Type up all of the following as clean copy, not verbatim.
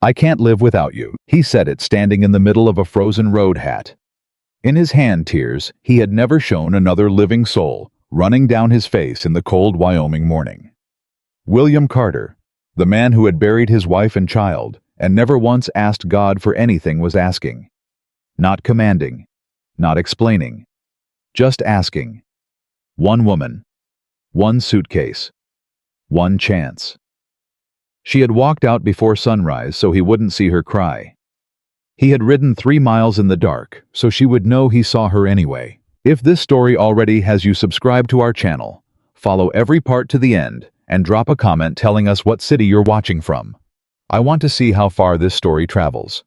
"I can't live without you." He said it standing in the middle of a frozen road hat. In his hand tears he had never shown another living soul, running down his face in the cold Wyoming morning. William Carter, the man who had buried his wife and child, and never once asked God for anything, was asking. Not commanding, not explaining, just asking. One woman, one suitcase, one chance. She had walked out before sunrise so he wouldn't see her cry. He had ridden 3 miles in the dark so she would know he saw her anyway. If this story already has you subscribed to our channel, follow every part to the end and drop a comment telling us what city you're watching from. I want to see how far this story travels.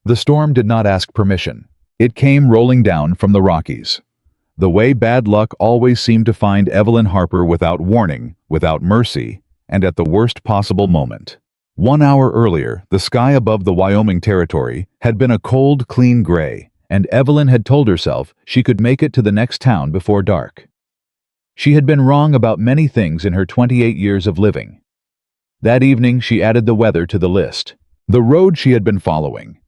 The storm did not ask permission. It came rolling down from the Rockies. The way bad luck always seemed to find Evelyn Harper without warning, without mercy, and at the worst possible moment. 1 hour earlier, the sky above the Wyoming territory had been a cold, clean gray, and Evelyn had told herself she could make it to the next town before dark. She had been wrong about many things in her 28 years of living. That evening she added the weather to the list. The road she had been following,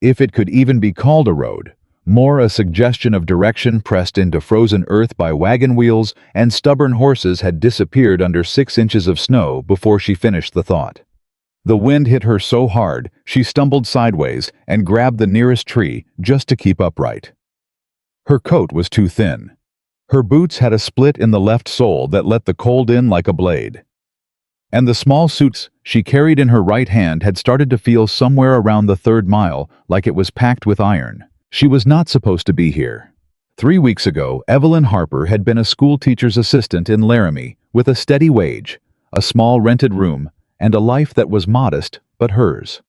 if it could even be called a road, more a suggestion of direction pressed into frozen earth by wagon wheels and stubborn horses, had disappeared under 6 inches of snow before she finished the thought. The wind hit her so hard she stumbled sideways and grabbed the nearest tree just to keep upright. Her coat was too thin. Her boots had a split in the left sole that let the cold in like a blade. And the small suitcase she carried in her right hand had started to feel somewhere around the 3rd mile like it was packed with iron. She was not supposed to be here. 3 weeks ago, Evelyn Harper had been a school teacher's assistant in Laramie with a steady wage, a small rented room, and a life that was modest but hers.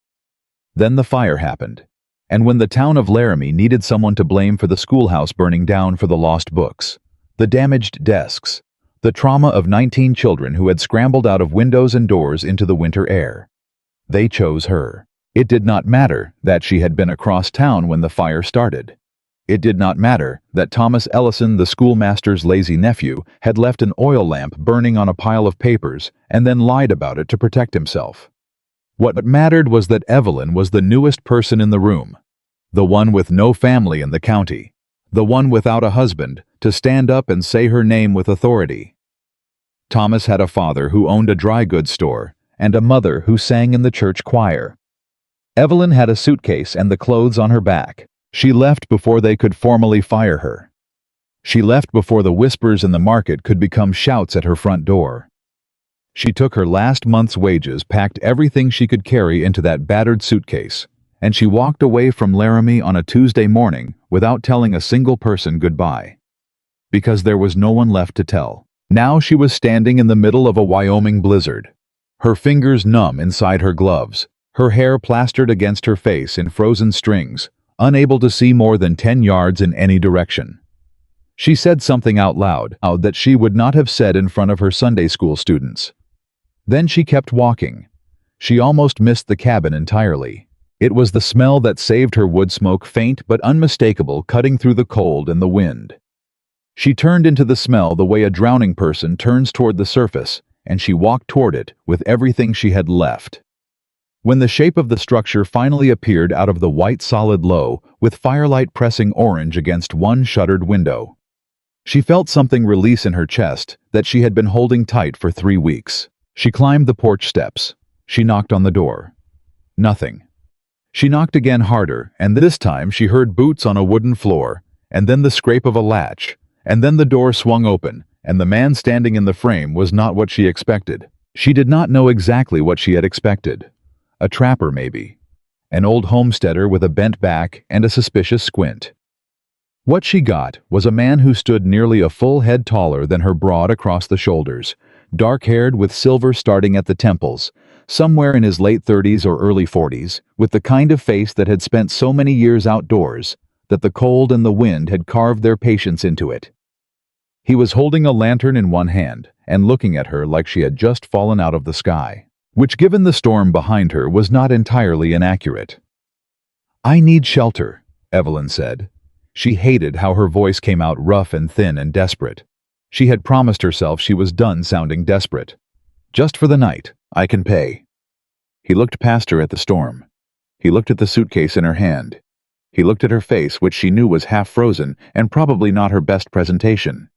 Then the fire happened, and when the town of Laramie needed someone to blame for the schoolhouse burning down, for the lost books, the damaged desks, the trauma of 19 children who had scrambled out of windows and doors into the winter air, they chose her. It did not matter that she had been across town when the fire started. It did not matter that Thomas Ellison, the schoolmaster's lazy nephew, had left an oil lamp burning on a pile of papers and then lied about it to protect himself. What mattered was that Evelyn was the newest person in the room, the one with no family in the county, the one without a husband to stand up and say her name with authority. Thomas had a father who owned a dry goods store and a mother who sang in the church choir. Evelyn had a suitcase and the clothes on her back. She left before they could formally fire her. She left before the whispers in the market could become shouts at her front door. She took her last month's wages, packed everything she could carry into that battered suitcase, and she walked away from Laramie on a Tuesday morning without telling a single person goodbye. Because there was no one left to tell. Now she was standing in the middle of a Wyoming blizzard, her fingers numb inside her gloves, her hair plastered against her face in frozen strings, unable to see more than 10 yards in any direction. She said something out loud that she would not have said in front of her Sunday school students. Then she kept walking. She almost missed the cabin entirely. It was the smell that saved her, wood smoke, faint but unmistakable, cutting through the cold and the wind. She turned into the smell the way a drowning person turns toward the surface, and she walked toward it with everything she had left. When the shape of the structure finally appeared out of the white solid low, with firelight pressing orange against one shuttered window, she felt something release in her chest that she had been holding tight for 3 weeks. She climbed the porch steps. She knocked on the door. Nothing. She knocked again, harder, and this time she heard boots on a wooden floor, and then the scrape of a latch, and then the door swung open, and the man standing in the frame was not what she expected. She did not know exactly what she had expected. A trapper, maybe. An old homesteader with a bent back and a suspicious squint. What she got was a man who stood nearly a full head taller than her, broad across the shoulders, dark-haired with silver starting at the temples, somewhere in his late 30s or early 40s, with the kind of face that had spent so many years outdoors that the cold and the wind had carved their patience into it. He was holding a lantern in one hand and looking at her like she had just fallen out of the sky, which, given the storm behind her, was not entirely inaccurate. "I need shelter," Evelyn said. She hated how her voice came out rough and thin and desperate. She had promised herself she was done sounding desperate. "Just for the night. I can pay." He looked past her at the storm. He looked at the suitcase in her hand. He looked at her face, which she knew was half frozen and probably not her best presentation.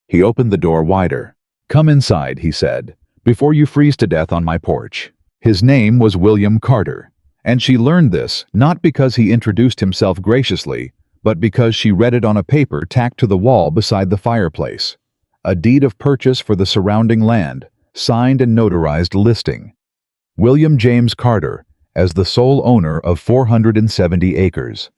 He opened the door wider. "Come inside," he said, "before you freeze to death on my porch." His name was William Carter, and she learned this not because he introduced himself graciously, but because she read it on a paper tacked to the wall beside the fireplace. A deed of purchase for the surrounding land, signed and notarized listing. William James Carter, as the sole owner of 470 acres.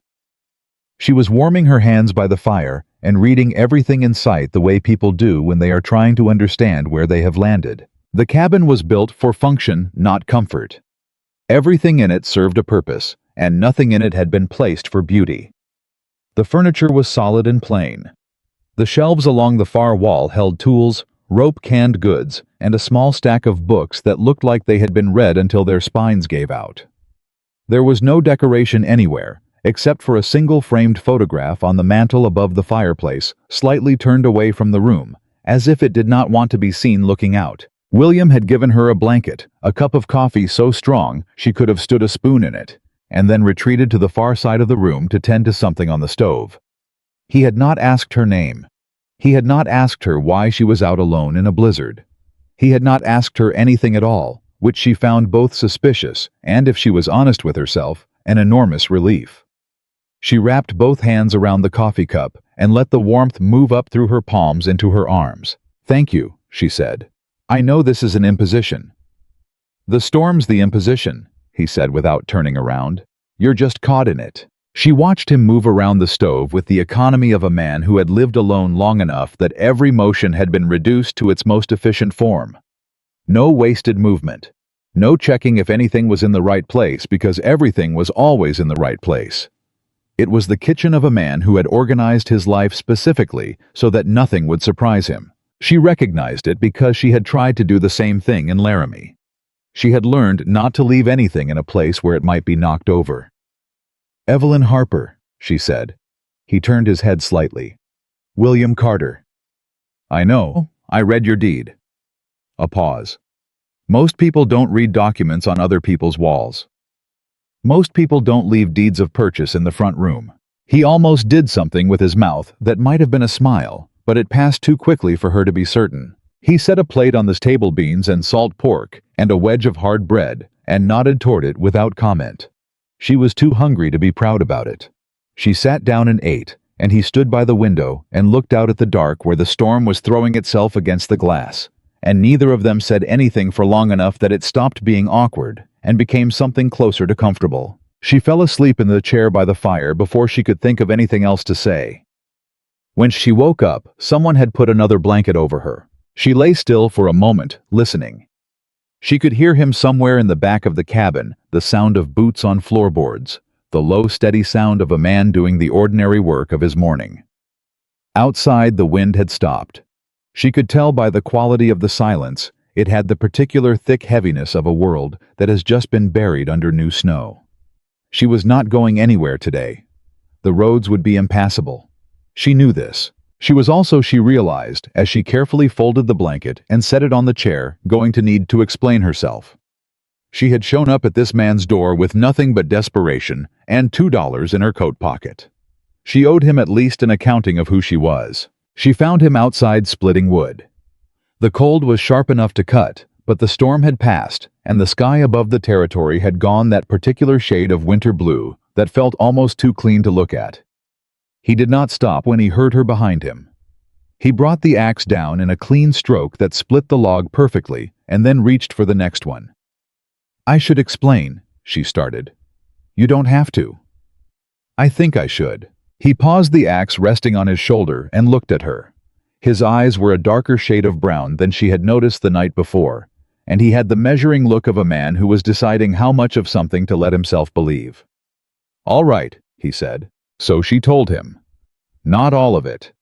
She was warming her hands by the fire and reading everything in sight the way people do when they are trying to understand where they have landed. The cabin was built for function, not comfort. Everything in it served a purpose, and nothing in it had been placed for beauty. The furniture was solid and plain. The shelves along the far wall held tools, rope canned goods, and a small stack of books that looked like they had been read until their spines gave out. There was no decoration anywhere, except for a single framed photograph on the mantel above the fireplace, slightly turned away from the room, as if it did not want to be seen looking out. William had given her a blanket, a cup of coffee so strong she could have stood a spoon in it, and then retreated to the far side of the room to tend to something on the stove. He had not asked her name. He had not asked her why she was out alone in a blizzard. He had not asked her anything at all, which she found both suspicious and, if she was honest with herself, an enormous relief. She wrapped both hands around the coffee cup and let the warmth move up through her palms into her arms. "Thank you," she said. "I know this is an imposition." "The storm's the imposition," he said without turning around. "You're just caught in it." She watched him move around the stove with the economy of a man who had lived alone long enough that every motion had been reduced to its most efficient form. No wasted movement. No checking if anything was in the right place because everything was always in the right place. It was the kitchen of a man who had organized his life specifically so that nothing would surprise him. She recognized it because she had tried to do the same thing in Laramie. She had learned not to leave anything in a place where it might be knocked over. "Evelyn Harper," she said. He turned his head slightly. "William Carter." "I know. I read your deed." A pause. "Most people don't read documents on other people's walls. Most people don't leave deeds of purchase in the front room." He almost did something with his mouth that might have been a smile, but it passed too quickly for her to be certain. He set a plate on the table, beans and salt pork and a wedge of hard bread, and nodded toward it without comment. She was too hungry to be proud about it. She sat down and ate, and he stood by the window and looked out at the dark where the storm was throwing itself against the glass, and neither of them said anything for long enough that it stopped being awkward and became something closer to comfortable. She fell asleep in the chair by the fire before she could think of anything else to say. When she woke up, someone had put another blanket over her. She lay still for a moment, listening. She could hear him somewhere in the back of the cabin, the sound of boots on floorboards, the low, steady sound of a man doing the ordinary work of his morning. Outside, the wind had stopped. She could tell by the quality of the silence it had the particular thick heaviness of a world that has just been buried under new snow. She was not going anywhere today. The roads would be impassable. She knew this. She realized, as she carefully folded the blanket and set it on the chair, going to need to explain herself. She had shown up at this man's door with nothing but desperation and $2 in her coat pocket. She owed him at least an accounting of who she was. She found him outside splitting wood. The cold was sharp enough to cut, but the storm had passed, and the sky above the territory had gone that particular shade of winter blue that felt almost too clean to look at. He did not stop when he heard her behind him. He brought the axe down in a clean stroke that split the log perfectly and then reached for the next one. "I should explain," she started. "You don't have to." "I think I should." He paused, the axe resting on his shoulder, and looked at her. His eyes were a darker shade of brown than she had noticed the night before, and he had the measuring look of a man who was deciding how much of something to let himself believe. "All right," he said. So she told him. Not all of it.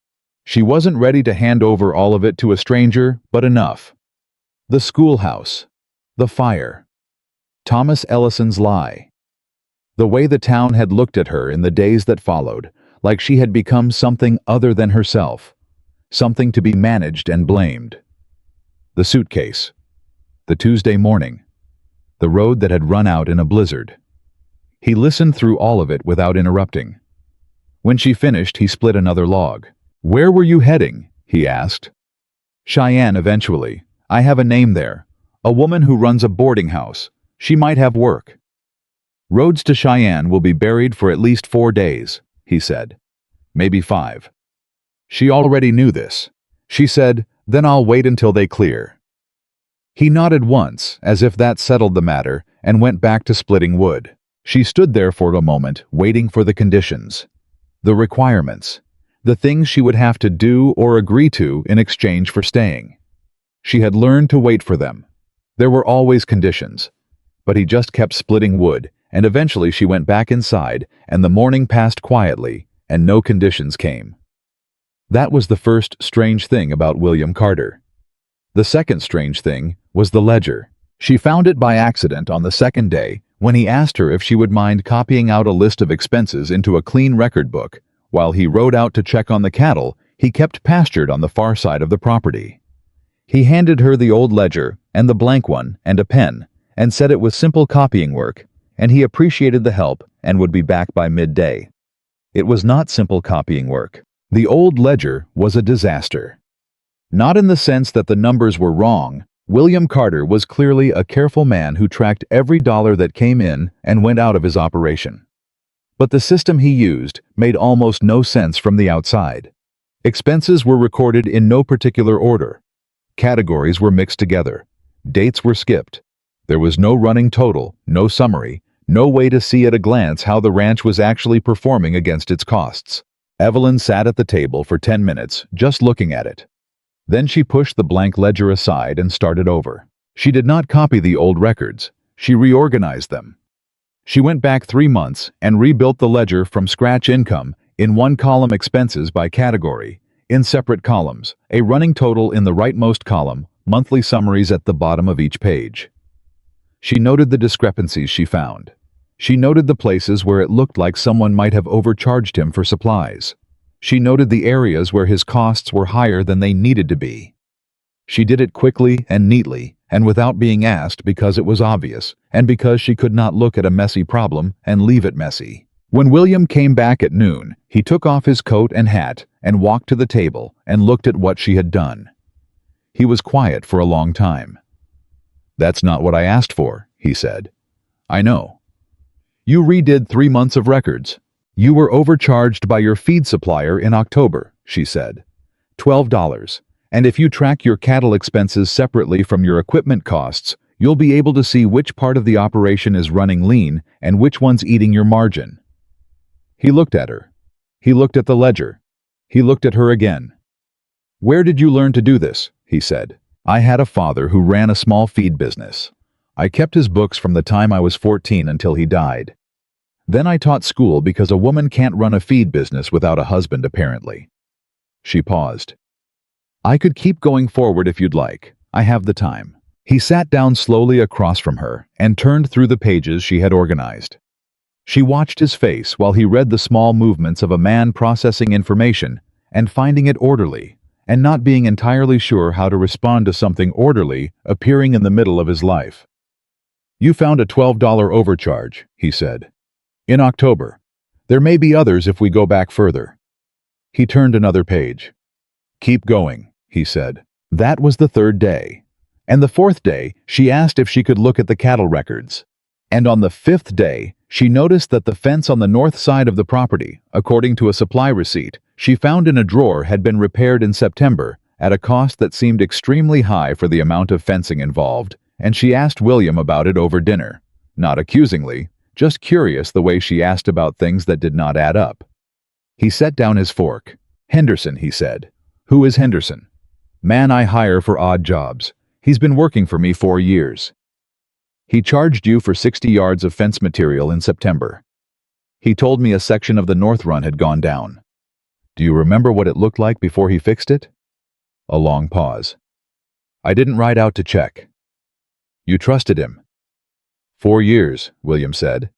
She wasn't ready to hand over all of it to a stranger, but enough. The schoolhouse. The fire. Thomas Ellison's lie. The way the town had looked at her in the days that followed, like she had become something other than herself. Something to be managed and blamed. The suitcase. The Tuesday morning. the road that had run out in a blizzard. He listened through all of it without interrupting. When she finished, he split another log. "Where were you heading?" he asked. "Cheyenne eventually. I have a name there. A woman who runs a boarding house. She might have work." "Roads to Cheyenne will be buried for at least 4 days," he said. "Maybe 5. She already knew this. She said, "Then I'll wait until they clear." He nodded once, as if that settled the matter, and went back to splitting wood. She stood there for a moment, waiting for the conditions. The requirements. The things she would have to do or agree to in exchange for staying. She had learned to wait for them. There were always conditions. But he just kept splitting wood, and eventually she went back inside, and the morning passed quietly, and no conditions came. That was the first strange thing about William Carter. The second strange thing was the ledger. She found it by accident on the second day when he asked her if she would mind copying out a list of expenses into a clean record book. While he rode out to check on the cattle, he kept pastured on the far side of the property. He handed her the old ledger and the blank one and a pen, and said it was simple copying work, and he appreciated the help and would be back by midday. It was not simple copying work. The old ledger was a disaster. Not in the sense that the numbers were wrong. William Carter was clearly a careful man who tracked every dollar that came in and went out of his operation. But the system he used made almost no sense from the outside. Expenses were recorded in no particular order. Categories were mixed together. Dates were skipped. There was no running total, no summary, no way to see at a glance how the ranch was actually performing against its costs. Evelyn sat at the table for 10 minutes, just looking at it. Then she pushed the blank ledger aside and started over. She did not copy the old records. She reorganized them. She went back 3 months and rebuilt the ledger from scratch. Income in one column, expenses by category in separate columns, a running total in the rightmost column, monthly summaries at the bottom of each page. She noted the discrepancies she found. She noted the places where it looked like someone might have overcharged him for supplies. She noted the areas where his costs were higher than they needed to be. She did it quickly and neatly, and without being asked, because it was obvious, and because she could not look at a messy problem and leave it messy. When William came back at noon, he took off his coat and hat and walked to the table and looked at what she had done. He was quiet for a long time. "That's not what I asked for," he said. "I know. You redid 3 months of records. You were overcharged by your feed supplier in October," she said. $12. And if you track your cattle expenses separately from your equipment costs, you'll be able to see which part of the operation is running lean and which one's eating your margin." He looked at her. He looked at the ledger. He looked at her again. "Where did you learn to do this?" he said. "I had a father who ran a small feed business. I kept his books from the time I was 14 until he died. Then I taught school because a woman can't run a feed business without a husband, apparently." She paused. "I could keep going forward if you'd like. I have the time." He sat down slowly across from her and turned through the pages she had organized. She watched his face while he read the small movements of a man processing information and finding it orderly, and not being entirely sure how to respond to something orderly appearing in the middle of his life. "You found a $12 overcharge," he said. "In October. There may be others if we go back further." He turned another page. "Keep going," he said. That was the 3rd day. And the 4th day, she asked if she could look at the cattle records. And on the 5th day, she noticed that the fence on the north side of the property, according to a supply receipt she found in a drawer, had been repaired in September at a cost that seemed extremely high for the amount of fencing involved, and she asked William about it over dinner, not accusingly, just curious the way she asked about things that did not add up. He set down his fork. "Henderson," he said. "Who is Henderson?" "Man I hire for odd jobs. He's been working for me 4 years. He charged you for 60 yards of fence material in September. He told me a section of the north run had gone down. Do you remember what it looked like before he fixed it?" A long pause. "I didn't ride out to check." "You trusted him?" 4 years, William said.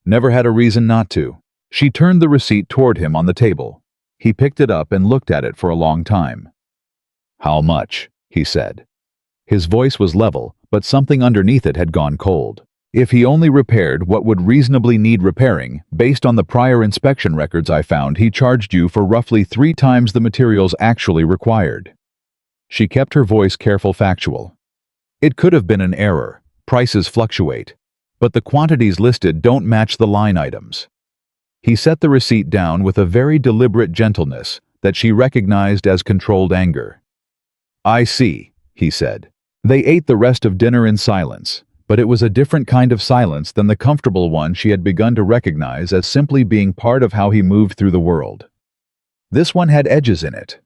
"Never had a reason not to." She turned the receipt toward him on the table. He picked it up and looked at it for a long time. "How much?" he said. His voice was level, but something underneath it had gone cold. If he only repaired what would reasonably need repairing, based on the prior inspection records I found, he charged you for roughly 3 times the materials actually required. She kept her voice careful, factual. It could have been an error. Prices fluctuate. But the quantities listed don't match the line items. He set the receipt down with a very deliberate gentleness that she recognized as controlled anger. I see, he said. They ate the rest of dinner in silence, but it was a different kind of silence than the comfortable one she had begun to recognize as simply being part of how he moved through the world. This one had edges in it.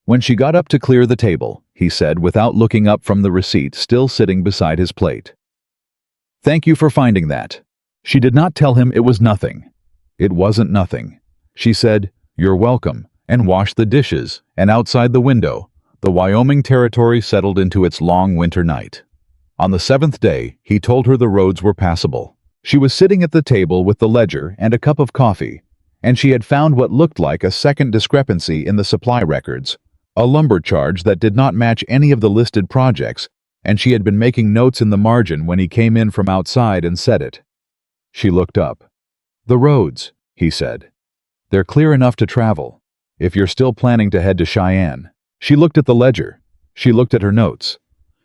When she got up to clear the table, he said without looking up from the receipt still sitting beside his plate. Thank you for finding that. She did not tell him it was nothing. It wasn't nothing. She said, you're welcome, and washed the dishes, and outside the window, the Wyoming territory settled into its long winter night. On the 7th day, he told her the roads were passable. She was sitting at the table with the ledger and a cup of coffee, and she had found what looked like a second discrepancy in the supply records, a lumber charge that did not match any of the listed projects, and she had been making notes in the margin when he came in from outside and said it. She looked up. The roads, he said. They're clear enough to travel, if you're still planning to head to Cheyenne. She looked at the ledger. She looked at her notes.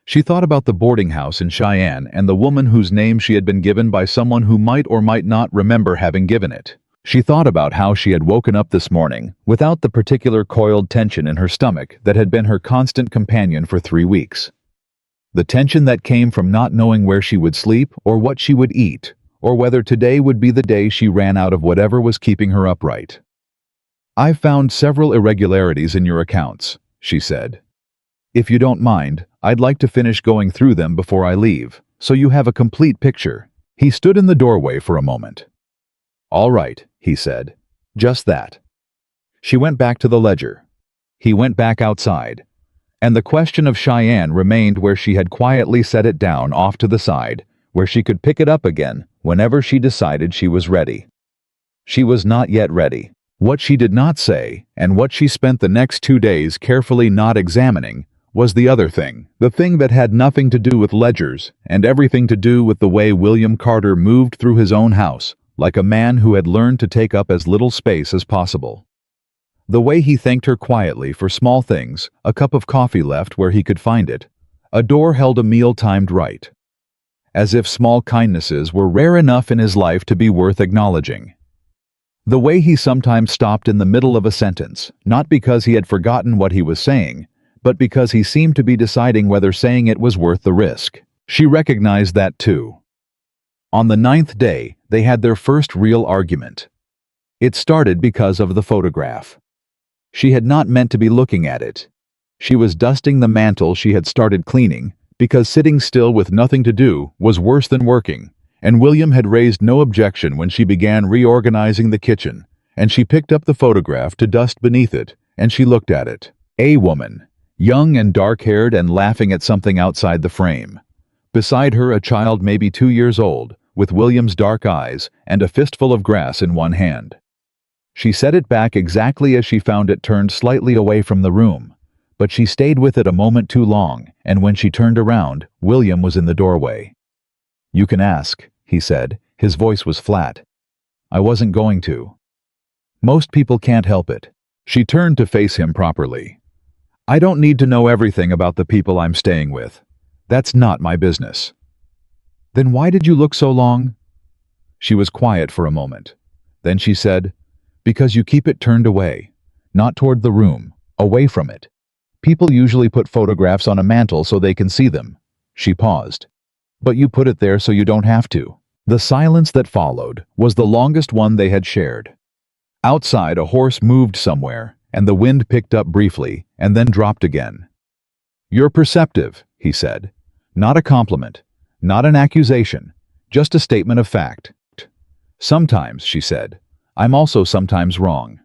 She thought about the boarding house in Cheyenne and the woman whose name she had been given by someone who might or might not remember having given it. She thought about how she had woken up this morning without the particular coiled tension in her stomach that had been her constant companion for 3 weeks. The tension that came from not knowing where she would sleep or what she would eat, or whether today would be the day she ran out of whatever was keeping her upright. I've found several irregularities in your accounts, she said. If you don't mind, I'd like to finish going through them before I leave, so you have a complete picture. He stood in the doorway for a moment. All right, he said. Just that. She went back to the ledger. He went back outside. And the question of Cheyenne remained where she had quietly set it down off to the side, where she could pick it up again whenever she decided she was ready. She was not yet ready. What she did not say, and what she spent the next 2 days carefully not examining, was the other thing, the thing that had nothing to do with ledgers and everything to do with the way William Carter moved through his own house, like a man who had learned to take up as little space as possible. The way he thanked her quietly for small things, a cup of coffee left where he could find it, a door held a meal timed right. As if small kindnesses were rare enough in his life to be worth acknowledging. The way he sometimes stopped in the middle of a sentence, not because he had forgotten what he was saying, but because he seemed to be deciding whether saying it was worth the risk. She recognized that too. On the 9th day, they had their first real argument. It started because of the photograph. She had not meant to be looking at it. She was dusting the mantle she had started cleaning, because sitting still with nothing to do was worse than working, and William had raised no objection when she began reorganizing the kitchen, and she picked up the photograph to dust beneath it, and she looked at it. A woman, young and dark-haired and laughing at something outside the frame. Beside her a child maybe 2 years old, with William's dark eyes and a fistful of grass in one hand. She set it back exactly as she found it, turned slightly away from the room, but she stayed with it a moment too long, and when she turned around, William was in the doorway. You can ask, he said. His voice was flat. I wasn't going to. Most people can't help it. She turned to face him properly. I don't need to know everything about the people I'm staying with. That's not my business. Then why did you look so long? She was quiet for a moment. Then she said, because you keep it turned away, not toward the room, away from it. People usually put photographs on a mantle so they can see them. She paused. But you put it there so you don't have to. The silence that followed was the longest one they had shared. Outside, a horse moved somewhere, and the wind picked up briefly and then dropped again. You're perceptive, he said. Not a compliment, not an accusation, just a statement of fact. Sometimes, she said, I'm also sometimes wrong.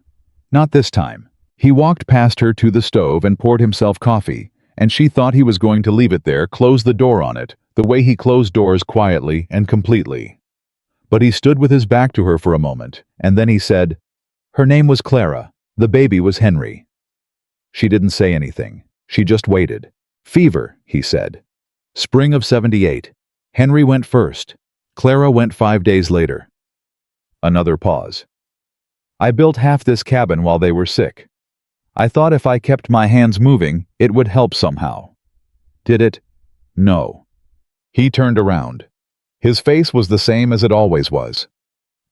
Not this time. He walked past her to the stove and poured himself coffee, and she thought he was going to leave it there, close the door on it, the way he closed doors quietly and completely. But he stood with his back to her for a moment, and then he said, her name was Clara, the baby was Henry. She didn't say anything. She just waited. Fever, he said. Spring of '78. Henry went first. Clara went 5 days later. Another pause. I built half this cabin while they were sick. I thought if I kept my hands moving, it would help somehow. Did it? No. He turned around. His face was the same as it always was.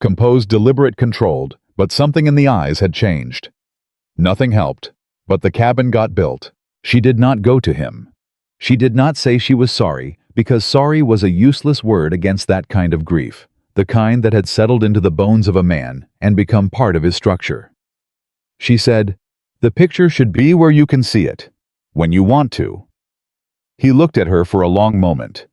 Composed, deliberate, controlled, but something in the eyes had changed. Nothing helped, but the cabin got built. She did not go to him. She did not say she was sorry, because sorry was a useless word against that kind of grief, the kind that had settled into the bones of a man and become part of his structure. She said, "The picture should be where you can see it, when you want to." He looked at her for a long moment.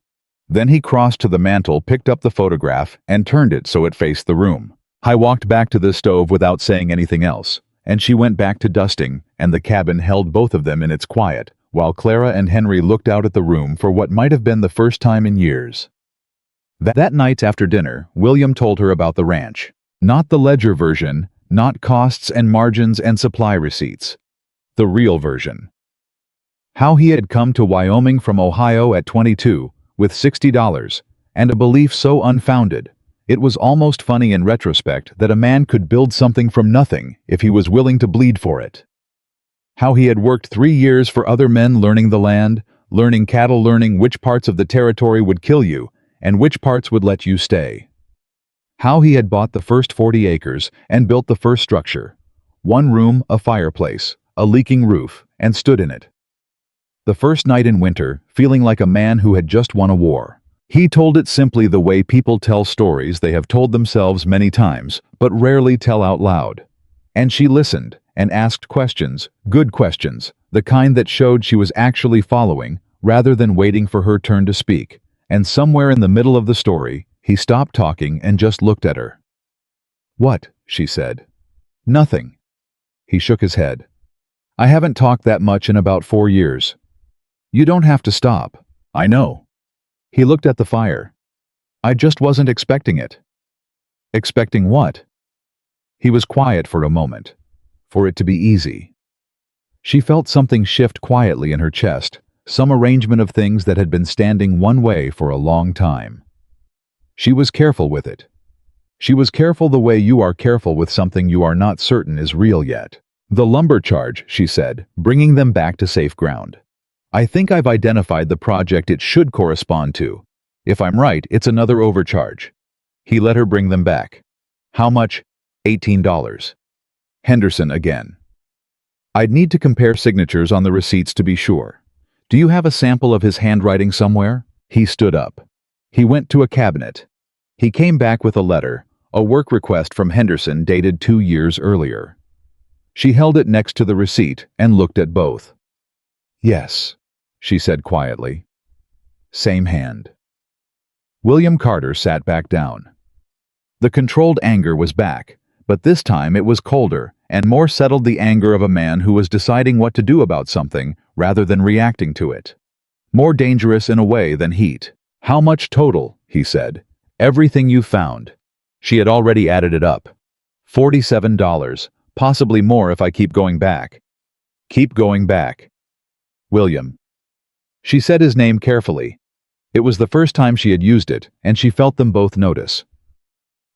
Then he crossed to the mantel, picked up the photograph, and turned it so it faced the room. I walked back to the stove without saying anything else, and she went back to dusting, and the cabin held both of them in its quiet, while Clara and Henry looked out at the room for what might have been the first time in years. That night after dinner, William told her about the ranch. Not the ledger version, not costs and margins and supply receipts. The real version. How he had come to Wyoming from Ohio at 22, with $60, and a belief so unfounded, it was almost funny in retrospect that a man could build something from nothing if he was willing to bleed for it. How he had worked 3 years for other men learning the land, learning cattle, learning which parts of the territory would kill you and which parts would let you stay. How he had bought the first 40 acres and built the first structure. 1 room, a fireplace, a leaking roof, and stood in it. The first night in winter, feeling like a man who had just won a war. He told it simply the way people tell stories they have told themselves many times, but rarely tell out loud. And she listened and asked questions, good questions, the kind that showed she was actually following, rather than waiting for her turn to speak. And somewhere in the middle of the story, he stopped talking and just looked at her. "What?" she said. "Nothing." He shook his head. "I haven't talked that much in about 4 years. You don't have to stop. I know." He looked at the fire. "I just wasn't expecting it." "Expecting what?" He was quiet for a moment. For it to be easy. She felt something shift quietly in her chest, some arrangement of things that had been standing one way for a long time. She was careful with it. She was careful the way you are careful with something you are not certain is real yet. "The lumber charge," she said, bringing them back to safe ground. "I think I've identified the project it should correspond to. If I'm right, it's another overcharge." He let her bring them back. "How much?" $18. Henderson again. "I'd need to compare signatures on the receipts to be sure. Do you have a sample of his handwriting somewhere?" He stood up. He went to a cabinet. He came back with a letter, a work request from Henderson dated 2 years earlier. She held it next to the receipt and looked at both. "Yes," she said quietly. "Same hand." William Carter sat back down. The controlled anger was back, but this time it was colder and more settled, the anger of a man who was deciding what to do about something rather than reacting to it. More dangerous in a way than heat. "How much total?" he said. "Everything you found." She had already added it up. $47, possibly more if I keep going back. "Keep going back." "William." She said his name carefully. It was the first time she had used it, and she felt them both notice.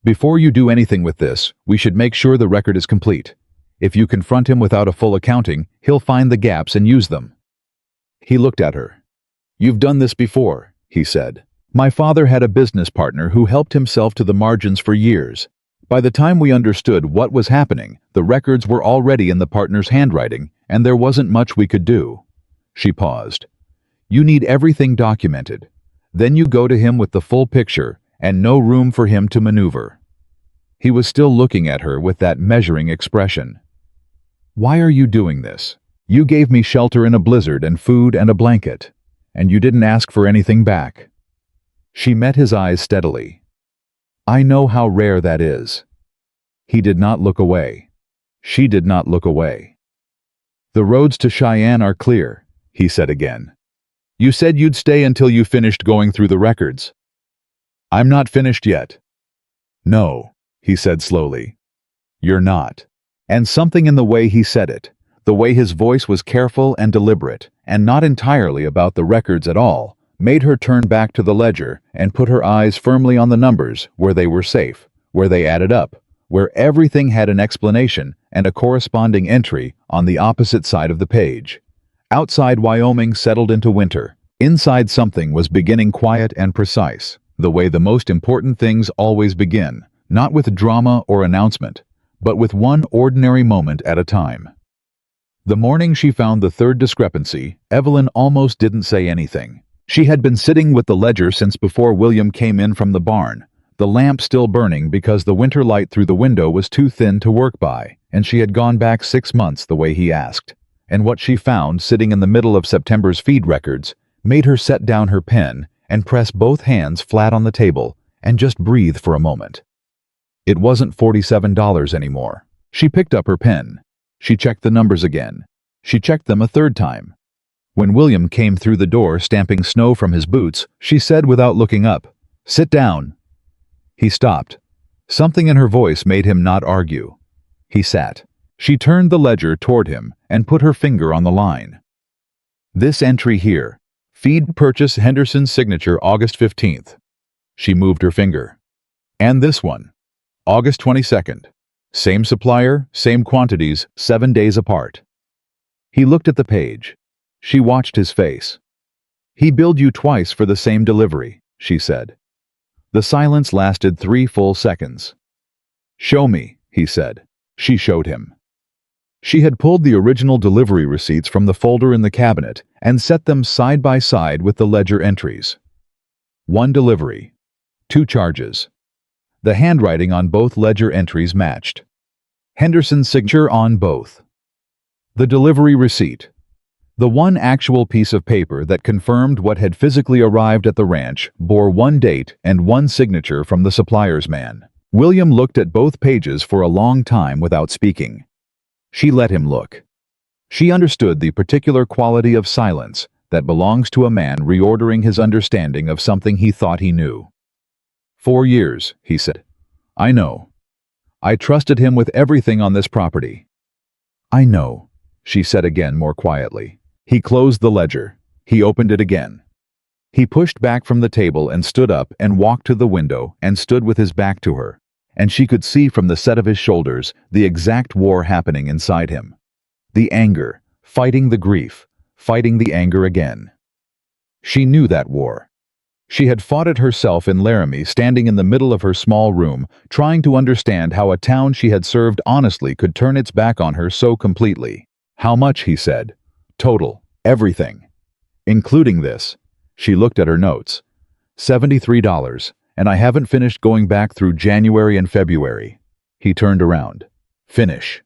"Before you do anything with this, we should make sure the record is complete. If you confront him without a full accounting, he'll find the gaps and use them." He looked at her. "You've done this before," he said. "My father had a business partner who helped himself to the margins for years. By the time we understood what was happening, the records were already in the partner's handwriting, and there wasn't much we could do." She paused. "You need everything documented. Then you go to him with the full picture, and no room for him to maneuver." He was still looking at her with that measuring expression. "Why are you doing this? You gave me shelter in a blizzard and food and a blanket, and you didn't ask for anything back." She met his eyes steadily. "I know how rare that is." He did not look away. She did not look away. "The roads to Cheyenne are clear," he said again. "You said you'd stay until you finished going through the records." "I'm not finished yet." "No," he said slowly. "You're not." And something in the way he said it, the way his voice was careful and deliberate, and not entirely about the records at all, made her turn back to the ledger and put her eyes firmly on the numbers where they were safe, where they added up, where everything had an explanation and a corresponding entry on the opposite side of the page. Outside, Wyoming settled into winter. Inside, something was beginning quiet and precise, the way the most important things always begin, not with drama or announcement, but with one ordinary moment at a time. The morning she found the third discrepancy, Evelyn almost didn't say anything. She had been sitting with the ledger since before William came in from the barn, the lamp still burning because the winter light through the window was too thin to work by, and she had gone back 6 months the way he asked. And what she found sitting in the middle of September's feed records made her set down her pen and press both hands flat on the table and just breathe for a moment. It wasn't $47 anymore. She picked up her pen. She checked the numbers again. She checked them a third time. When William came through the door stamping snow from his boots, she said without looking up, "Sit down." He stopped. Something in her voice made him not argue. He sat. She turned the ledger toward him and put her finger on the line. "This entry here. Feed purchase Henderson's signature August 15th. She moved her finger. "And this one. August 22nd. Same supplier, same quantities, 7 days apart." He looked at the page. She watched his face. "He billed you twice for the same delivery," she said. The silence lasted 3 full seconds. "Show me," he said. She showed him. She had pulled the original delivery receipts from the folder in the cabinet and set them side by side with the ledger entries. 1 delivery. 2 charges. The handwriting on both ledger entries matched. Henderson's signature on both. The delivery receipt. The one actual piece of paper that confirmed what had physically arrived at the ranch bore 1 date and 1 signature from the supplier's man. William looked at both pages for a long time without speaking. She let him look. She understood the particular quality of silence that belongs to a man reordering his understanding of something he thought he knew. 4 years, he said. "I know. I trusted him with everything on this property." "I know," she said again more quietly. He closed the ledger. He opened it again. He pushed back from the table and stood up and walked to the window and stood with his back to her, and she could see from the set of his shoulders the exact war happening inside him. The anger, fighting the grief, fighting the anger again. She knew that war. She had fought it herself in Laramie, standing in the middle of her small room, trying to understand how a town she had served honestly could turn its back on her so completely. "How much?" he said. "Total. Everything. Including this." She looked at her notes. $73, and I haven't finished going back through January and February. He turned around. "Finish."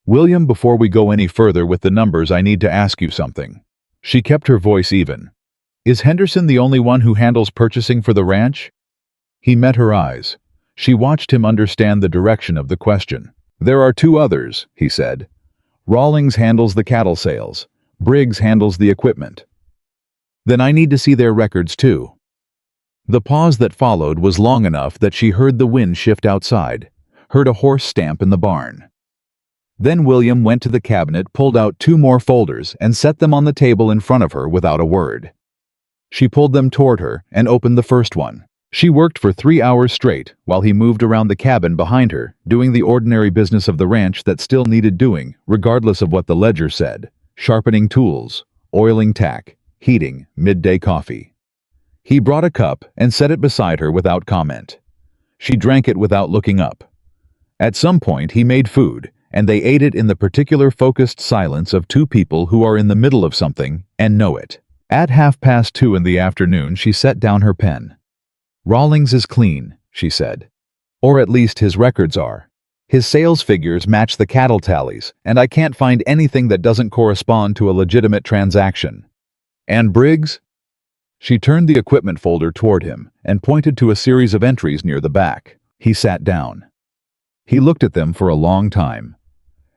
"William, before we go any further with the numbers, I need to ask you something." She kept her voice even. "Is Henderson the only one who handles purchasing for the ranch?" He met her eyes. She watched him understand the direction of the question. "There are 2 others," he said. "Rawlings handles the cattle sales. Briggs handles the equipment." "Then I need to see their records too." The pause that followed was long enough that she heard the wind shift outside, heard a horse stamp in the barn. Then William went to the cabinet, pulled out 2 more folders, and set them on the table in front of her without a word. She pulled them toward her and opened the first one. She worked for 3 hours straight while he moved around the cabin behind her, doing the ordinary business of the ranch that still needed doing, regardless of what the ledger said. Sharpening tools, oiling tack, heating midday coffee. He brought a cup and set it beside her without comment. She drank it without looking up. At some point he made food, and they ate it in the particular focused silence of 2 people who are in the middle of something and know it. At 2:30 in the afternoon she set down her pen. "Rawlings is clean," she said. "Or at least his records are. His sales figures match the cattle tallies, and I can't find anything that doesn't correspond to a legitimate transaction." "And Briggs?" She turned the equipment folder toward him and pointed to a series of entries near the back. He sat down. He looked at them for a long time.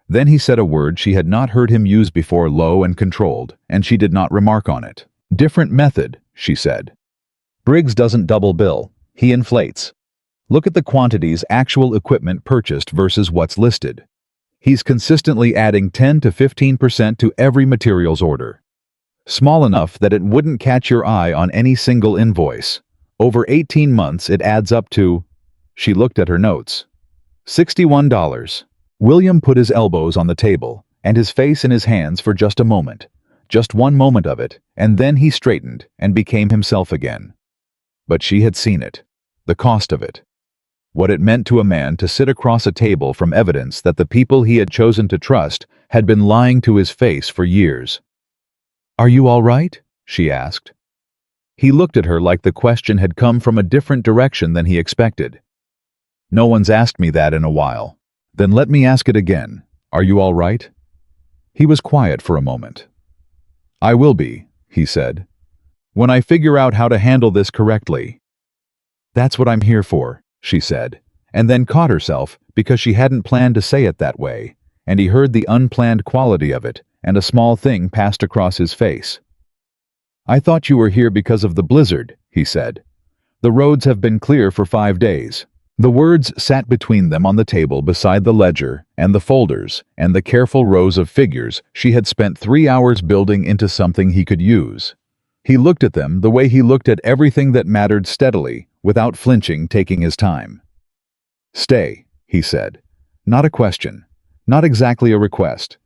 Then he said a word she had not heard him use before, low and controlled, and she did not remark on it. "Different method," she said. "Briggs doesn't double bill. He inflates. Look at the quantities actual equipment purchased versus what's listed. He's consistently adding 10 to 15% to every materials order. Small enough that it wouldn't catch your eye on any single invoice. Over 18 months, it adds up to... She looked at her notes. $61. William put his elbows on the table and his face in his hands for just a moment. Just one moment of it, and then he straightened and became himself again. But she had seen it. The cost of it. What it meant to a man to sit across a table from evidence that the people he had chosen to trust had been lying to his face for years. "Are you all right?" she asked. He looked at her like the question had come from a different direction than he expected. "No one's asked me that in a while." "Then let me ask it again. Are you all right?" He was quiet for a moment. "I will be," he said, "when I figure out how to handle this correctly." "That's what I'm here for," she said, and then caught herself because she hadn't planned to say it that way, and he heard the unplanned quality of it, and a small thing passed across his face. "I thought you were here because of the blizzard," he said. "The roads have been clear for 5 days." The words sat between them on the table beside the ledger and the folders and the careful rows of figures she had spent 3 hours building into something he could use. He looked at them the way he looked at everything that mattered steadily, without flinching, taking his time. "Stay," he said. Not a question. Not exactly a request.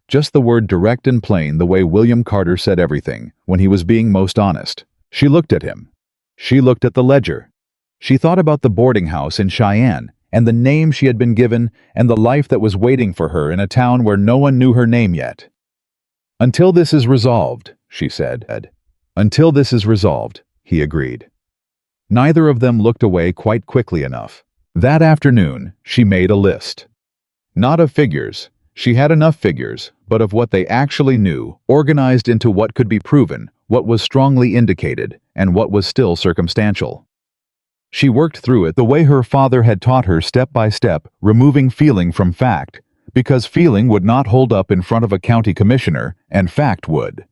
Just the word direct and plain, the way William Carter said everything when he was being most honest. She looked at him. She looked at the ledger. She thought about the boarding house in Cheyenne and the name she had been given and the life that was waiting for her in a town where no one knew her name yet. "Until this is resolved," she said. "Until this is resolved," he agreed. Neither of them looked away quite quickly enough. That afternoon, she made a list. Not of figures. She had enough figures, but of what they actually knew, organized into what could be proven, what was strongly indicated, and what was still circumstantial. She worked through it the way her father had taught her, step by step, removing feeling from fact, because feeling would not hold up in front of a county commissioner, and fact would.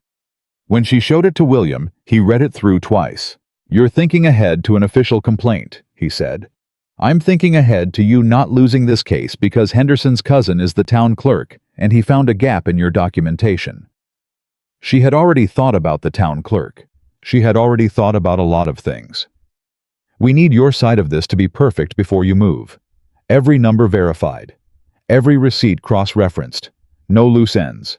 When she showed it to William, he read it through twice. "You're thinking ahead to an official complaint," he said. "I'm thinking ahead to you not losing this case because Henderson's cousin is the town clerk, and he found a gap in your documentation." She had already thought about the town clerk. She had already thought about a lot of things. "We need your side of this to be perfect before you move. Every number verified. Every receipt cross-referenced. No loose ends."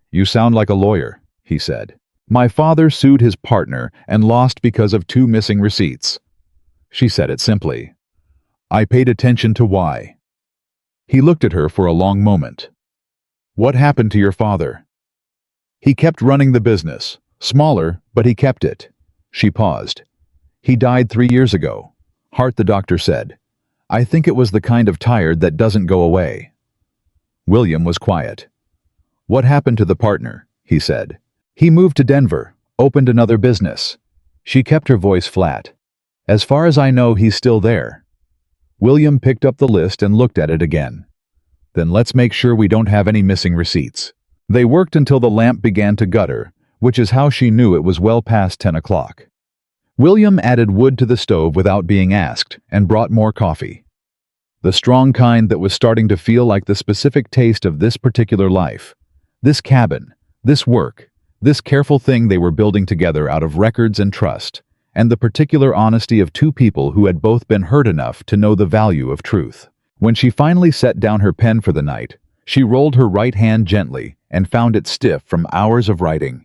"You sound like a lawyer," he said. "My father sued his partner and lost because of 2 missing receipts." She said it simply. "I paid attention to why." He looked at her for a long moment. "What happened to your father?" "He kept running the business. Smaller, but he kept it." She paused. "He died 3 years ago. Heart, the doctor said. I think it was the kind of tired that doesn't go away." William was quiet. "What happened to the partner?" he said. "He moved to Denver, opened another business." She kept her voice flat. "As far as I know, he's still there." William picked up the list and looked at it again. "Then let's make sure we don't have any missing receipts." They worked until the lamp began to gutter, which is how she knew it was well past 10 o'clock. William added wood to the stove without being asked and brought more coffee. The strong kind that was starting to feel like the specific taste of this particular life. This cabin, this work, this careful thing they were building together out of records and trust, and the particular honesty of 2 people who had both been hurt enough to know the value of truth. When she finally set down her pen for the night, she rolled her right hand gently and found it stiff from hours of writing.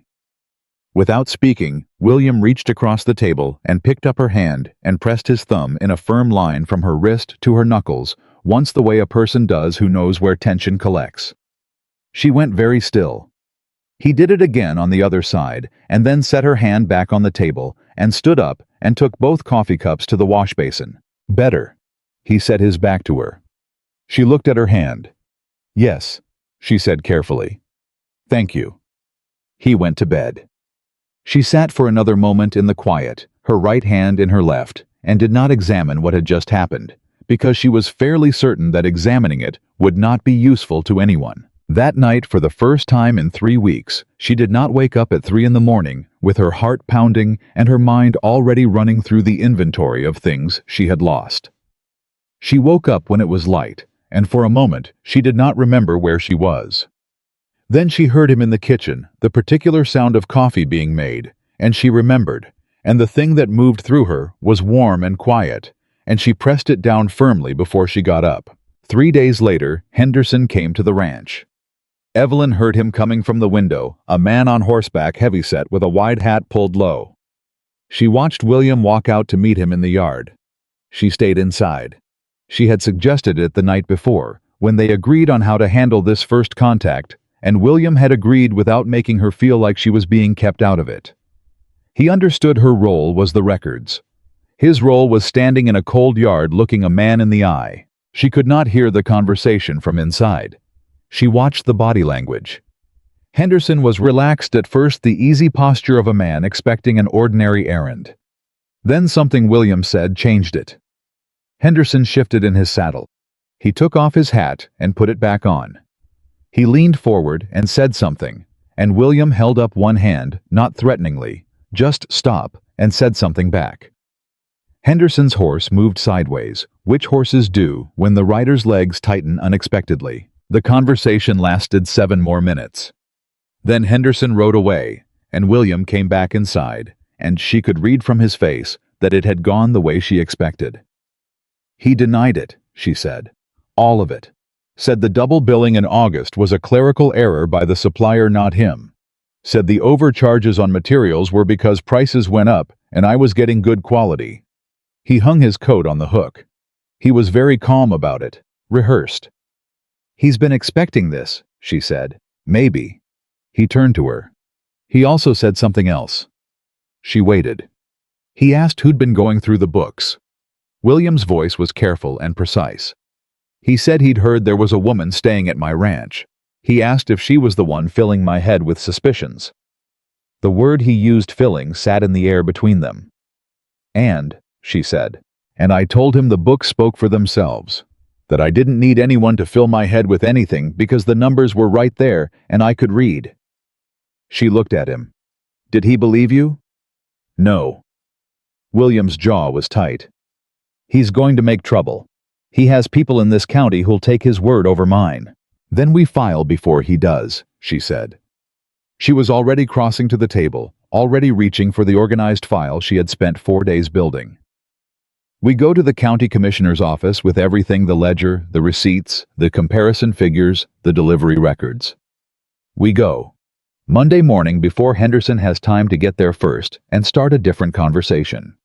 Without speaking, William reached across the table and picked up her hand and pressed his thumb in a firm line from her wrist to her knuckles, once the way a person does who knows where tension collects. She went very still. He did it again on the other side, and then set her hand back on the table and stood up and took both coffee cups to the wash basin. "Better." He set his back to her. She looked at her hand. "Yes," she said carefully. "Thank you." He went to bed. She sat for another moment in the quiet, her right hand in her left, and did not examine what had just happened, because she was fairly certain that examining it would not be useful to anyone. That night, for the first time in 3 weeks, she did not wake up at 3 in the morning with her heart pounding and her mind already running through the inventory of things she had lost. She woke up when it was light, and for a moment she did not remember where she was. Then she heard him in the kitchen, the particular sound of coffee being made, and she remembered, and the thing that moved through her was warm and quiet, and she pressed it down firmly before she got up. 3 days later, Henderson came to the ranch. Evelyn heard him coming from the window, a man on horseback heavyset with a wide hat pulled low. She watched William walk out to meet him in the yard. She stayed inside. She had suggested it the night before, when they agreed on how to handle this first contact, and William had agreed without making her feel like she was being kept out of it. He understood her role was the records. His role was standing in a cold yard looking a man in the eye. She could not hear the conversation from inside. She watched the body language. Henderson was relaxed at first, the easy posture of a man expecting an ordinary errand. Then something William said changed it. Henderson shifted in his saddle. He took off his hat and put it back on. He leaned forward and said something, and William held up one hand, not threateningly, just stop, and said something back. Henderson's horse moved sideways, which horses do when the rider's legs tighten unexpectedly. The conversation lasted 7 more minutes. Then Henderson rode away, and William came back inside, and she could read from his face that it had gone the way she expected. He denied it, she said. All of it. Said the double billing in August was a clerical error by the supplier, not him. Said the overcharges on materials were because prices went up and I was getting good quality. He hung his coat on the hook. He was very calm about it, rehearsed. He's been expecting this, she said. Maybe. He turned to her. He also said something else. She waited. He asked who'd been going through the books. William's voice was careful and precise. He said he'd heard there was a woman staying at my ranch. He asked if she was the one filling my head with suspicions. The word he used, filling, sat in the air between them. And, she said, and I told him the books spoke for themselves, that I didn't need anyone to fill my head with anything because the numbers were right there and I could read. She looked at him. Did he believe you? No. William's jaw was tight. He's going to make trouble. He has people in this county who'll take his word over mine. Then we file before he does, she said. She was already crossing to the table, already reaching for the organized file she had spent 4 days building. We go to the county commissioner's office with everything: the ledger, the receipts, the comparison figures, the delivery records. We go. Monday morning before Henderson has time to get there first and start a different conversation.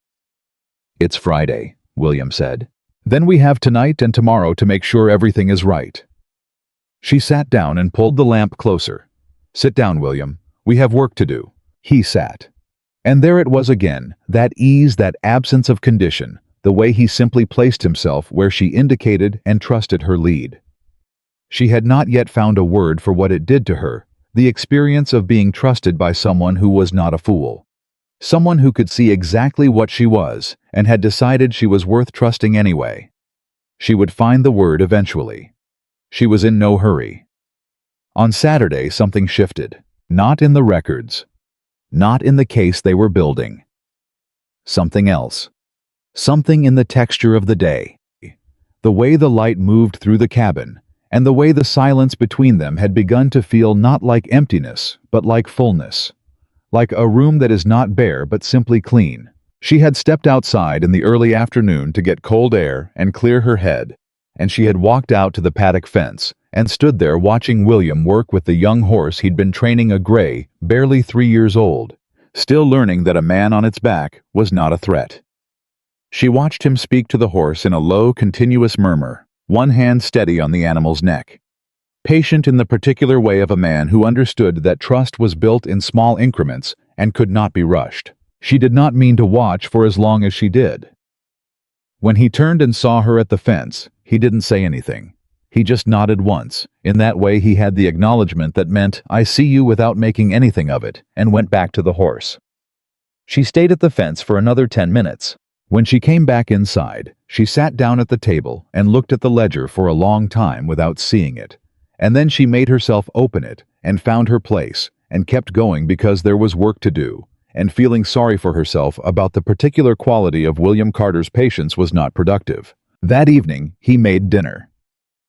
It's Friday, William said. Then we have tonight and tomorrow to make sure everything is right. She sat down and pulled the lamp closer. Sit down, William. We have work to do. He sat. And there it was again, that ease, that absence of condition, the way he simply placed himself where she indicated and trusted her lead. She had not yet found a word for what it did to her, the experience of being trusted by someone who was not a fool. Someone who could see exactly what she was and had decided she was worth trusting anyway. She would find the word eventually. She was in no hurry. On Saturday, something shifted. Not in the records. Not in the case they were building. Something else. Something in the texture of the day. The way the light moved through the cabin, and the way the silence between them had begun to feel not like emptiness, but like fullness. Like a room that is not bare but simply clean. She had stepped outside in the early afternoon to get cold air and clear her head, and she had walked out to the paddock fence and stood there watching William work with the young horse he'd been training, a gray, barely 3 years old, still learning that a man on its back was not a threat. She watched him speak to the horse in a low, continuous murmur, one hand steady on the animal's neck. Patient in the particular way of a man who understood that trust was built in small increments and could not be rushed. She did not mean to watch for as long as she did. When he turned and saw her at the fence, he didn't say anything. He just nodded once. In that way he had the acknowledgement that meant, "I see you," without making anything of it, and went back to the horse. She stayed at the fence for another 10 minutes. When she came back inside, she sat down at the table and looked at the ledger for a long time without seeing it. And then she made herself open it and found her place and kept going because there was work to do, and feeling sorry for herself about the particular quality of William Carter's patience was not productive. That evening, he made dinner.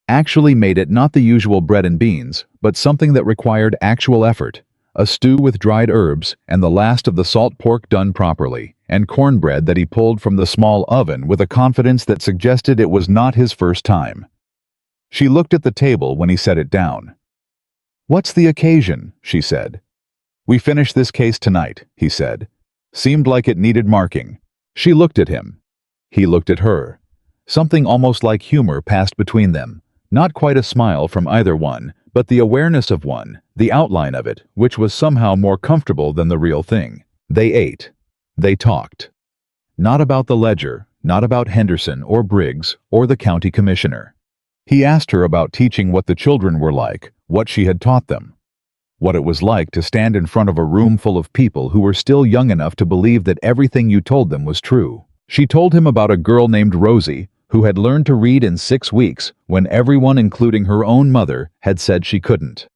actually made it not the usual bread and beans, but something that required actual effort. A stew with dried herbs and the last of the salt pork done properly, and cornbread that he pulled from the small oven with a confidence that suggested it was not his first time. She looked at the table when he set it down. "What's the occasion?" she said. "We finish this case tonight," he said. Seemed like it needed marking. She looked at him. He looked at her. Something almost like humor passed between them. Not quite a smile from either one, but the awareness of one, the outline of it, which was somehow more comfortable than the real thing. They ate. They talked. Not about the ledger, not about Henderson or Briggs or the county commissioner. He asked her about teaching, what the children were like, what she had taught them. What it was like to stand in front of a room full of people who were still young enough to believe that everything you told them was true. She told him about a girl named Rosie, who had learned to read in 6 weeks when everyone, including her own mother, had said she couldn't.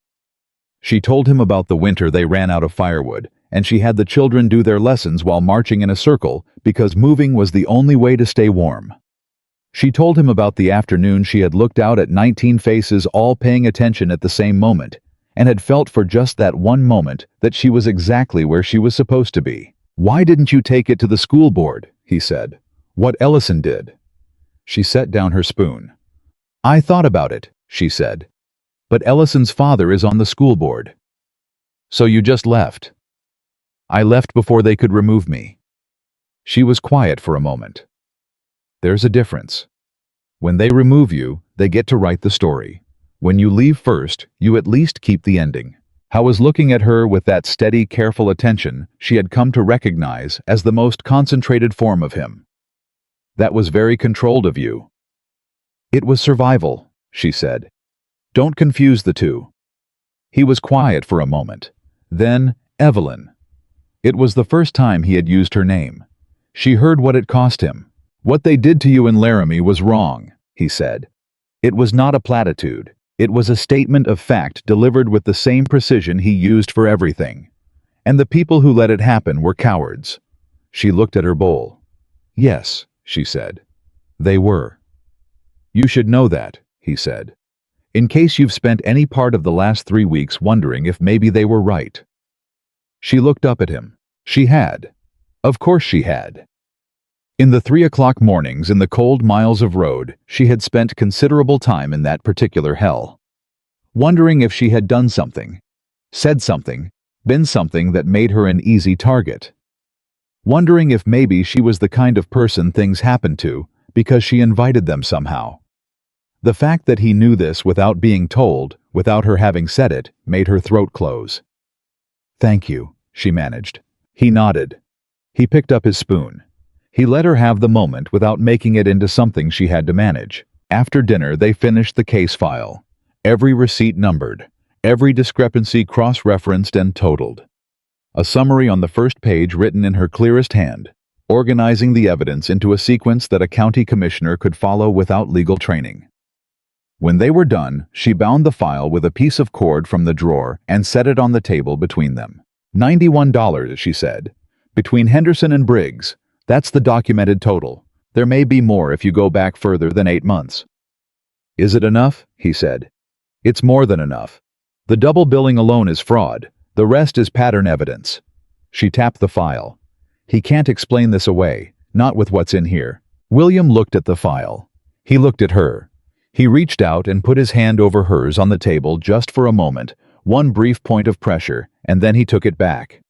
She told him about the winter they ran out of firewood, and she had the children do their lessons while marching in a circle because moving was the only way to stay warm. She told him about the afternoon she had looked out at 19 faces all paying attention at the same moment, and had felt for just that one moment that she was exactly where she was supposed to be. "Why didn't you take it to the school board?" he said. "What Ellison did." She set down her spoon. "I thought about it," she said. "But Ellison's father is on the school board." "So you just left?" "I left before they could remove me." She was quiet for a moment. "There's a difference. When they remove you, they get to write the story. When you leave first, you at least keep the ending." Howe was looking at her with that steady, careful attention she had come to recognize as the most concentrated form of him. "That was very controlled of you." "It was survival," she said. "Don't confuse the two." He was quiet for a moment. Then, Evelyn. It was the first time he had used her name. She heard what it cost him. "What they did to you in Laramie was wrong," he said. It was not a platitude. It was a statement of fact delivered with the same precision he used for everything. And the people who let it happen were cowards. She looked at her bowl. "Yes," she said. "They were." "You should know that," he said. "In case you've spent any part of the last 3 weeks wondering if maybe they were right." She looked up at him. She had. Of course she had. In the 3 o'clock mornings in the cold miles of road, she had spent considerable time in that particular hell. Wondering if she had done something, said something, been something that made her an easy target. Wondering if maybe she was the kind of person things happened to because she invited them somehow. The fact that he knew this without being told, without her having said it, made her throat close. "Thank you," she managed. He nodded. He picked up his spoon. He let her have the moment without making it into something she had to manage. After dinner, they finished the case file. Every receipt numbered. Every discrepancy cross-referenced and totaled. A summary on the first page written in her clearest hand, organizing the evidence into a sequence that a county commissioner could follow without legal training. When they were done, she bound the file with a piece of cord from the drawer and set it on the table between them. $91, she said. "Between Henderson and Briggs. That's the documented total. There may be more if you go back further than 8 months." "Is it enough?" he said. "It's more than enough. The double billing alone is fraud. The rest is pattern evidence." She tapped the file. "He can't explain this away, not with what's in here." William looked at the file. He looked at her. He reached out and put his hand over hers on the table just for a moment, one brief point of pressure, and then he took it back.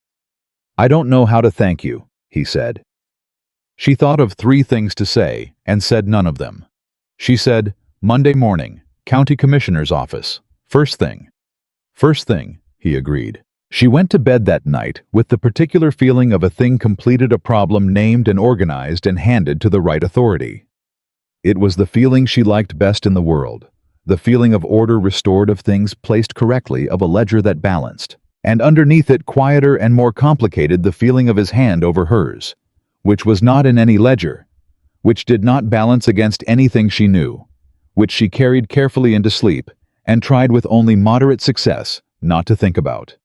"I don't know how to thank you," he said. She thought of 3 things to say and said none of them. She said, "Monday morning, County Commissioner's office. First thing." "First thing," he agreed. She went to bed that night with the particular feeling of a thing completed, a problem named and organized and handed to the right authority. It was the feeling she liked best in the world, the feeling of order restored, of things placed correctly, of a ledger that balanced. And underneath it, quieter and more complicated, the feeling of his hand over hers, which was not in any ledger, which did not balance against anything she knew, which she carried carefully into sleep and tried with only moderate success not to think about.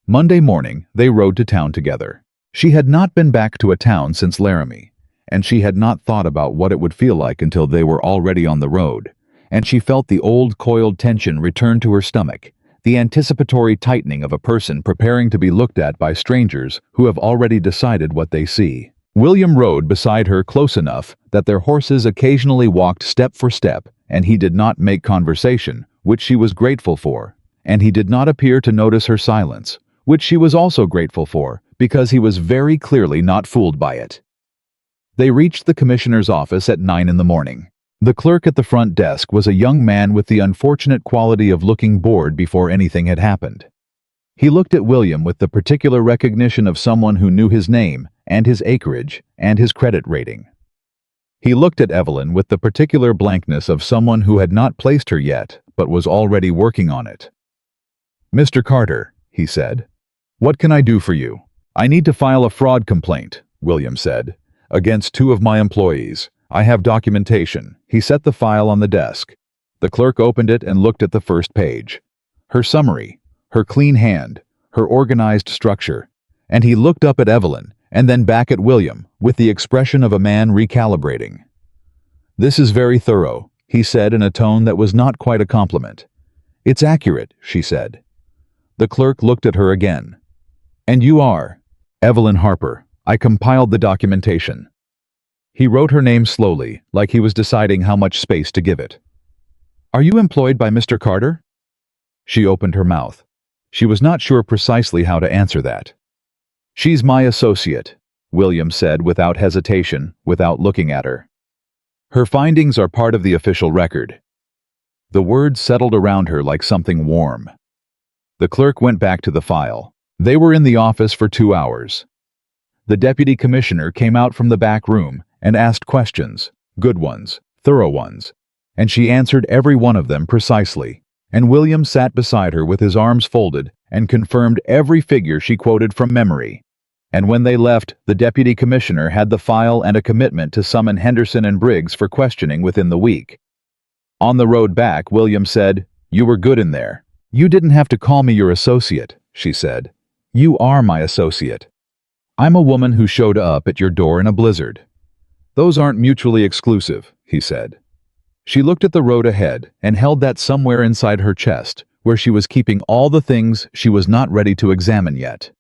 Monday morning, they rode to town together. She had not been back to a town since Laramie, and she had not thought about what it would feel like until they were already on the road, and she felt the old coiled tension return to her stomach, the anticipatory tightening of a person preparing to be looked at by strangers who have already decided what they see. William rode beside her close enough that their horses occasionally walked step for step, and he did not make conversation, which she was grateful for, and he did not appear to notice her silence, which she was also grateful for, because he was very clearly not fooled by it. They reached the commissioner's office at 9 in the morning. The clerk at the front desk was a young man with the unfortunate quality of looking bored before anything had happened. He looked at William with the particular recognition of someone who knew his name and his acreage and his credit rating. He looked at Evelyn with the particular blankness of someone who had not placed her yet, but was already working on it. "Mr. Carter," he said, "what can I do for you?" "I need to file a fraud complaint," William said, "against 2 of my employees. I have documentation." He set the file on the desk. The clerk opened it and looked at the first page. Her summary, her clean hand, her organized structure, and he looked up at Evelyn and then back at William with the expression of a man recalibrating. "This is very thorough," he said in a tone that was not quite a compliment. "It's accurate," she said. The clerk looked at her again. "And you are?" "Evelyn Harper. I compiled the documentation." He wrote her name slowly, like he was deciding how much space to give it. "Are you employed by Mr. Carter?" She opened her mouth. She was not sure precisely how to answer that. "She's my associate," William said without hesitation, without looking at her. "Her findings are part of the official record." The words settled around her like something warm. The clerk went back to the file. They were in the office for 2 hours. The deputy commissioner came out from the back room and asked questions, good ones, thorough ones, and she answered every one of them precisely, and William sat beside her with his arms folded and confirmed every figure she quoted from memory. And when they left, the deputy commissioner had the file and a commitment to summon Henderson and Briggs for questioning within the week. On the road back, William said, "You were good in there. You didn't have to call me your associate," she said. "You are my associate. I'm a woman who showed up at your door in a blizzard." "Those aren't mutually exclusive," he said. She looked at the road ahead and held that somewhere inside her chest, where she was keeping all the things she was not ready to examine yet.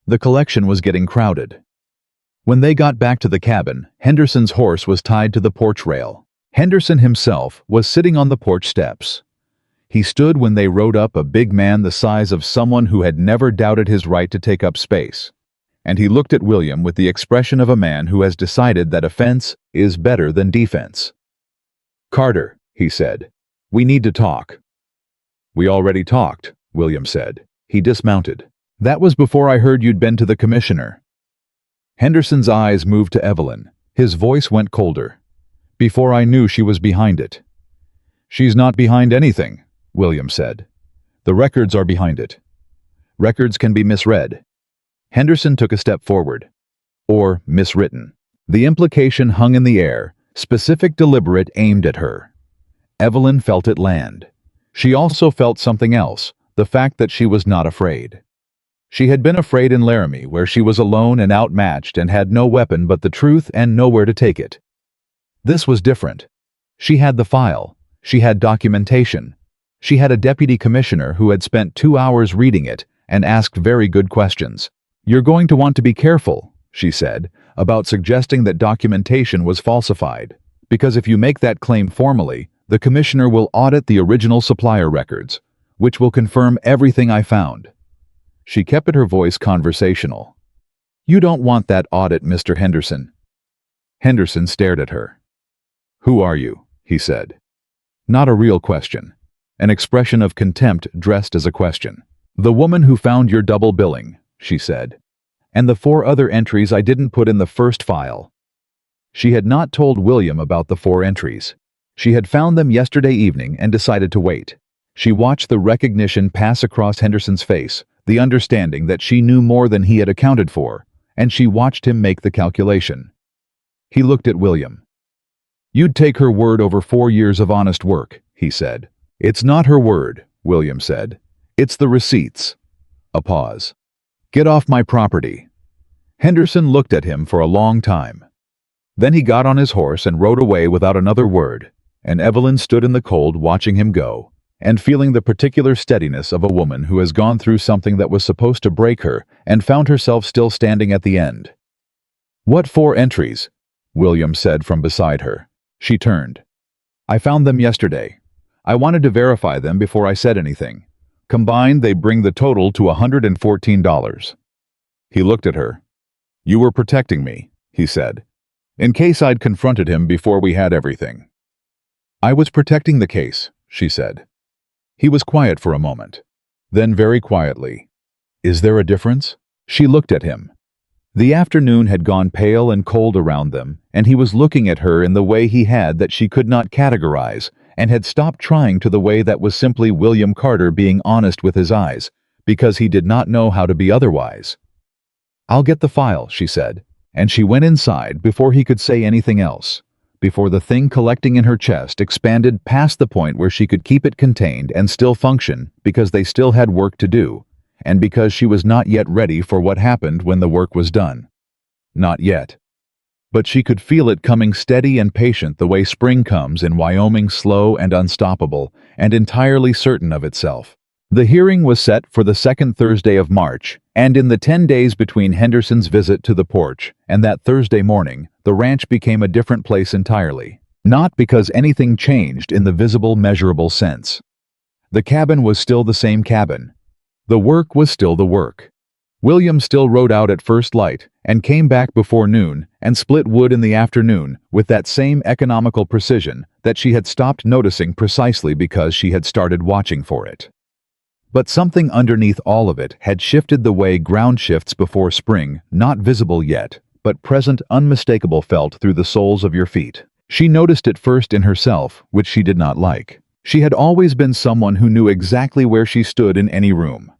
The collection was getting crowded. When they got back to the cabin, Henderson's horse was tied to the porch rail. Henderson himself was sitting on the porch steps. He stood when they rode up, a big man the size of someone who had never doubted his right to take up space. And he looked at William with the expression of a man who has decided that offense is better than defense. "Carter," he said, "we need to talk." "We already talked," William said. He dismounted. "That was before I heard you'd been to the commissioner." Henderson's eyes moved to Evelyn. His voice went colder. "Before I knew she was behind it." "She's not behind anything," William said. "The records are behind it. Records can be misread." Henderson took a step forward. Or miswritten. The implication hung in the air, specific, deliberate, aimed at her. Evelyn felt it land. She also felt something else, the fact that she was not afraid. She had been afraid in Laramie, where she was alone and outmatched and had no weapon but the truth and nowhere to take it. This was different. She had the file. She had documentation. She had a deputy commissioner who had spent 2 hours reading it and asked very good questions. "You're going to want to be careful," she said, "about suggesting that documentation was falsified, because if you make that claim formally, the commissioner will audit the original supplier records, which will confirm everything I found." She kept her voice conversational. "You don't want that audit, Mr. Henderson." Henderson stared at her. "Who are you?" he said. Not a real question. An expression of contempt dressed as a question. "The woman who found your double billing," she said. "And the 4 other entries I didn't put in the first file." She had not told William about the 4 entries. She had found them yesterday evening and decided to wait. She watched the recognition pass across Henderson's face, the understanding that she knew more than he had accounted for, and she watched him make the calculation. He looked at William. "You'd take her word over 4 years of honest work," he said. "It's not her word," William said. "It's the receipts." A pause. "Get off my property." Henderson looked at him for a long time. Then he got on his horse and rode away without another word, And Evelyn stood in the cold watching him go, and feeling the particular steadiness of a woman who has gone through something that was supposed to break her and found herself still standing at the end. "What 4 entries?" William said from beside her. She turned. "I found them yesterday. I wanted to verify them before I said anything. Combined, they bring the total to $114. He looked at her. "You were protecting me," he said, "in case I'd confronted him before we had everything." "I was protecting the case," she said. He was quiet for a moment. Then very quietly, "Is there a difference?" She looked at him. The afternoon had gone pale and cold around them, and he was looking at her in the way he had that she could not categorize, and had stopped trying to the way that was simply William Carter being honest with his eyes, because he did not know how to be otherwise. "I'll get the file," she said, and she went inside before he could say anything else, before the thing collecting in her chest expanded past the point where she could keep it contained and still function because they still had work to do, and because she was not yet ready for what happened when the work was done. Not yet. But she could feel it coming steady and patient the way spring comes in Wyoming, slow and unstoppable, and entirely certain of itself. The hearing was set for the second Thursday of March, and in the 10 days between Henderson's visit to the porch and that Thursday morning, the ranch became a different place entirely. Not because anything changed in the visible, measurable sense. The cabin was still the same cabin. The work was still the work. William still rode out at first light, and came back before noon, and split wood in the afternoon with that same economical precision that she had stopped noticing precisely because she had started watching for it. But something underneath all of it had shifted the way ground shifts before spring, not visible yet, but present, unmistakable, felt through the soles of your feet. She noticed it first in herself, which she did not like. She had always been someone who knew exactly where she stood in any room.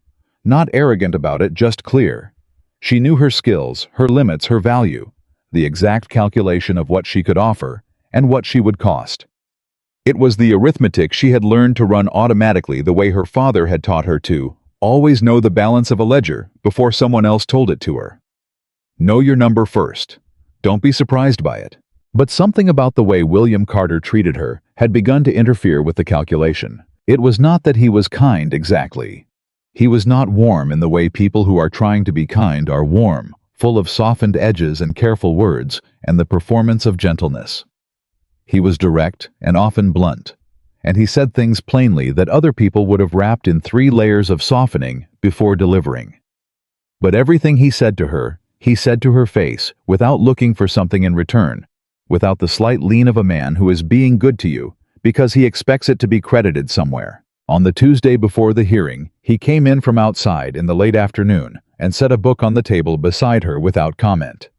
Not arrogant about it, just clear. She knew her skills, her limits, her value, the exact calculation of what she could offer and what she would cost. It was the arithmetic she had learned to run automatically the way her father had taught her to, always know the balance of a ledger before someone else told it to her. Know your number first. Don't be surprised by it. But something about the way William Carter treated her had begun to interfere with the calculation. It was not that he was kind exactly. He was not warm in the way people who are trying to be kind are warm, full of softened edges and careful words and the performance of gentleness. He was direct and often blunt, and he said things plainly that other people would have wrapped in 3 layers of softening before delivering. But everything he said to her face, without looking for something in return, without the slight lean of a man who is being good to you because he expects it to be credited somewhere. On the Tuesday before the hearing, he came in from outside in the late afternoon and set a book on the table beside her without comment.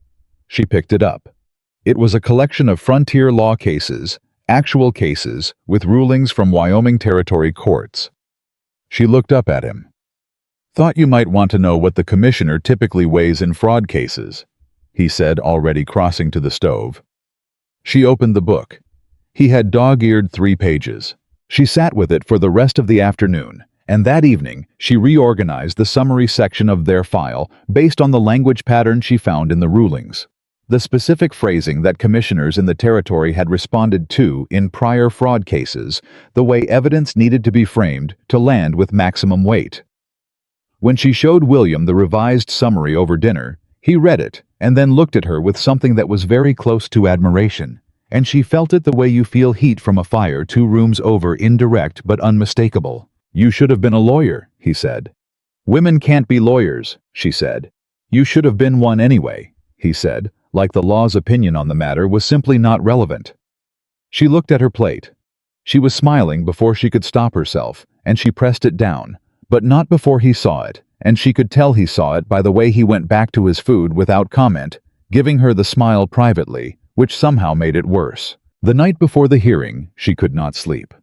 She picked it up. It was a collection of frontier law cases, actual cases, with rulings from Wyoming Territory courts. She looked up at him. "Thought you might want to know what the commissioner typically weighs in fraud cases," he said, already crossing to the stove. She opened the book. He had dog-eared 3 pages. She sat with it for the rest of the afternoon, and that evening she reorganized the summary section of their file based on the language pattern she found in the rulings. The specific phrasing that commissioners in the territory had responded to in prior fraud cases, the way evidence needed to be framed to land with maximum weight. When she showed William the revised summary over dinner, he read it and then looked at her with something that was very close to admiration, and she felt it the way you feel heat from a fire 2 rooms over, indirect but unmistakable. "You should have been a lawyer," he said. "Women can't be lawyers," she said. "You should have been one anyway," he said, like the law's opinion on the matter was simply not relevant. She looked at her plate. She was smiling before she could stop herself, and she pressed it down, but not before he saw it, and she could tell he saw it by the way he went back to his food without comment, giving her the smile privately, which somehow made it worse. The night before the hearing, she could not sleep.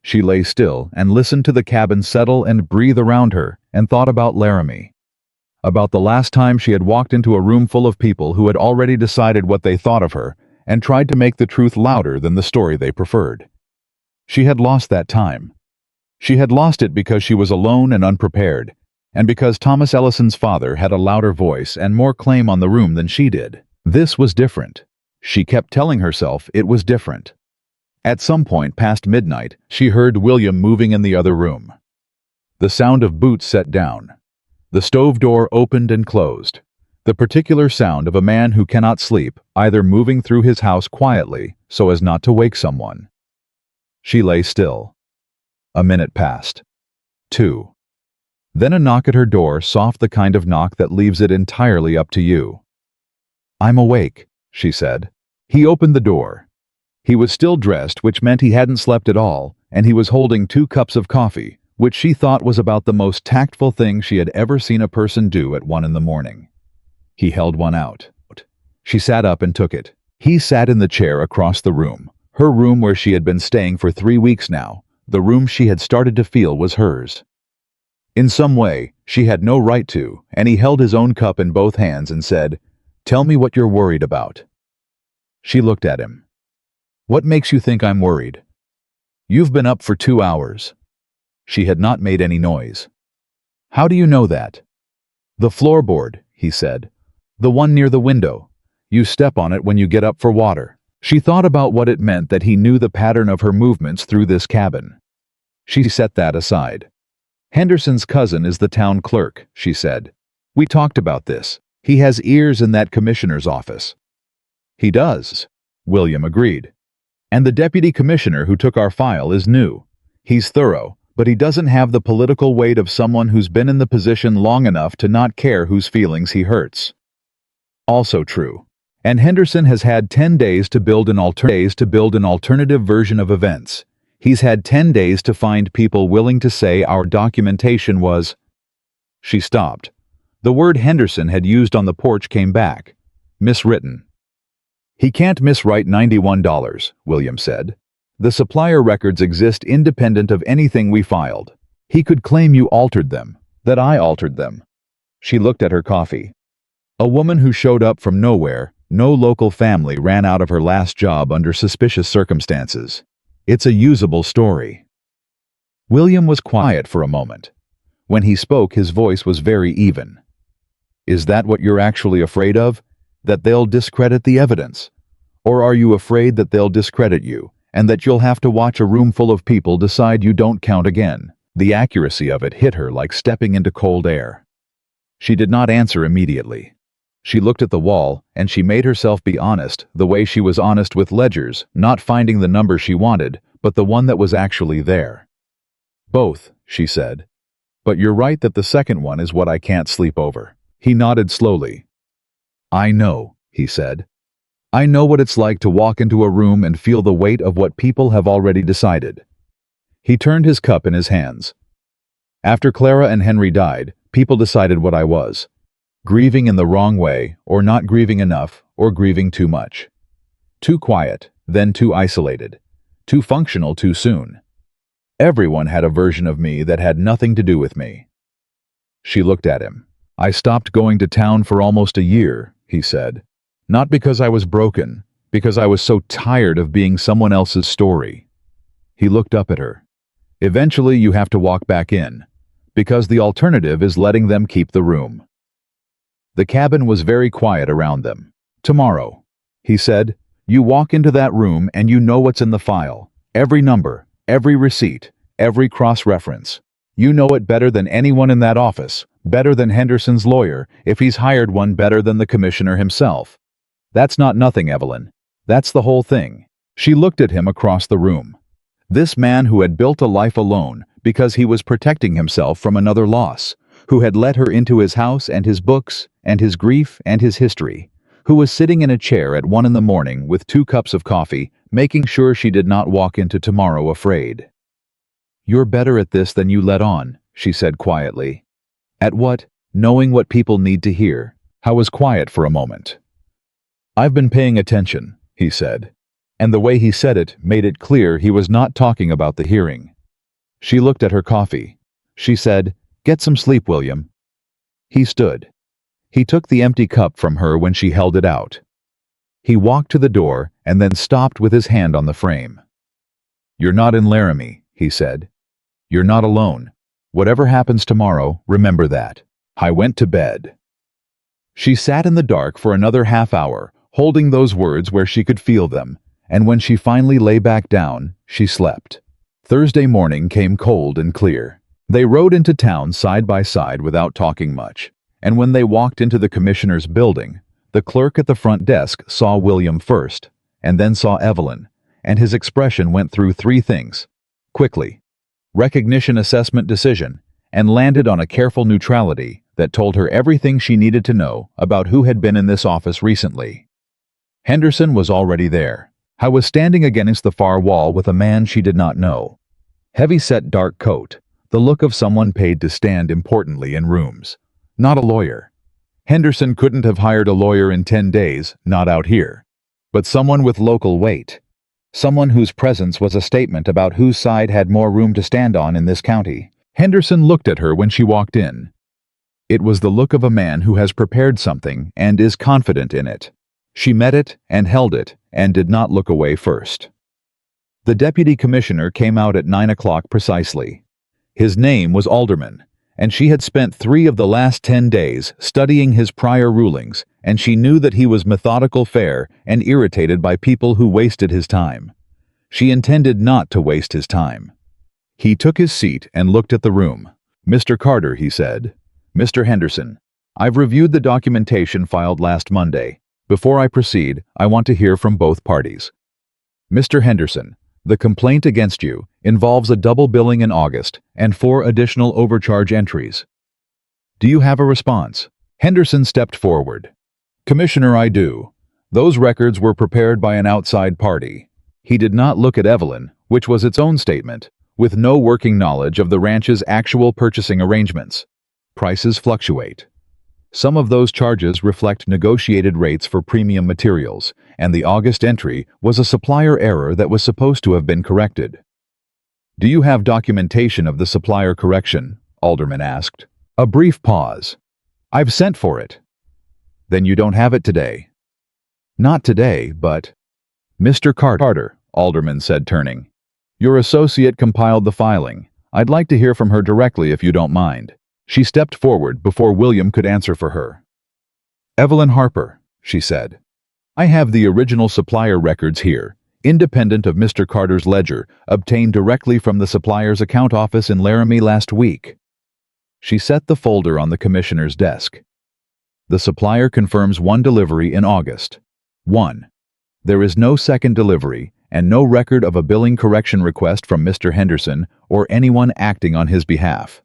She lay still and listened to the cabin settle and breathe around her, and thought about Laramie. About the last time she had walked into a room full of people who had already decided what they thought of her and tried to make the truth louder than the story they preferred. She had lost that time. She had lost it because she was alone and unprepared, and because Thomas Ellison's father had a louder voice and more claim on the room than she did. This was different. She kept telling herself it was different. At some point past midnight, she heard William moving in the other room. The sound of boots set down. The stove door opened and closed. The particular sound of a man who cannot sleep, either moving through his house quietly so as not to wake someone. She lay still. A minute passed. 2. Then a knock at her door, soft, the kind of knock that leaves it entirely up to you. "I'm awake," she said. He opened the door. He was still dressed, which meant he hadn't slept at all, and he was holding 2 cups of coffee, which she thought was about the most tactful thing she had ever seen a person do at 1 in the morning. He held one out. She sat up and took it. He sat in the chair across the room, her room where she had been staying for 3 weeks now. The room she had started to feel was hers. In some way, she had no right to, and he held his own cup in both hands and said, "Tell me what you're worried about." She looked at him. "What makes you think I'm worried?" "You've been up for 2 hours. She had not made any noise. "How do you know that?" "The floorboard," he said. "The one near the window. You step on it when you get up for water." She thought about what it meant that he knew the pattern of her movements through this cabin. She set that aside. "Henderson's cousin is the town clerk," she said. "We talked about this. He has ears in that commissioner's office." "He does," William agreed. "And the deputy commissioner who took our file is new. He's thorough, but he doesn't have the political weight of someone who's been in the position long enough to not care whose feelings he hurts." Also true. And Henderson has had 10 days to build an alternative version of events. He's had 10 days to find people willing to say our documentation was... She stopped. The word Henderson had used on the porch came back. Miswritten. "He can't miswrite $91, William said. "The supplier records exist independent of anything we filed. He could claim you altered them, that I altered them." She looked at her coffee. "A woman who showed up from nowhere, no local family, ran out of her last job under suspicious circumstances. It's a usable story." William was quiet for a moment. When he spoke, his voice was very even. "Is that what you're actually afraid of? That they'll discredit the evidence? Or are you afraid that they'll discredit you, and that you'll have to watch a room full of people decide you don't count again?" The accuracy of it hit her like stepping into cold air. She did not answer immediately. She looked at the wall, and she made herself be honest, the way she was honest with ledgers, not finding the number she wanted, but the one that was actually there. "Both," she said. "But you're right that the second one is what I can't sleep over." He nodded slowly. "I know," he said. "I know what it's like to walk into a room and feel the weight of what people have already decided." He turned his cup in his hands. "After Clara and Henry died, people decided what I was. Grieving in the wrong way, or not grieving enough, or grieving too much. Too quiet, then too isolated. Too functional too soon. Everyone had a version of me that had nothing to do with me." She looked at him. "I stopped going to town for almost a year," he said. "Not because I was broken, because I was so tired of being someone else's story." He looked up at her. "Eventually you have to walk back in, because the alternative is letting them keep the room." The cabin was very quiet around them. "Tomorrow," he said, "you walk into that room and you know what's in the file. Every number, every receipt, every cross-reference. You know it better than anyone in that office, better than Henderson's lawyer, if he's hired one, better than the commissioner himself. That's not nothing, Evelyn. That's the whole thing." She looked at him across the room. This man who had built a life alone because he was protecting himself from another loss, who had let her into his house and his books and his grief and his history, who was sitting in a chair at 1 in the morning with 2 cups of coffee, making sure she did not walk into tomorrow afraid. "You're better at this than you let on," she said quietly. "At what? Knowing what people need to hear." I was quiet for a moment. "I've been paying attention," he said. And the way he said it made it clear he was not talking about the hearing. She looked at her coffee. She said, "Get some sleep, William." He stood. He took the empty cup from her when she held it out. He walked to the door and then stopped with his hand on the frame. "You're not in Laramie," he said. "You're not alone. Whatever happens tomorrow, remember that." I went to bed. She sat in the dark for another half hour, holding those words where she could feel them, and when she finally lay back down, she slept. Thursday morning came cold and clear. They rode into town side by side without talking much, and when they walked into the commissioner's building, the clerk at the front desk saw William first, and then saw Evelyn, and his expression went through three things, quickly: recognition, assessment, decision, and landed on a careful neutrality that told her everything she needed to know about who had been in this office recently. Henderson was already there. I was standing against the far wall with a man she did not know. Heavy-set dark coat, the look of someone paid to stand importantly in rooms. Not a lawyer. Henderson couldn't have hired a lawyer in 10 days, not out here. But someone with local weight. Someone whose presence was a statement about whose side had more room to stand on in this county. Henderson looked at her when she walked in. It was the look of a man who has prepared something and is confident in it. She met it and held it and did not look away first. The deputy commissioner came out at 9 o'clock precisely. His name was Alderman, and she had spent 3 of the last 10 days studying his prior rulings, and she knew that he was methodical, fair, and irritated by people who wasted his time. She intended not to waste his time. He took his seat and looked at the room. "Mr. Carter," he said. "Mr. Henderson, I've reviewed the documentation filed last Monday. Before I proceed, I want to hear from both parties. Mr. Henderson, the complaint against you involves a double billing in August and 4 additional overcharge entries. Do you have a response?" Henderson stepped forward. "Commissioner, I do. Those records were prepared by an outside party." He did not look at Evelyn, which was its own statement, with no working knowledge of the ranch's actual purchasing arrangements. Prices fluctuate. Some of those charges reflect negotiated rates for premium materials, and the August entry was a supplier error that was supposed to have been corrected. "Do you have documentation of the supplier correction?" Alderman asked. A brief pause. "I've sent for it." "Then you don't have it today." "Not today, but—" "Mr. Carter," Alderman said, turning. "Your associate compiled the filing. I'd like to hear from her directly if you don't mind." She stepped forward before William could answer for her. "Evelyn Harper," she said. "I have the original supplier records here, independent of Mr. Carter's ledger, obtained directly from the supplier's account office in Laramie last week." She set the folder on the commissioner's desk. "The supplier confirms 1 delivery in August. 1. There is no second delivery and no record of a billing correction request from Mr. Henderson or anyone acting on his behalf."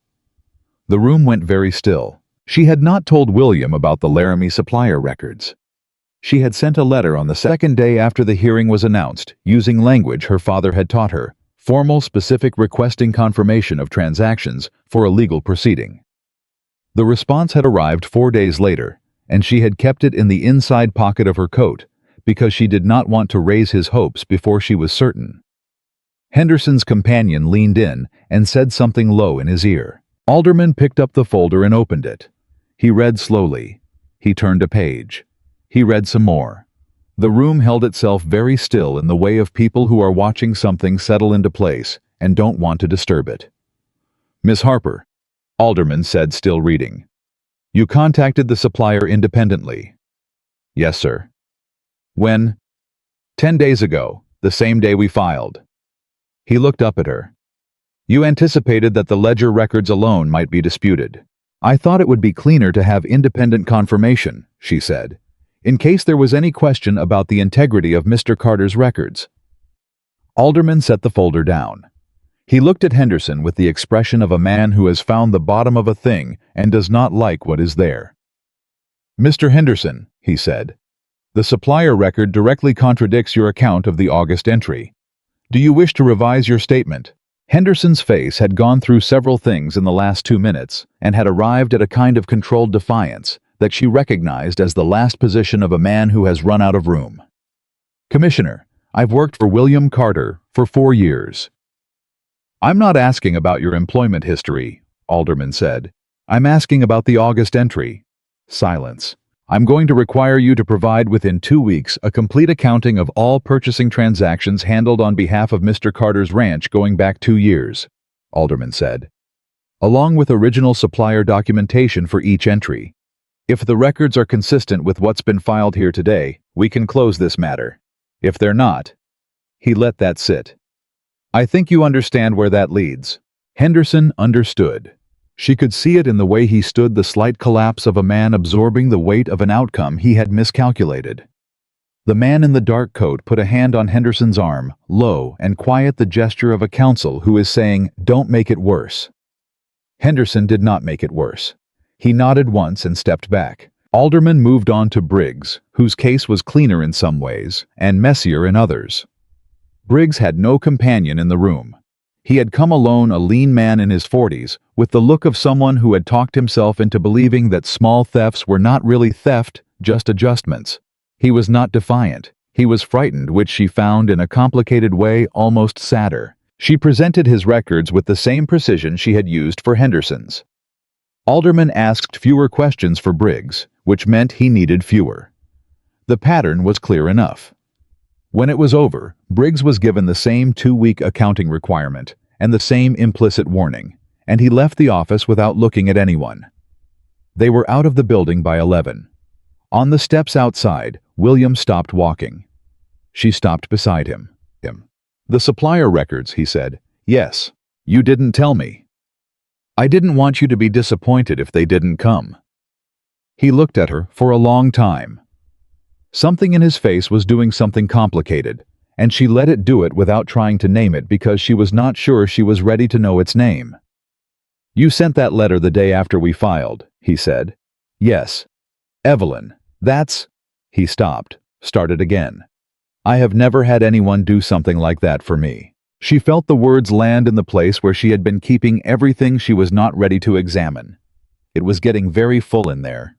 The room went very still. She had not told William about the Laramie supplier records. She had sent a letter on the second day after the hearing was announced, using language her father had taught her, formal, specific, requesting confirmation of transactions for a legal proceeding. The response had arrived 4 days later, and she had kept it in the inside pocket of her coat because she did not want to raise his hopes before she was certain. Henderson's companion leaned in and said something low in his ear. Alderman picked up the folder and opened it. He read slowly. He turned a page. He read some more. The room held itself very still in the way of people who are watching something settle into place and don't want to disturb it. "Miss Harper," Alderman said, still reading. "You contacted the supplier independently." "Yes, sir." "When?" 10 days ago, the same day we filed." He looked up at her. "You anticipated that the ledger records alone might be disputed. I thought it would be cleaner to have independent confirmation," she said, "in case there was any question about the integrity of Mr. Carter's records." Alderman set the folder down. He looked at Henderson with the expression of a man who has found the bottom of a thing and does not like what is there. "Mr. Henderson," he said, "the supplier record directly contradicts your account of the August entry. Do you wish to revise your statement?" Henderson's face had gone through several things in the last 2 minutes and had arrived at a kind of controlled defiance that she recognized as the last position of a man who has run out of room. "Commissioner, I've worked for William Carter for 4 years." "I'm not asking about your employment history," Alderman said. "I'm asking about the August entry." Silence. "I'm going to require you to provide within 2 weeks a complete accounting of all purchasing transactions handled on behalf of Mr. Carter's ranch going back 2 years, Alderman said, "along with original supplier documentation for each entry. If the records are consistent with what's been filed here today, we can close this matter. If they're not, He let that sit. "I think you understand where that leads." Henderson understood. She could see it in the way he stood, the slight collapse of a man absorbing the weight of an outcome he had miscalculated. The man in the dark coat put a hand on Henderson's arm, low and quiet, the gesture of a counsel who is saying, "Don't make it worse." Henderson did not make it worse. He nodded once and stepped back. Alderman moved on to Briggs, whose case was cleaner in some ways and messier in others. Briggs had no companion in the room. He had come alone, a lean man in his 40s, with the look of someone who had talked himself into believing that small thefts were not really theft, just adjustments. He was not defiant. He was frightened, which she found in a complicated way almost sadder. She presented his records with the same precision she had used for Henderson's. Alderman asked fewer questions for Briggs, which meant he needed fewer. The pattern was clear enough. When it was over, Briggs was given the same 2-week accounting requirement and the same implicit warning, and he left the office without looking at anyone. They were out of the building by 11. On the steps outside, William stopped walking. She stopped beside him. "The supplier records," he said. "Yes. You didn't tell me. I didn't want you to be disappointed if they didn't come." He looked at her for a long time. Something in his face was doing something complicated, and she let it do it without trying to name it because she was not sure she was ready to know its name. "You sent that letter the day after we filed," he said. "Yes. Evelyn, that's—" He stopped, started again. "I have never had anyone do something like that for me." She felt the words land in the place where she had been keeping everything she was not ready to examine. It was getting very full in there.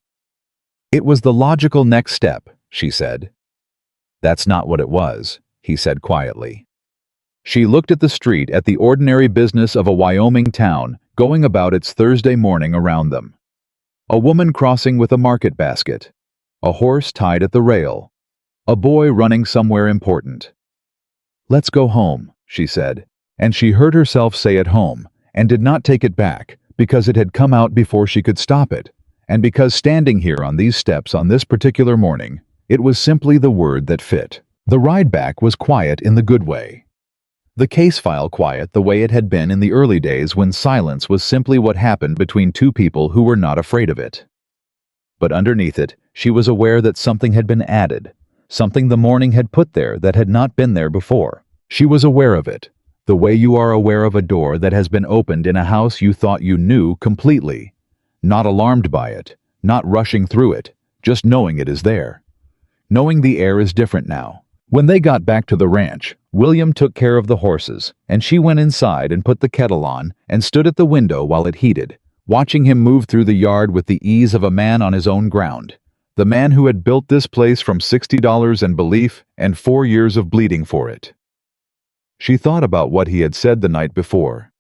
"It was the logical next step," she said. "That's not what it was," he said quietly. She looked at the street, at the ordinary business of a Wyoming town going about its Thursday morning around them. A woman crossing with a market basket. A horse tied at the rail. A boy running somewhere important. "Let's go home," she said, and she heard herself say "at home," and did not take it back, because it had come out before she could stop it, and because standing here on these steps on this particular morning, it was simply the word that fit. The ride back was quiet in the good way. The case file quiet the way it had been in the early days when silence was simply what happened between two people who were not afraid of it. But underneath it, she was aware that something had been added, something the morning had put there that had not been there before. She was aware of it, the way you are aware of a door that has been opened in a house you thought you knew completely, not alarmed by it, not rushing through it, just knowing it is there. Knowing the air is different now. When they got back to the ranch, William took care of the horses, and she went inside and put the kettle on and stood at the window while it heated, watching him move through the yard with the ease of a man on his own ground. The man who had built this place from $60 and belief and 4 years of bleeding for it. She thought about what he had said the night before.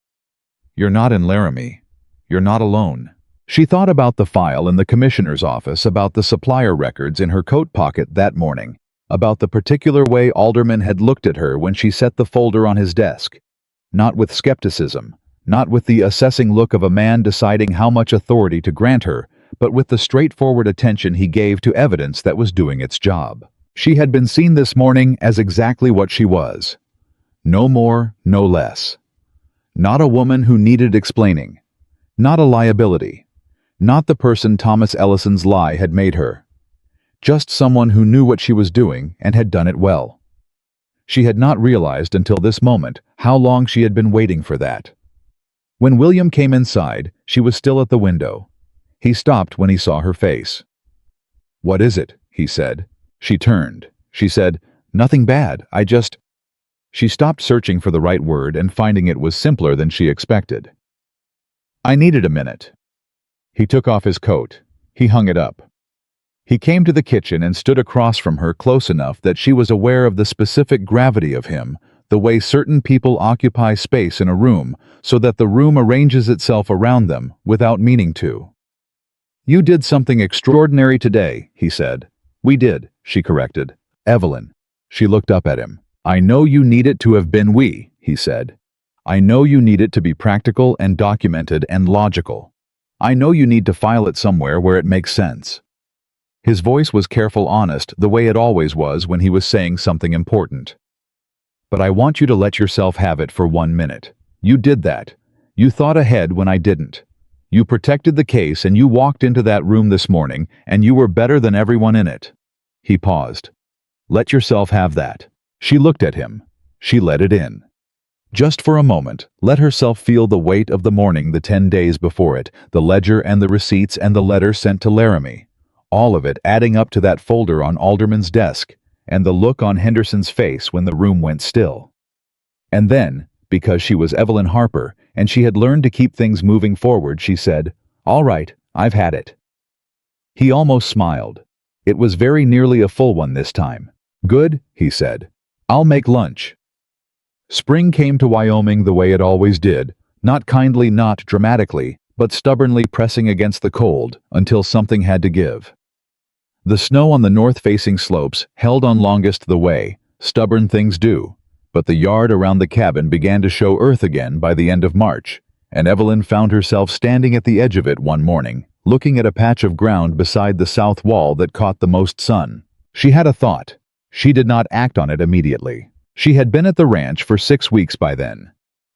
"You're not in Laramie. You're not alone." She thought about the file in the commissioner's office, about the supplier records in her coat pocket that morning, about the particular way Alderman had looked at her when she set the folder on his desk. Not with skepticism, not with the assessing look of a man deciding how much authority to grant her, but with the straightforward attention he gave to evidence that was doing its job. She had been seen this morning as exactly what she was. No more, no less. Not a woman who needed explaining. Not a liability. Not the person Thomas Ellison's lie had made her. Just someone who knew what she was doing and had done it well. She had not realized until this moment how long she had been waiting for that. When William came inside, she was still at the window. He stopped when he saw her face. "What is it?" he said. She turned. She said, "Nothing bad, I just—" She stopped searching for the right word and finding it was simpler than she expected. "I needed a minute." He took off his coat. He hung it up. He came to the kitchen and stood across from her close enough that she was aware of the specific gravity of him, the way certain people occupy space in a room so that the room arranges itself around them without meaning to. "You did something extraordinary today," he said. "We did," she corrected. "Evelyn." She looked up at him. "I know you need it to have been we," he said. "I know you need it to be practical and documented and logical. I know you need to file it somewhere where it makes sense." His voice was careful, honest, the way it always was when he was saying something important. But I want you to let yourself have it for 1 minute. You did that. You thought ahead when I didn't. You protected the case and you walked into that room this morning and you were better than everyone in it." He paused. "Let yourself have that." She looked at him. She let it in. Just for a moment, let herself feel the weight of the morning, the 10 days before it, the ledger and the receipts and the letter sent to Laramie. All of it adding up to that folder on Alderman's desk, and the look on Henderson's face when the room went still. And then, because she was Evelyn Harper, and she had learned to keep things moving forward, she said, "All right, I've had it." He almost smiled. It was very nearly a full one this time. "Good," he said. "I'll make lunch." Spring came to Wyoming the way it always did, not kindly, not dramatically, but stubbornly pressing against the cold until something had to give. The snow on the north-facing slopes held on longest the way, stubborn things do, but the yard around the cabin began to show earth again by the end of March, and Evelyn found herself standing at the edge of it one morning, looking at a patch of ground beside the south wall that caught the most sun. She had a thought. She did not act on it immediately. She had been at the ranch for 6 weeks by then.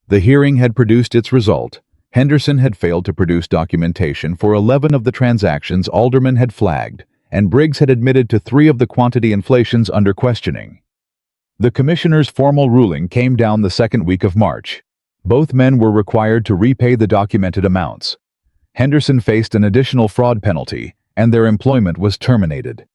The hearing had produced its result. Henderson had failed to produce documentation for 11 of the transactions Alderman had flagged, and Briggs had admitted to 3 of the quantity inflations under questioning. The commissioner's formal ruling came down the second week of March. Both men were required to repay the documented amounts. Henderson faced an additional fraud penalty, and their employment was terminated.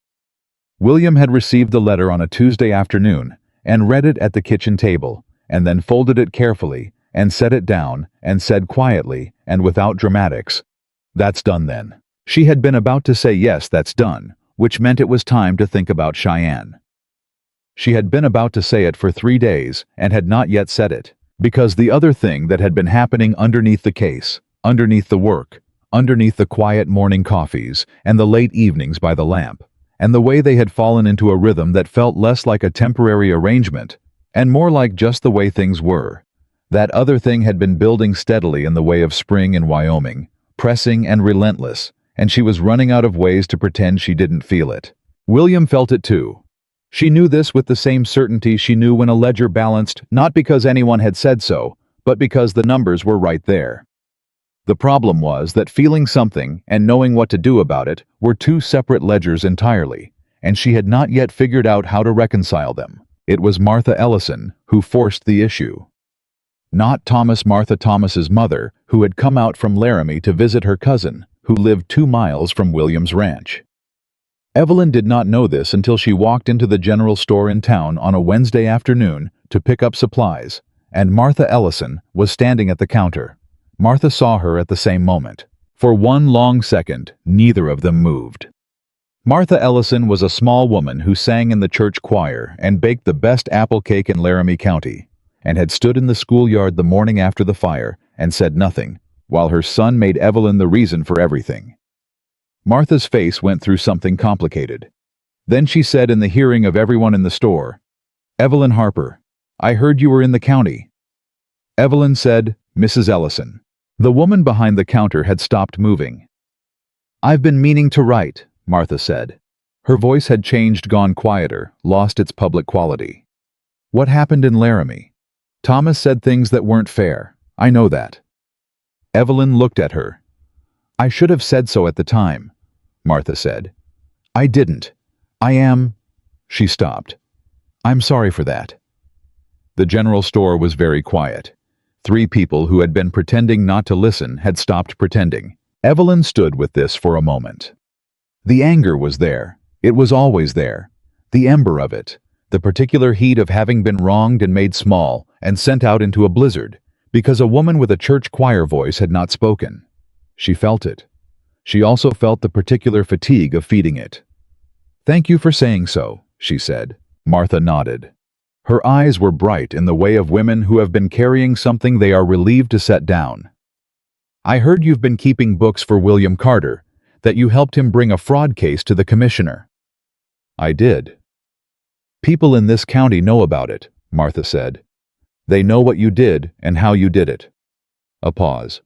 William had received the letter on a Tuesday afternoon, and read it at the kitchen table, and then folded it carefully, and set it down, and said quietly, and without dramatics, "That's done then." She had been about to say yes, that's done, which meant it was time to think about Cheyenne. She had been about to say it for 3 days, and had not yet said it, because the other thing that had been happening underneath the case, underneath the work, underneath the quiet morning coffees, and the late evenings by the lamp, and the way they had fallen into a rhythm that felt less like a temporary arrangement, and more like just the way things were. That other thing had been building steadily in the way of spring in Wyoming, pressing and relentless, and she was running out of ways to pretend she didn't feel it. William felt it too. She knew this with the same certainty she knew when a ledger balanced, not because anyone had said so, but because the numbers were right there. The problem was that feeling something and knowing what to do about it were 2 separate ledgers entirely, and she had not yet figured out how to reconcile them. It was Martha Ellison who forced the issue. Not Martha Thomas's mother, who had come out from Laramie to visit her cousin, who lived 2 miles from William's ranch. Evelyn did not know this until she walked into the general store in town on a Wednesday afternoon to pick up supplies, and Martha Ellison was standing at the counter. Martha saw her at the same moment. For one long second, neither of them moved. Martha Ellison was a small woman who sang in the church choir and baked the best apple cake in Laramie County, and had stood in the schoolyard the morning after the fire and said nothing, while her son made Evelyn the reason for everything. Martha's face went through something complicated. Then she said in the hearing of everyone in the store, "Evelyn Harper, I heard you were in the county." Evelyn said, "Mrs. Ellison." The woman behind the counter had stopped moving. "I've been meaning to write," Martha said. Her voice had changed, gone quieter, lost its public quality. "What happened in Laramie? Thomas said things that weren't fair. I know that." Evelyn looked at her. "I should have said so at the time," Martha said. "I didn't. I am—" She stopped. "I'm sorry for that." The general store was very quiet. 3 people who had been pretending not to listen had stopped pretending. Evelyn stood with this for a moment. The anger was there. It was always there. The ember of it. The particular heat of having been wronged and made small and sent out into a blizzard, because a woman with a church choir voice had not spoken. She felt it. She also felt the particular fatigue of feeding it. "Thank you for saying so," she said. Martha nodded. Her eyes were bright in the way of women who have been carrying something they are relieved to set down. "I heard you've been keeping books for William Carter, that you helped him bring a fraud case to the commissioner." "I did." "People in this county know about it," Martha said. "They know what you did and how you did it." A pause.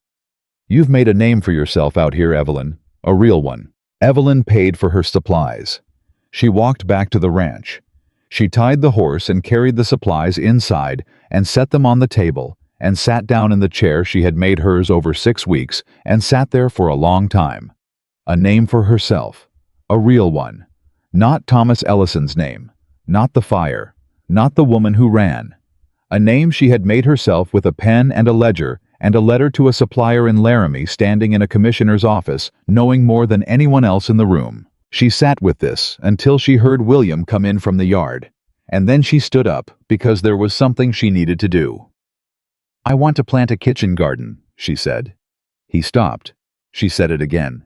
"You've made a name for yourself out here, Evelyn. A real one." Evelyn paid for her supplies. She walked back to the ranch. She tied the horse and carried the supplies inside and set them on the table and sat down in the chair she had made hers over 6 weeks and sat there for a long time. A name for herself. A real one. Not Thomas Ellison's name. Not the fire. Not the woman who ran. A name she had made herself with a pen and a ledger and a letter to a supplier in Laramie standing in a commissioner's office, knowing more than anyone else in the room. She sat with this until she heard William come in from the yard, and then she stood up because there was something she needed to do. "I want to plant a kitchen garden," she said. He stopped. She said it again.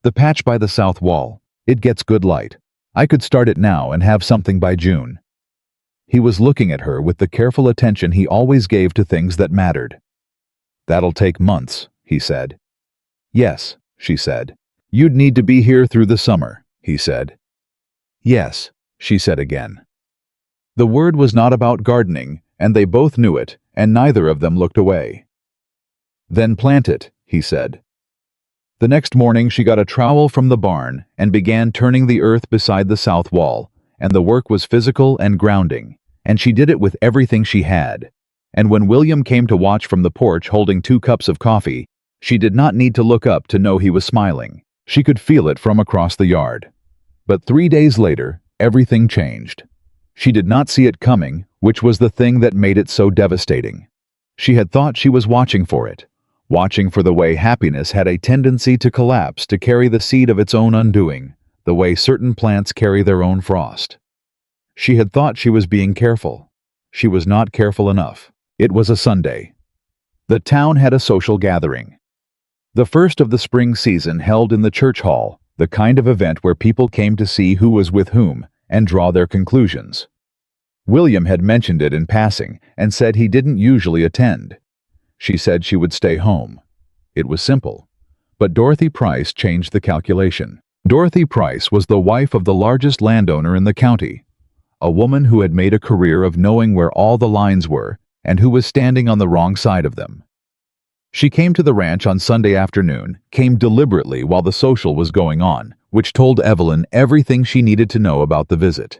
"The patch by the south wall. It gets good light. I could start it now and have something by June." He was looking at her with the careful attention he always gave to things that mattered. "That'll take months," he said. "Yes," she said. "You'd need to be here through the summer," he said. "Yes," she said again. The word was not about gardening, and they both knew it, and neither of them looked away. "Then plant it," he said. The next morning she got a trowel from the barn and began turning the earth beside the south wall, and the work was physical and grounding, and she did it with everything she had. And when William came to watch from the porch holding 2 cups of coffee, she did not need to look up to know he was smiling. She could feel it from across the yard. But 3 days later, everything changed. She did not see it coming, which was the thing that made it so devastating. She had thought she was watching for it, watching for the way happiness had a tendency to collapse to carry the seed of its own undoing, the way certain plants carry their own frost. She had thought she was being careful. She was not careful enough. It was a Sunday. The town had a social gathering. The first of the spring season held in the church hall, the kind of event where people came to see who was with whom and draw their conclusions. William had mentioned it in passing and said he didn't usually attend. She said she would stay home. It was simple. But Dorothy Price changed the calculation. Dorothy Price was the wife of the largest landowner in the county, a woman who had made a career of knowing where all the lines were and who was standing on the wrong side of them. She came to the ranch on Sunday afternoon, came deliberately while the social was going on, which told Evelyn everything she needed to know about the visit.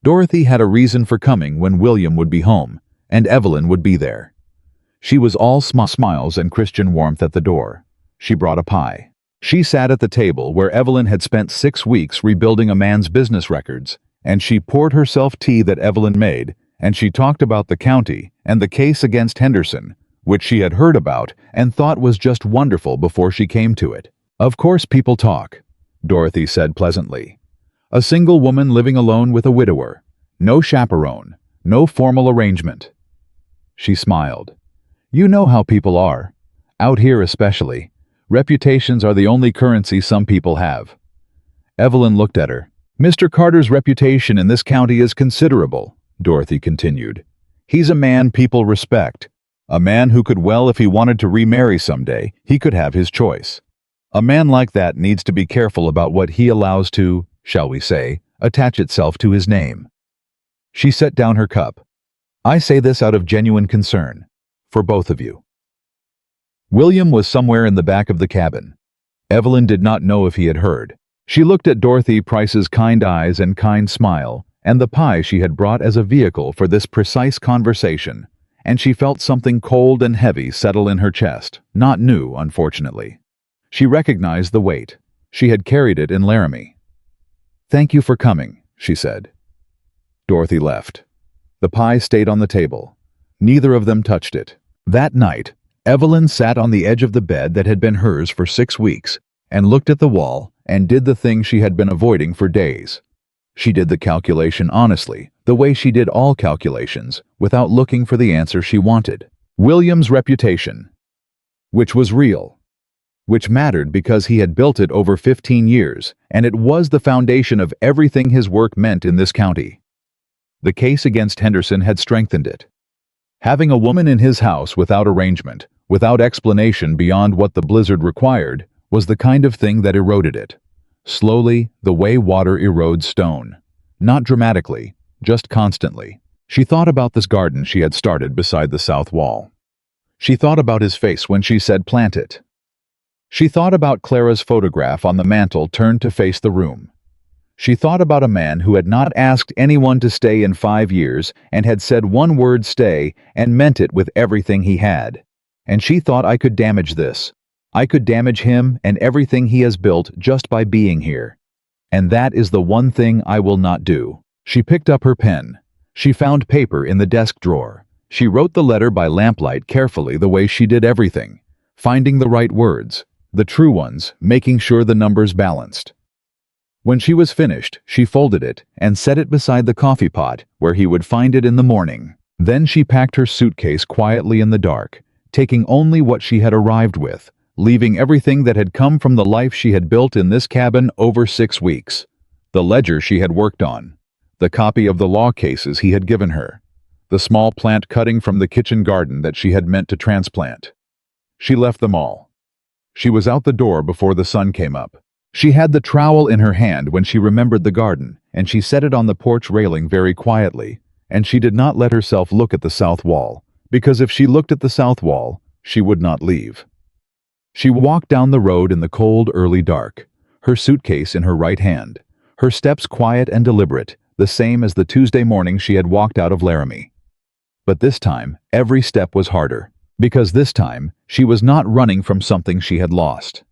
Dorothy had a reason for coming when William would be home, and Evelyn would be there. She was all smiles and Christian warmth at the door. She brought a pie. She sat at the table where Evelyn had spent 6 weeks rebuilding a man's business records, and she poured herself tea that Evelyn made, and she talked about the county and the case against Henderson, which she had heard about and thought was just wonderful before she came to it. "Of course people talk," Dorothy said pleasantly. "A single woman living alone with a widower. No chaperone. No formal arrangement." She smiled. "You know how people are. Out here especially. Reputations are the only currency some people have." Evelyn looked at her. "Mr. Carter's reputation in this county is considerable," Dorothy continued. "He's a man people respect. A man who could, well, if he wanted to remarry someday, he could have his choice. A man like that needs to be careful about what he allows to, shall we say, attach itself to his name." She set down her cup. "I say this out of genuine concern. For both of you." William was somewhere in the back of the cabin. Evelyn did not know if he had heard. She looked at Dorothy Price's kind eyes and kind smile, and the pie she had brought as a vehicle for this precise conversation, and she felt something cold and heavy settle in her chest, not new, unfortunately. She recognized the weight. She had carried it in Laramie. "Thank you for coming," she said. Dorothy left. The pie stayed on the table. Neither of them touched it. That night, Evelyn sat on the edge of the bed that had been hers for 6 weeks and looked at the wall and did the thing she had been avoiding for days. She did the calculation honestly, the way she did all calculations, without looking for the answer she wanted. William's reputation, which was real, which mattered because he had built it over 15 years, and it was the foundation of everything his work meant in this county. The case against Henderson had strengthened it. Having a woman in his house without arrangement, without explanation beyond what the blizzard required, was the kind of thing that eroded it. Slowly, the way water erodes stone. Not dramatically, just constantly. She thought about this garden she had started beside the south wall. She thought about his face when she said plant it. She thought about Clara's photograph on the mantel turned to face the room. She thought about a man who had not asked anyone to stay in 5 years and had said one word stay and meant it with everything he had. And she thought, I could damage this. I could damage him and everything he has built just by being here. And that is the one thing I will not do. She picked up her pen. She found paper in the desk drawer. She wrote the letter by lamplight carefully the way she did everything, finding the right words, the true ones, making sure the numbers balanced. When she was finished, she folded it and set it beside the coffee pot where he would find it in the morning. Then she packed her suitcase quietly in the dark, taking only what she had arrived with, leaving everything that had come from the life she had built in this cabin over 6 weeks. The ledger she had worked on, the copy of the law cases he had given her, the small plant cutting from the kitchen garden that she had meant to transplant. She left them all. She was out the door before the sun came up. She had the trowel in her hand when she remembered the garden, and she set it on the porch railing very quietly, and she did not let herself look at the south wall, because if she looked at the south wall, she would not leave. She walked down the road in the cold early dark, her suitcase in her right hand, her steps quiet and deliberate, the same as the Tuesday morning she had walked out of Laramie. But this time, every step was harder, because this time, she was not running from something she had lost.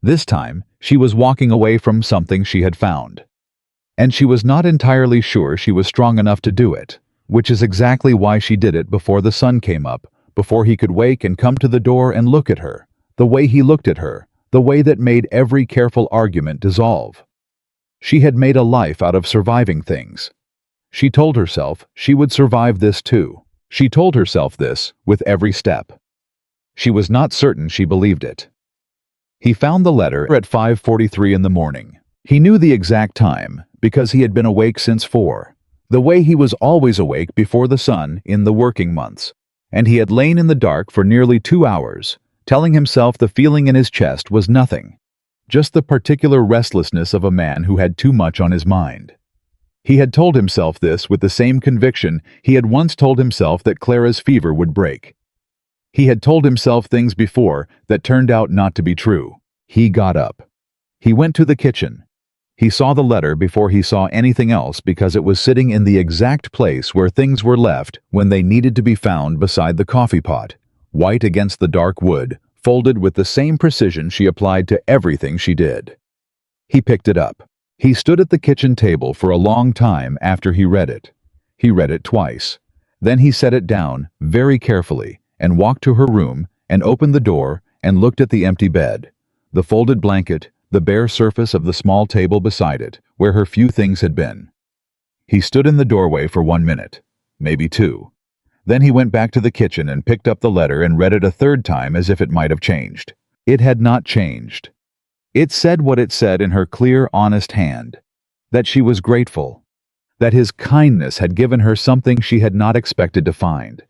This time, she was walking away from something she had found. And she was not entirely sure she was strong enough to do it, which is exactly why she did it before the sun came up, before he could wake and come to the door and look at her, the way he looked at her, the way that made every careful argument dissolve. She had made a life out of surviving things. She told herself she would survive this too. She told herself this with every step. She was not certain she believed it. He found the letter at 5:43 in the morning. He knew the exact time because he had been awake since 4, the way he was always awake before the sun in the working months, and he had lain in the dark for nearly 2 hours, telling himself the feeling in his chest was nothing, just the particular restlessness of a man who had too much on his mind. He had told himself this with the same conviction he had once told himself that Clara's fever would break. He had told himself things before that turned out not to be true. He got up. He went to the kitchen. He saw the letter before he saw anything else because it was sitting in the exact place where things were left when they needed to be found beside the coffee pot, white against the dark wood, folded with the same precision she applied to everything she did. He picked it up. He stood at the kitchen table for a long time after he read it. He read it twice. Then he set it down very carefully and walked to her room and opened the door and looked at the empty bed, the folded blanket, the bare surface of the small table beside it, where her few things had been. He stood in the doorway for 1 minute, maybe 2. Then he went back to the kitchen and picked up the letter and read it a third time as if it might have changed. It had not changed. It said what it said in her clear, honest hand, that she was grateful, that his kindness had given her something she had not expected to find,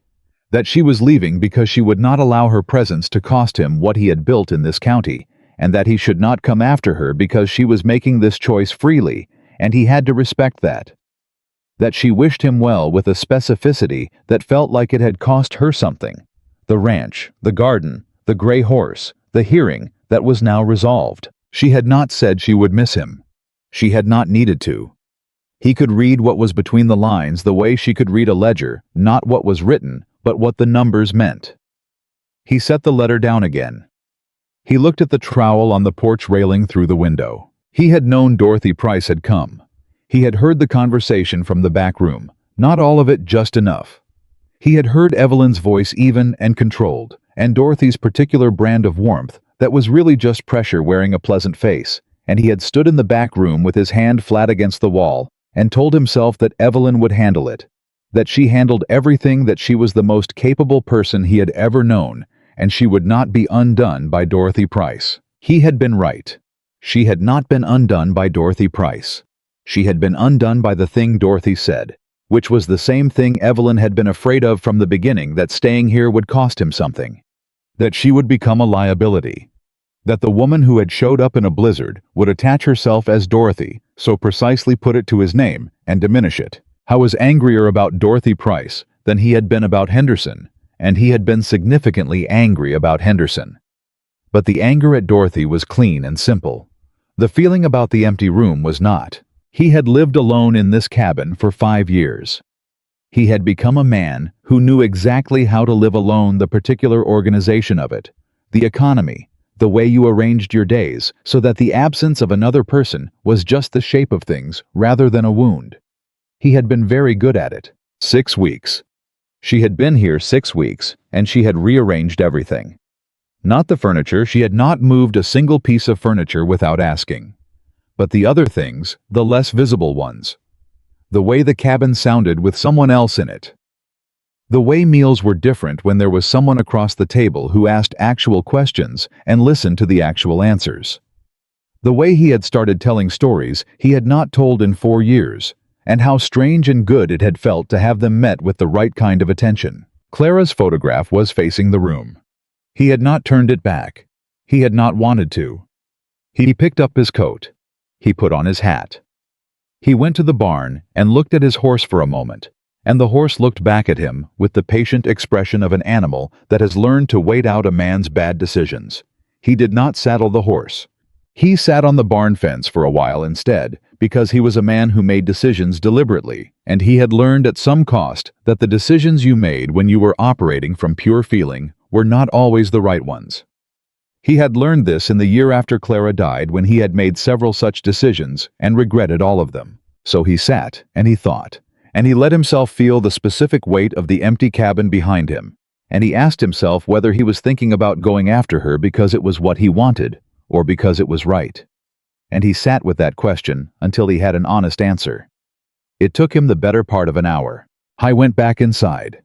that she was leaving because she would not allow her presence to cost him what he had built in this county, and that he should not come after her because she was making this choice freely, and he had to respect that. That she wished him well with a specificity that felt like it had cost her something. The ranch, the garden, the gray horse, the hearing that was now resolved. She had not said she would miss him. She had not needed to. He could read what was between the lines the way she could read a ledger, not what was written, but what the numbers meant. He set the letter down again. He looked at the trowel on the porch railing through the window. He had known Dorothy Price had come. He had heard the conversation from the back room, not all of it, just enough. He had heard Evelyn's voice even and controlled, and Dorothy's particular brand of warmth that was really just pressure wearing a pleasant face, and he had stood in the back room with his hand flat against the wall and told himself that Evelyn would handle it, that she handled everything, that she was the most capable person he had ever known, and she would not be undone by Dorothy Price. He had been right. She had not been undone by Dorothy Price. She had been undone by the thing Dorothy said, which was the same thing Evelyn had been afraid of from the beginning, that staying here would cost him something, that she would become a liability, that the woman who had showed up in a blizzard would attach herself as Dorothy, so precisely put it to his name and diminish it. How was angrier about Dorothy Price than he had been about Henderson, and he had been significantly angry about Henderson. But the anger at Dorothy was clean and simple. The feeling about the empty room was not. He had lived alone in this cabin for 5 years. He had become a man who knew exactly how to live alone, the particular organization of it, the economy, the way you arranged your days so that the absence of another person was just the shape of things rather than a wound. He had been very good at it. 6 weeks. She had been here 6 weeks, and she had rearranged everything. Not the furniture, she had not moved a single piece of furniture without asking. But the other things, the less visible ones. The way the cabin sounded with someone else in it. The way meals were different when there was someone across the table who asked actual questions and listened to the actual answers. The way he had started telling stories he had not told in 4 years, and how strange and good it had felt to have them met with the right kind of attention. Clara's photograph was facing the room. He had not turned it back. He had not wanted to. He picked up his coat. He put on his hat. He went to the barn and looked at his horse for a moment, and the horse looked back at him with the patient expression of an animal that has learned to wait out a man's bad decisions. He did not saddle the horse. He sat on the barn fence for a while instead, because he was a man who made decisions deliberately, and he had learned at some cost that the decisions you made when you were operating from pure feeling were not always the right ones. He had learned this in the year after Clara died, when he had made several such decisions and regretted all of them. So he sat and he thought, and he let himself feel the specific weight of the empty cabin behind him, and he asked himself whether he was thinking about going after her because it was what he wanted or because it was right. And he sat with that question until he had an honest answer. It took him the better part of an hour. I went back inside.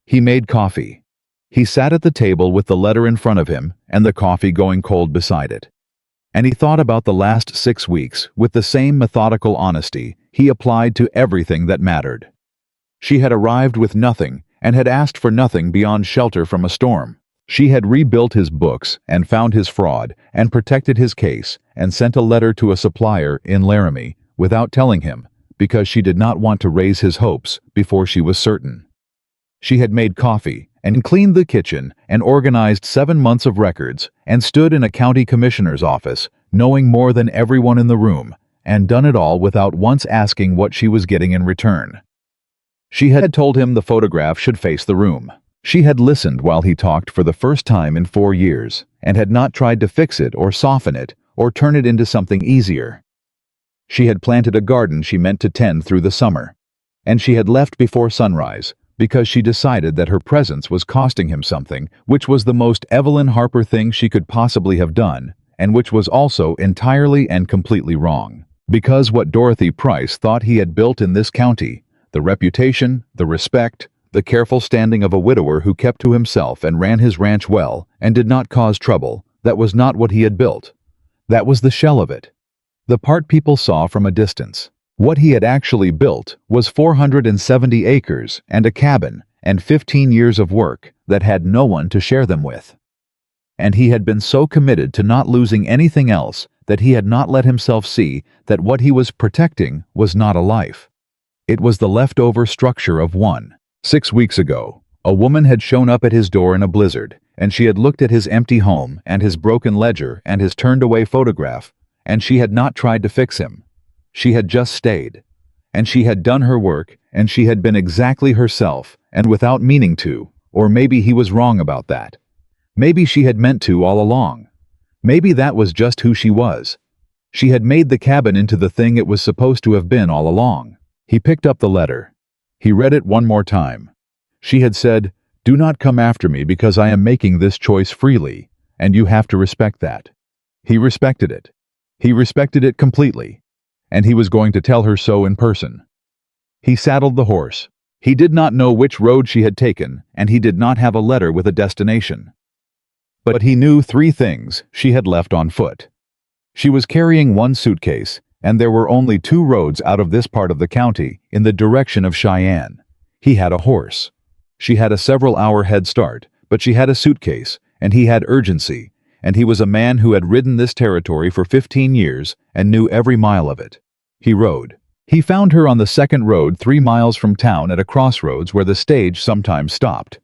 He made coffee. He sat at the table with the letter in front of him and the coffee going cold beside it. And he thought about the last 6 weeks with the same methodical honesty he applied to everything that mattered. She had arrived with nothing and had asked for nothing beyond shelter from a storm. She had rebuilt his books and found his fraud and protected his case and sent a letter to a supplier in Laramie without telling him, because she did not want to raise his hopes before she was certain. She had made coffee and cleaned the kitchen and organized 7 months of records and stood in a county commissioner's office, knowing more than everyone in the room, and done it all without once asking what she was getting in return. She had told him the photograph should face the room. She had listened while he talked for the first time in 4 years, and had not tried to fix it or soften it or turn it into something easier. She had planted a garden she meant to tend through the summer, and she had left before sunrise, because she decided that her presence was costing him something, which was the most Evelyn Harper thing she could possibly have done, and which was also entirely and completely wrong. Because what Dorothy Price thought he had built in this county, the reputation, the respect, the careful standing of a widower who kept to himself and ran his ranch well and did not cause trouble, that was not what he had built. That was the shell of it. The part people saw from a distance. What he had actually built was 470 acres and a cabin and 15 years of work that had no one to share them with. And he had been so committed to not losing anything else that he had not let himself see that what he was protecting was not a life. It was the leftover structure of one. 6 weeks ago, a woman had shown up at his door in a blizzard, and she had looked at his empty home and his broken ledger and his turned-away photograph, and she had not tried to fix him. She had just stayed, and she had done her work, and she had been exactly herself, and without meaning to, or maybe he was wrong about that. Maybe she had meant to all along. Maybe that was just who she was. She had made the cabin into the thing it was supposed to have been all along. He picked up the letter. He read it one more time. She had said, "Do not come after me because I am making this choice freely, and you have to respect that." He respected it. He respected it completely. And he was going to tell her so in person. He saddled the horse. He did not know which road she had taken, and he did not have a letter with a destination. But he knew 3 things she had left on foot. She was carrying 1 suitcase, and there were only 2 roads out of this part of the county in the direction of Cheyenne. He had a horse. She had a several-hour head start, but she had a suitcase, and he had urgency, and he was a man who had ridden this territory for 15 years and knew every mile of it. He rode. He found her on the 2nd road 3 miles from town at a crossroads where the stage sometimes stopped.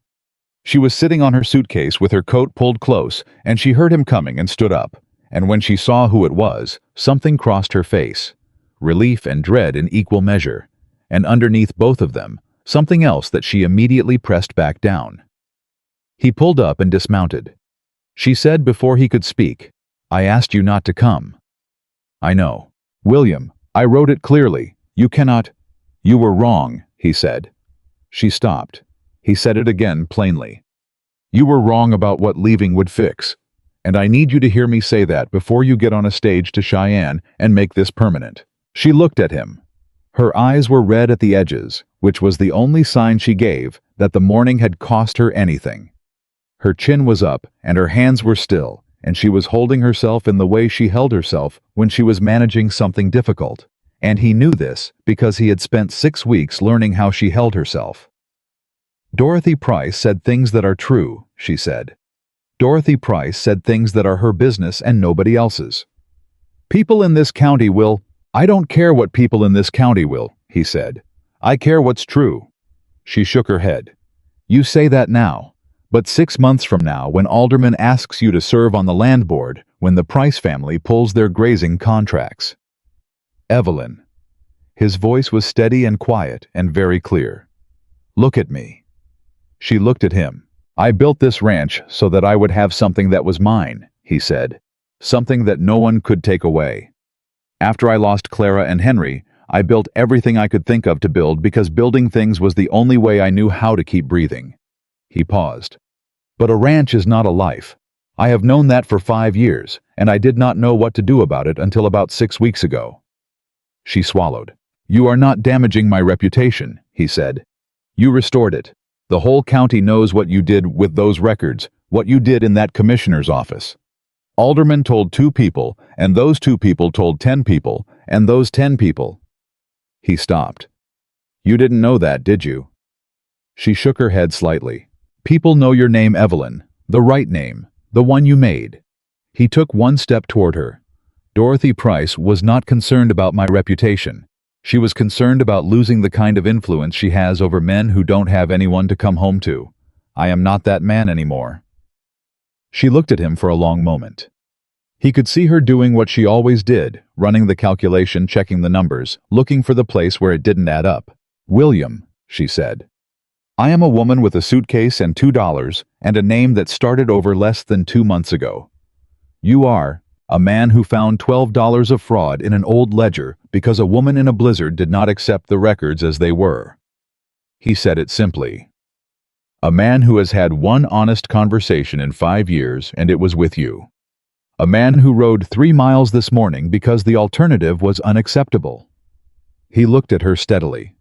She was sitting on her suitcase with her coat pulled close, and she heard him coming and stood up, and when she saw who it was, something crossed her face. relief and dread in equal measure, and underneath both of them, something else that she immediately pressed back down. He pulled up and dismounted. She said before he could speak, "I asked you not to come." "I know. William, I wrote it clearly. You cannot—" "You were wrong," he said. She stopped. He said it again plainly. "You were wrong about what leaving would fix. And I need you to hear me say that before you get on a stage to Cheyenne and make this permanent." She looked at him. Her eyes were red at the edges, which was the only sign she gave that the morning had cost her anything. Her chin was up and her hands were still, and she was holding herself in the way she held herself when she was managing something difficult. And he knew this because he had spent 6 weeks learning how she held herself. "Dorothy Price said things that are true," she said. "Dorothy Price said things that are her business and nobody else's. People in this county will—" "I don't care what people in this county will," he said. "I care what's true." She shook her head. "You say that now. But 6 months from now, when Alderman asks you to serve on the land board, when the Price family pulls their grazing contracts." "Evelyn." His voice was steady and quiet and very clear. "Look at me." She looked at him. "I built this ranch so that I would have something that was mine," he said. "Something that no one could take away. After I lost Clara and Henry, I built everything I could think of to build because building things was the only way I knew how to keep breathing." He paused. "But a ranch is not a life. I have known that for 5 years, and I did not know what to do about it until about 6 weeks ago." She swallowed. "You are not damaging my reputation," he said. "You restored it. The whole county knows what you did with those records, what you did in that commissioner's office. Alderman told 2 people, and those 2 people told 10 people, and those 10 people—" He stopped. "You didn't know that, did you?" She shook her head slightly. "People know your name, Evelyn, the right name, the one you made." He took 1 step toward her. "Dorothy Price was not concerned about my reputation. She was concerned about losing the kind of influence she has over men who don't have anyone to come home to. I am not that man anymore." She looked at him for a long moment. He could see her doing what she always did, running the calculation, checking the numbers, looking for the place where it didn't add up. "William," she said, "I am a woman with a suitcase and $2 and a name that started over less than 2 months ago. You are a man who found $12 of fraud in an old ledger because a woman in a blizzard did not accept the records as they were." He said it simply. "A man who has had 1 honest conversation in 5 years, and it was with you. A man who rode 3 miles this morning because the alternative was unacceptable." He looked at her steadily.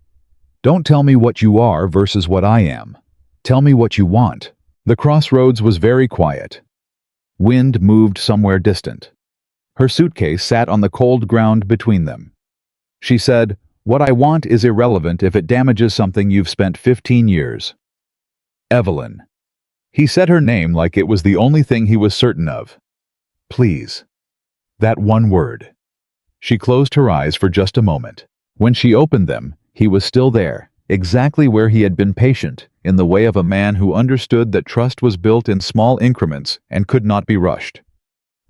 "Don't tell me what you are versus what I am. Tell me what you want." The crossroads was very quiet. Wind moved somewhere distant. Her suitcase sat on the cold ground between them. She said, "What I want is irrelevant if it damages something you've spent 15 years. Evelyn." He said her name like it was the only thing he was certain of. "Please." That one word. She closed her eyes for just a moment. When she opened them, he was still there, exactly where he had been patient, in the way of a man who understood that trust was built in small increments and could not be rushed.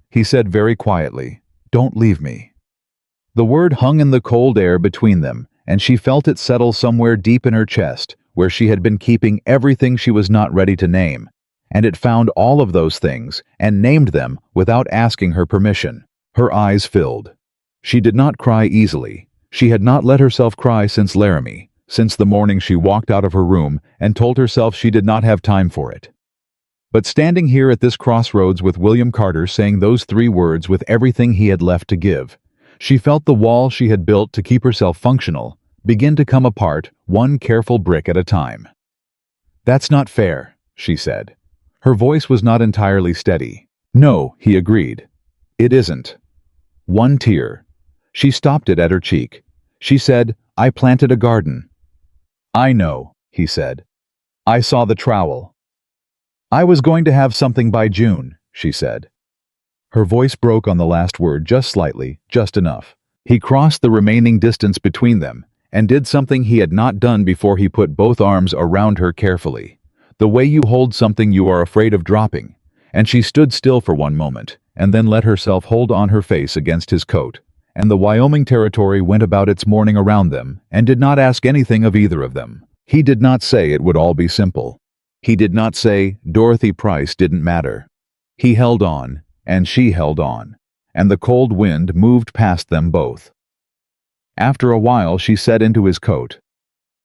He said very quietly, "Don't leave me." The word hung in the cold air between them, and she felt it settle somewhere deep in her chest, where she had been keeping everything she was not ready to name, and it found all of those things and named them without asking her permission. Her eyes filled. She did not cry easily. She had not let herself cry since Laramie, since the morning she walked out of her room and told herself she did not have time for it. But standing here at this crossroads with William Carter saying those 3 words with everything he had left to give, she felt the wall she had built to keep herself functional begin to come apart, one careful brick at a time. "That's not fair," she said. Her voice was not entirely steady. "No," he agreed. "It isn't." 1 tear. She stopped it at her cheek. She said, "I planted a garden." "I know," he said. "I saw the trowel." "I was going to have something by June," she said. Her voice broke on the last word just slightly, just enough. He crossed the remaining distance between them and did something he had not done before. He put both arms around her carefully, the way you hold something you are afraid of dropping, and she stood still for 1 moment and then let herself hold on her face against his coat, and the Wyoming Territory went about its mourning around them and did not ask anything of either of them. He did not say it would all be simple. He did not say Dorothy Price didn't matter. He held on, and she held on, and the cold wind moved past them both. After a while she said into his coat,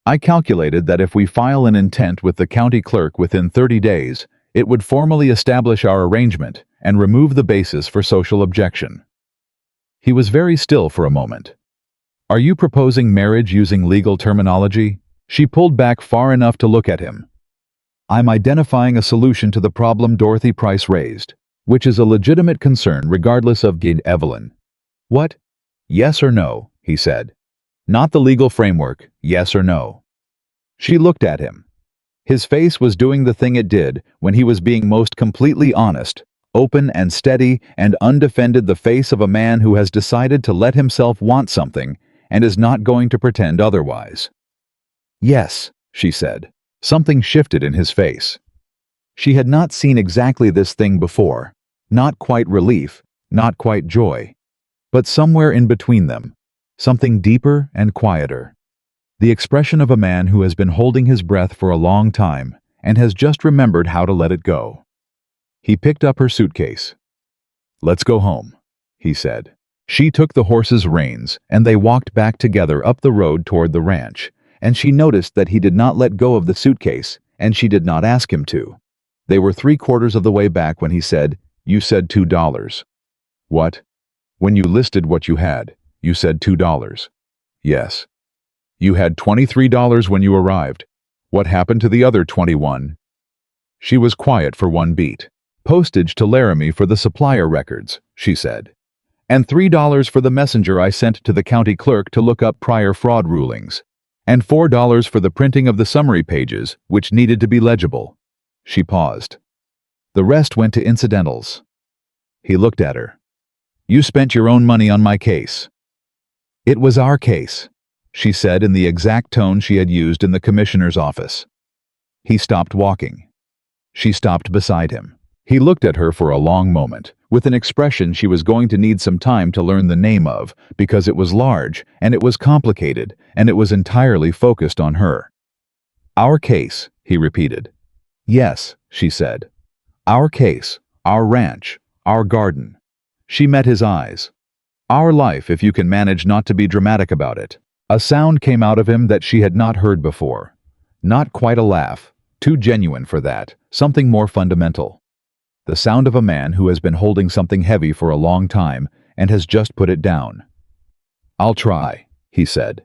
"I calculated that if we file an intent with the county clerk within 30 days, it would formally establish our arrangement and remove the basis for social objection." He was very still for a moment. "Are you proposing marriage using legal terminology?" She pulled back far enough to look at him. "I'm identifying a solution to the problem Dorothy Price raised, which is a legitimate concern regardless of Evelyn." "What? Yes or no?" he said. "Not the legal framework, yes or no." She looked at him. His face was doing the thing it did when he was being most completely honest, open and steady and undefended, the face of a man who has decided to let himself want something and is not going to pretend otherwise. "Yes," she said. Something shifted in his face. She had not seen exactly this thing before, not quite relief, not quite joy, but somewhere in between them, something deeper and quieter. The expression of a man who has been holding his breath for a long time and has just remembered how to let it go. He picked up her suitcase. "Let's go home," he said. She took the horse's reins, and they walked back together up the road toward the ranch, and she noticed that he did not let go of the suitcase, and she did not ask him to. They were 3/4 of the way back when he said, "You said $2. "What? When you listed what you had, you said $2. "Yes." "You had $23 when you arrived. What happened to the other 21? She was quiet for one beat. "Postage to Laramie for the supplier records," she said. "And $3 for the messenger I sent to the county clerk to look up prior fraud rulings. And $4 for the printing of the summary pages, which needed to be legible." She paused. "The rest went to incidentals." He looked at her. "You spent your own money on my case." "It was our case," she said in the exact tone she had used in the commissioner's office. He stopped walking. She stopped beside him. He looked at her for a long moment, with an expression she was going to need some time to learn the name of, because it was large, and it was complicated, and it was entirely focused on her. "Our case," he repeated. "Yes," she said. "Our case, our ranch, our garden." She met his eyes. "Our life, if you can manage not to be dramatic about it." A sound came out of him that she had not heard before. Not quite a laugh, too genuine for that, something more fundamental. The sound of a man who has been holding something heavy for a long time and has just put it down. "I'll try," he said.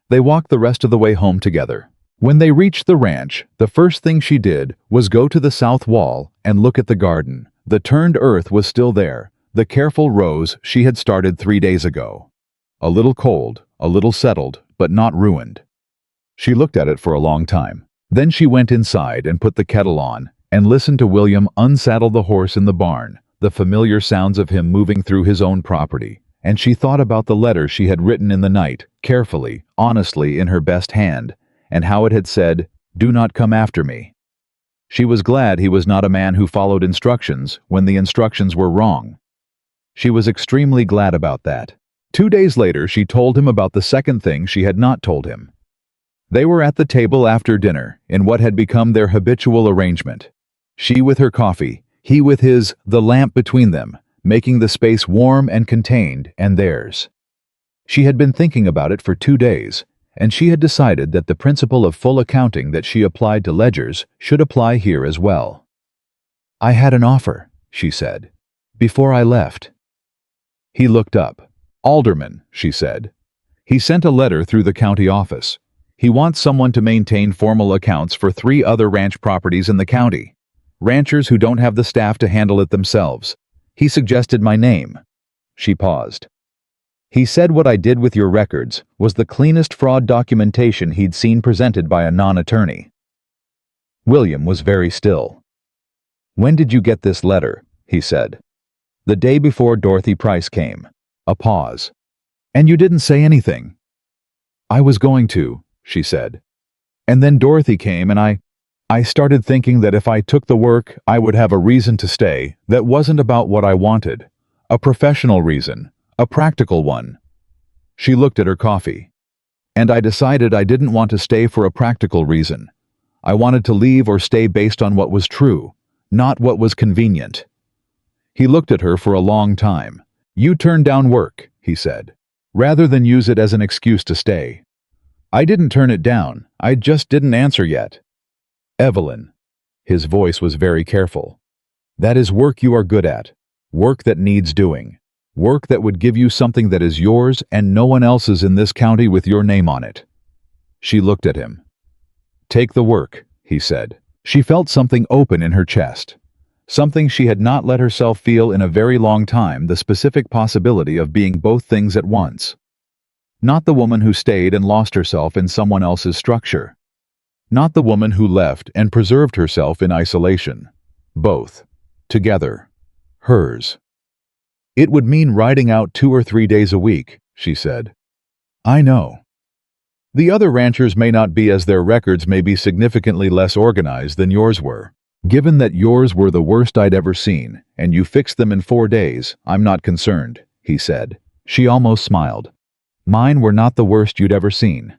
They walked the rest of the way home together. When they reached the ranch, the first thing she did was go to the south wall and look at the garden. The turned earth was still there, the careful rows she had started 3 days ago. A little cold, a little settled, but not ruined. She looked at it for a long time. Then she went inside and put the kettle on and listened to William unsaddle the horse in the barn, the familiar sounds of him moving through his own property, and she thought about the letter she had written in the night, carefully, honestly, in her best hand, and how it had said, "Do not come after me." She was glad he was not a man who followed instructions when the instructions were wrong. She was extremely glad about that. 2 days later, she told him about the second thing she had not told him. They were at the table after dinner, in what had become their habitual arrangement. She with her coffee, he with his, the lamp between them, making the space warm and contained, and theirs. She had been thinking about it for 2 days, and she had decided that the principle of full accounting that she applied to ledgers should apply here as well. "I had an offer," she said, "before I left." He looked up. "Alderman," she said. "He sent a letter through the county office. He wants someone to maintain formal accounts for 3 other ranch properties in the county. Ranchers who don't have the staff to handle it themselves. He suggested my name." She paused. "He said what I did with your records was the cleanest fraud documentation he'd seen presented by a non-attorney." William was very still. "When did you get this letter?" he said. "The day before Dorothy Price came." A pause. "And you didn't say anything?" "I was going to," she said. "And then Dorothy came and I started thinking that if I took the work, I would have a reason to stay that wasn't about what I wanted. A professional reason, A practical one. She looked at her coffee. And I decided I didn't want to stay for a practical reason. I wanted to leave or stay based on what was true, not what was convenient. He looked at her for a long time. You turned down work, he said, rather than use it as an excuse to stay. I didn't turn it down, I just didn't answer yet. Evelyn. His voice was very careful. That is work you are good at. Work that needs doing. Work that would give you something that is yours and no one else's in this county with your name on it. She looked at him. Take the work, he said. She felt something open in her chest. Something she had not let herself feel in a very long time, the specific possibility of being both things at once. Not the woman who stayed and lost herself in someone else's structure. Not the woman who left and preserved herself in isolation. Both. Together. Hers. It would mean riding out 2 or 3 days a week, she said. I know. The other ranchers may not be, as their records may be significantly less organized than yours were. Given that yours were the worst I'd ever seen, and you fixed them in 4 days, I'm not concerned, he said. She almost smiled. Mine were not the worst you'd ever seen.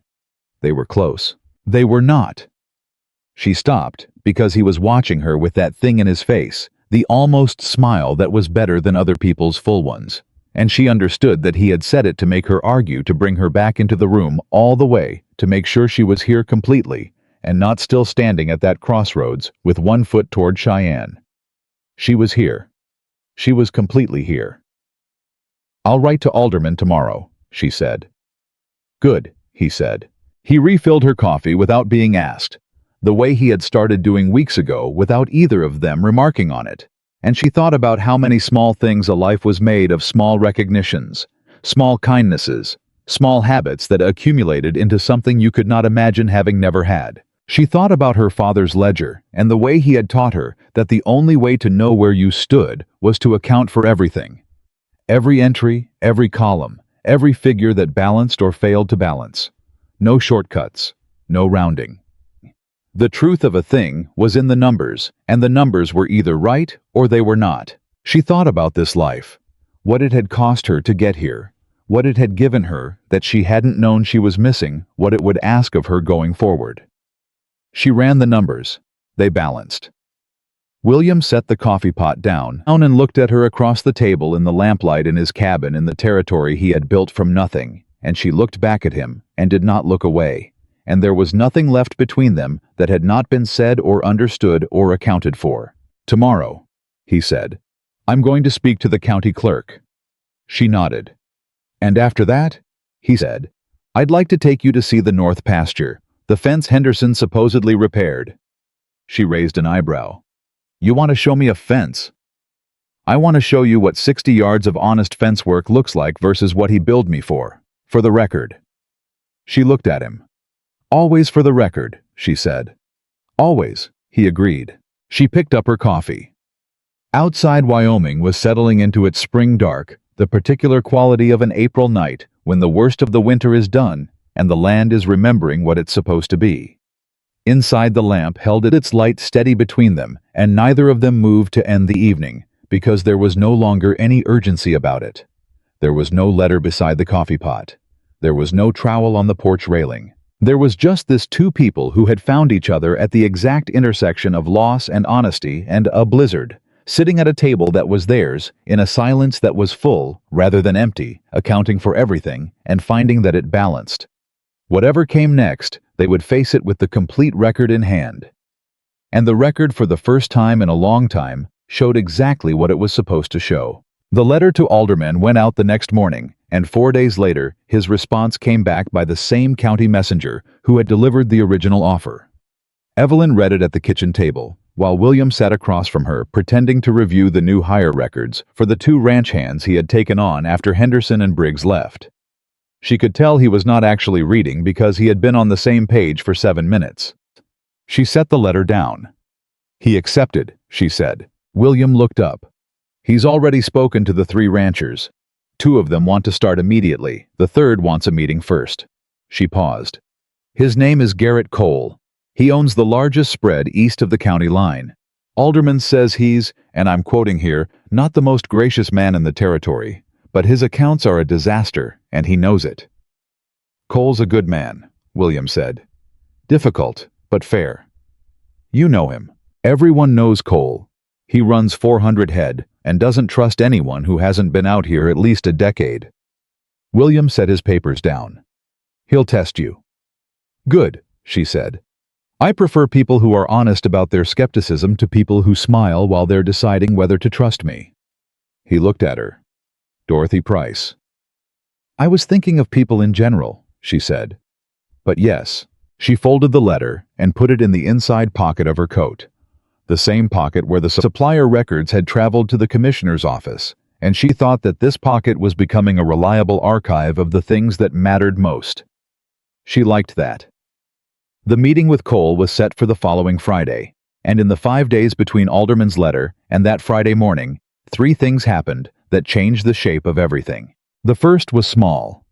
They were close. They were not. She stopped, because he was watching her with that thing in his face, the almost smile that was better than other people's full ones. And she understood that he had said it to make her argue, to bring her back into the room all the way, to make sure she was here completely, and not still standing at that crossroads with one foot toward Cheyenne. She was here. She was completely here. I'll write to Alderman tomorrow, she said. Good, he said. He refilled her coffee without being asked, the way he had started doing weeks ago without either of them remarking on it. And she thought about how many small things a life was made of, small recognitions, small kindnesses, small habits that accumulated into something you could not imagine having never had. She thought about her father's ledger and the way he had taught her that the only way to know where you stood was to account for everything. Every entry, every column, every figure that balanced or failed to balance. No shortcuts, no rounding. The truth of a thing was in the numbers, and the numbers were either right or they were not. She thought about this life, what it had cost her to get here, what it had given her that she hadn't known she was missing, what it would ask of her going forward. She ran the numbers. They balanced. William set the coffee pot down and looked at her across the table in the lamplight in his cabin in the territory he had built from nothing, and she looked back at him and did not look away. And there was nothing left between them that had not been said or understood or accounted for. Tomorrow, he said, I'm going to speak to the county clerk. She nodded. And after that, he said, I'd like to take you to see the north pasture, the fence Henderson supposedly repaired. She raised an eyebrow. You want to show me a fence? I want to show you what 60 yards of honest fence work looks like versus what he billed me for the record. She looked at him. Always for the record, she said. Always, he agreed. She picked up her coffee. Outside, Wyoming was settling into its spring dark, the particular quality of an April night when the worst of the winter is done and the land is remembering what it's supposed to be. Inside, the lamp held its light steady between them, and neither of them moved to end the evening, because there was no longer any urgency about it. There was no letter beside the coffee pot. There was no trowel on the porch railing. There was just this two people who had found each other at the exact intersection of loss and honesty and a blizzard, sitting at a table that was theirs, in a silence that was full rather than empty, accounting for everything and finding that it balanced. Whatever came next, they would face it with the complete record in hand. And the record, for the first time in a long time, showed exactly what it was supposed to show. The letter to Alderman went out the next morning, and 4 days later, his response came back by the same county messenger who had delivered the original offer. Evelyn read it at the kitchen table, while William sat across from her, pretending to review the new hire records for the 2 ranch hands he had taken on after Henderson and Briggs left. She could tell he was not actually reading because he had been on the same page for 7 minutes. She set the letter down. He accepted, she said. William looked up. He's already spoken to the 3 ranchers. 2 of them want to start immediately. The 3rd wants a meeting first. She paused. His name is Garrett Cole. He owns the largest spread east of the county line. Alderman says he's, and I'm quoting here, not the most gracious man in the territory, but his accounts are a disaster, and he knows it. Cole's a good man, William said. Difficult, but fair. You know him. Everyone knows Cole. He runs 400 head and doesn't trust anyone who hasn't been out here at least a decade. William set his papers down. He'll test you. Good, she said. I prefer people who are honest about their skepticism to people who smile while they're deciding whether to trust me. He looked at her. Dorothy Price. I was thinking of people in general, she said. But yes. She folded the letter and put it in the inside pocket of her coat, the same pocket where the supplier records had traveled to the commissioner's office, and she thought that this pocket was becoming a reliable archive of the things that mattered most. She liked that. The meeting with Cole was set for the following Friday, and in the 5 days between Alderman's letter and that Friday morning, 3 things happened that changed the shape of everything. The first was small.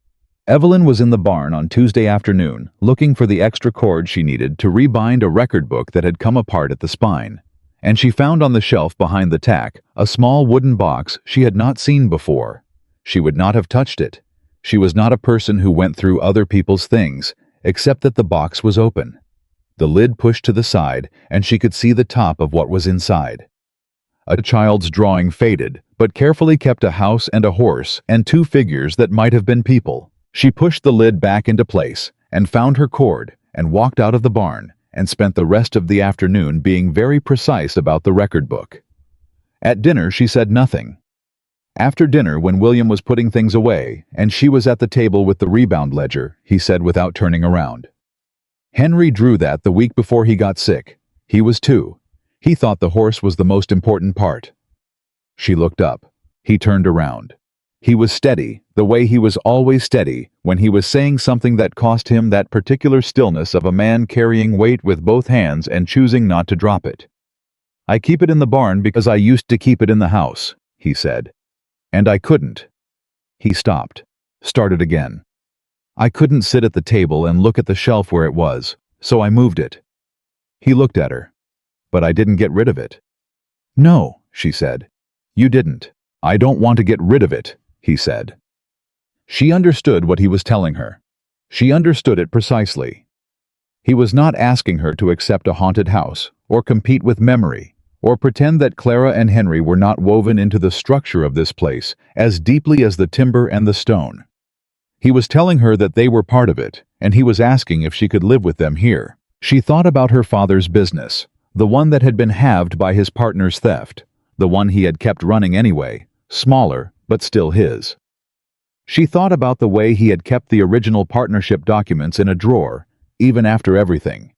Evelyn was in the barn on Tuesday afternoon, looking for the extra cord she needed to rebind a record book that had come apart at the spine, and she found on the shelf behind the tack a small wooden box she had not seen before. She would not have touched it. She was not a person who went through other people's things, except that the box was open. The lid pushed to the side, and she could see the top of what was inside. A child's drawing faded, but carefully kept a house and a horse and 2 figures that might have been people. She pushed the lid back into place and found her cord and walked out of the barn and spent the rest of the afternoon being very precise about the record book. At dinner, she said nothing. After dinner, when William was putting things away and she was at the table with the rebound ledger, he said without turning around, Henry drew that the week before he got sick. He was 2. He thought the horse was the most important part. She looked up. He turned around. He was steady, the way he was always steady when he was saying something that cost him that particular stillness of a man carrying weight with both hands and choosing not to drop it. I keep it in the barn because I used to keep it in the house, he said. And I couldn't. He stopped, started again. I couldn't sit at the table and look at the shelf where it was, so I moved it. He looked at her. But I didn't get rid of it. No, she said. You didn't. I don't want to get rid of it, he said. She understood what he was telling her. She understood it precisely. He was not asking her to accept a haunted house, or compete with memory, or pretend that Clara and Henry were not woven into the structure of this place as deeply as the timber and the stone. He was telling her that they were part of it, and he was asking if she could live with them here. She thought about her father's business, the one that had been halved by his partner's theft, the one he had kept running anyway, smaller, but still his. She thought about the way he had kept the original partnership documents in a drawer, even after everything.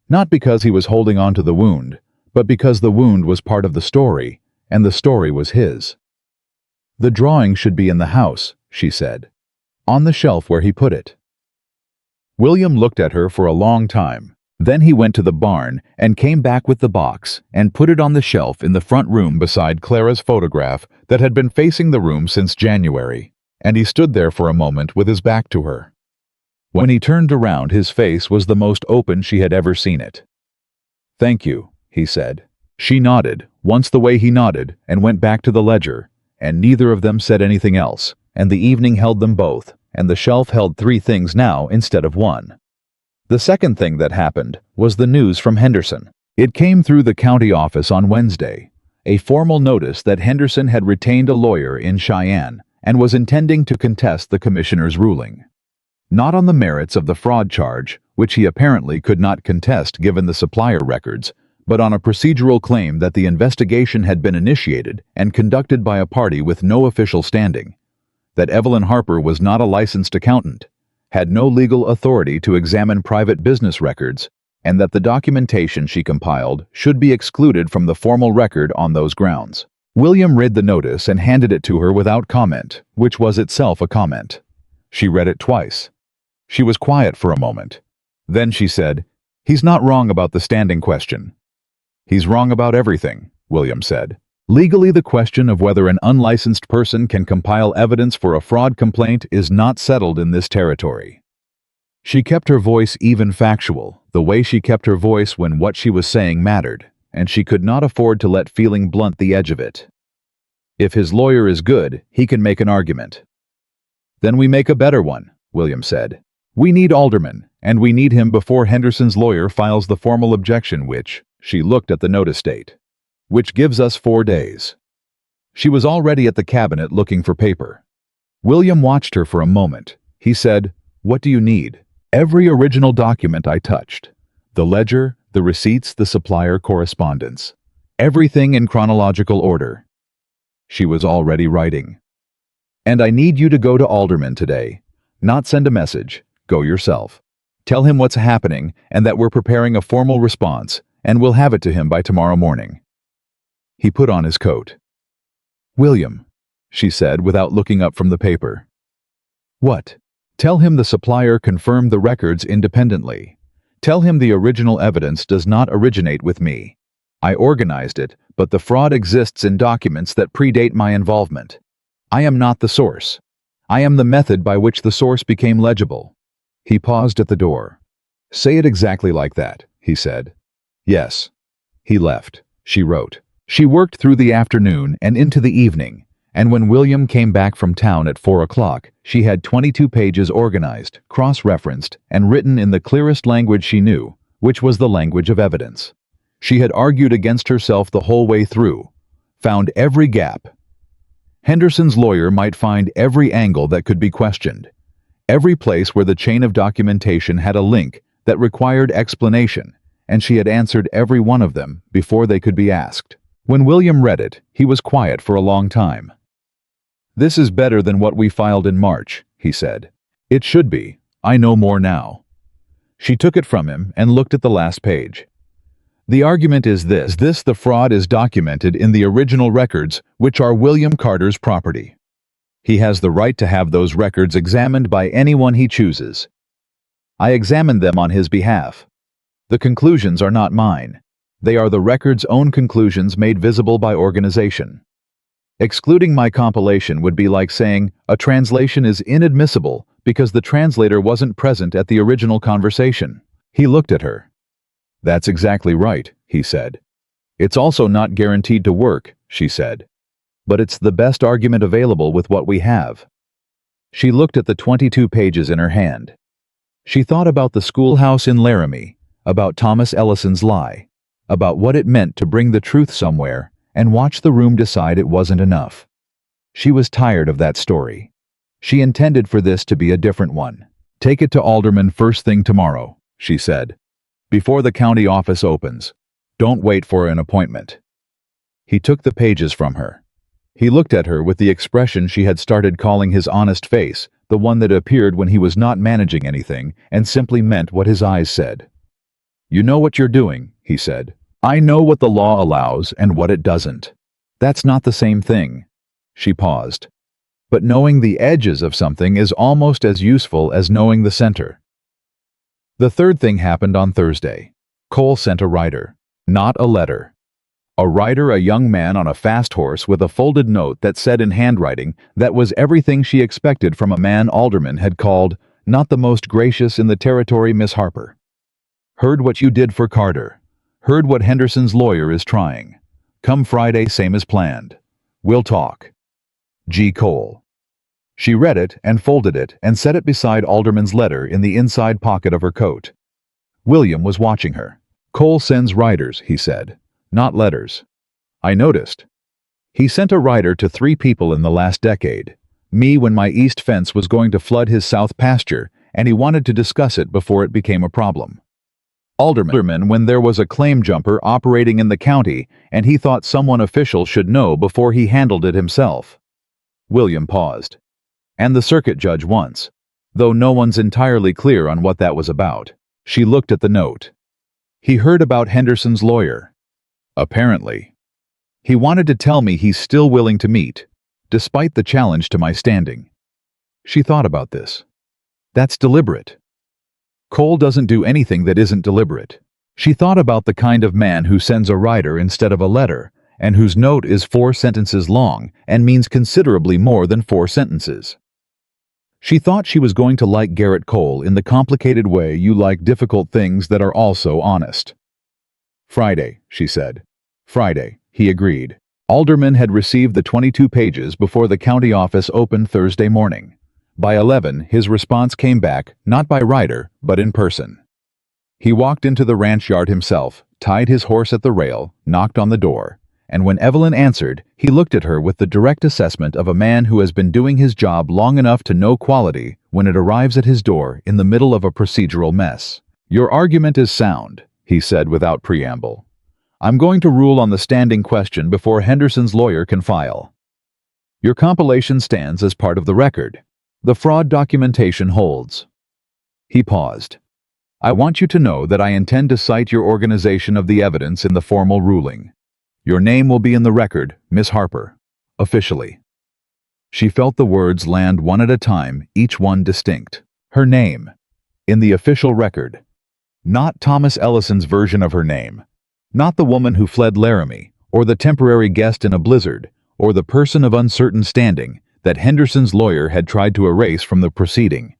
Not because he was holding on to the wound, but because the wound was part of the story, and the story was his. The drawing should be in the house, she said, on the shelf where he put it. William looked at her for a long time. Then he went to the barn and came back with the box and put it on the shelf in the front room beside Clara's photograph that had been facing the room since January, and he stood there for a moment with his back to her. When he turned around, his face was the most open she had ever seen it. Thank you, he said. She nodded, once the way he nodded, and went back to the ledger, and neither of them said anything else, and the evening held them both, and the shelf held 3 things now instead of 1. The second thing that happened was the news from Henderson. It came through the county office on Wednesday, a formal notice that Henderson had retained a lawyer in Cheyenne and was intending to contest the commissioner's ruling. Not on the merits of the fraud charge, which he apparently could not contest given the supplier records, but on a procedural claim that the investigation had been initiated and conducted by a party with no official standing, that Evelyn Harper was not a licensed accountant, had no legal authority to examine private business records, and that the documentation she compiled should be excluded from the formal record on those grounds. William read the notice and handed it to her without comment, which was itself a comment. She read it twice. She was quiet for a moment. Then she said, "He's not wrong about the standing question." "He's wrong about everything," William said. Legally, the question of whether an unlicensed person can compile evidence for a fraud complaint is not settled in this territory. She kept her voice even factual, the way she kept her voice when what she was saying mattered, and she could not afford to let feeling blunt the edge of it. If his lawyer is good, he can make an argument. Then we make a better one, William said. We need Alderman, and we need him before Henderson's lawyer files the formal objection which, she looked at the notice date, which gives us 4 days. She was already at the cabinet looking for paper. William watched her for a moment. He said, "What do you need?" "Every original document I touched. The ledger, the receipts, the supplier correspondence. Everything in chronological order." She was already writing. "And I need you to go to Alderman today. Not send a message. Go yourself. Tell him what's happening and that we're preparing a formal response, and we'll have it to him by tomorrow morning." He put on his coat. "William," she said without looking up from the paper. "What?" "Tell him the supplier confirmed the records independently. Tell him the original evidence does not originate with me. I organized it, but the fraud exists in documents that predate my involvement. I am not the source. I am the method by which the source became legible." He paused at the door. "Say it exactly like that," he said. "Yes." He left. She wrote. She worked through the afternoon and into the evening, and when William came back from town at 4 o'clock, she had 22 pages organized, cross-referenced, and written in the clearest language she knew, which was the language of evidence. She had argued against herself the whole way through, found every gap. Henderson's lawyer might find every angle that could be questioned, every place where the chain of documentation had a link that required explanation, and she had answered every one of them before they could be asked. When William read it, he was quiet for a long time. "This is better than what we filed in March," he said. "It should be. I know more now." She took it from him and looked at the last page. "The argument is this. The fraud is documented in the original records, which are William Carter's property. He has the right to have those records examined by anyone he chooses. I examined them on his behalf. The conclusions are not mine. They are the record's own conclusions made visible by organization. Excluding my compilation would be like saying a translation is inadmissible because the translator wasn't present at the original conversation." He looked at her. "That's exactly right," he said. "It's also not guaranteed to work," she said. "But it's the best argument available with what we have." She looked at the 22 pages in her hand. She thought about the schoolhouse in Laramie, about Thomas Ellison's lie, about what it meant to bring the truth somewhere, and watched the room decide it wasn't enough. She was tired of that story. She intended for this to be a different one. "Take it to Alderman first thing tomorrow," she said, "before the county office opens. Don't wait for an appointment." He took the pages from her. He looked at her with the expression she had started calling his honest face, the one that appeared when he was not managing anything and simply meant what his eyes said. "You know what you're doing," he said. "I know what the law allows and what it doesn't. That's not the same thing." She paused. "But knowing the edges of something is almost as useful as knowing the center." The third thing happened on Thursday. Cole sent a rider. Not a letter. A rider, a young man on a fast horse with a folded note that said in handwriting that was everything she expected from a man Alderman had called not the most gracious in the territory, Miss Harper. "Heard what you did for Carter. Heard what Henderson's lawyer is trying. Come Friday same as planned. We'll talk. G. Cole." She read it and folded it and set it beside Alderman's letter in the inside pocket of her coat. William was watching her. "Cole sends riders," he said, "not letters. I noticed. He sent a rider to 3 people in the last decade. Me when my east fence was going to flood his south pasture, and he wanted to discuss it before it became a problem. Alderman when there was a claim jumper operating in the county and he thought someone official should know before he handled it himself." William paused. "And the circuit judge once, though no one's entirely clear on what that was about." She looked at the note. "He heard about Henderson's lawyer. Apparently. He wanted to tell me he's still willing to meet, despite the challenge to my standing." She thought about this. That's deliberate. Cole doesn't do anything that isn't deliberate. She thought about the kind of man who sends a rider instead of a letter, and whose note is 4 sentences long and means considerably more than 4 sentences. She thought she was going to like Garrett Cole in the complicated way you like difficult things that are also honest. "Friday," she said. "Friday," he agreed. Alderman had received the 22 pages before the county office opened Thursday morning. By 11, his response came back, not by writer, but in person. He walked into the ranch yard himself, tied his horse at the rail, knocked on the door, and when Evelyn answered, he looked at her with the direct assessment of a man who has been doing his job long enough to know quality when it arrives at his door in the middle of a procedural mess. "Your argument is sound," he said without preamble. "I'm going to rule on the standing question before Henderson's lawyer can file. Your compilation stands as part of the record. The fraud documentation holds." He paused. "I want you to know that I intend to cite your organization of the evidence in the formal ruling. Your name will be in the record, Miss Harper, officially." She felt the words land one at a time, each one distinct. Her name, in the official record. Not Thomas Ellison's version of her name. Not the woman who fled Laramie, or the temporary guest in a blizzard, or the person of uncertain standing that Henderson's lawyer had tried to erase from the proceeding.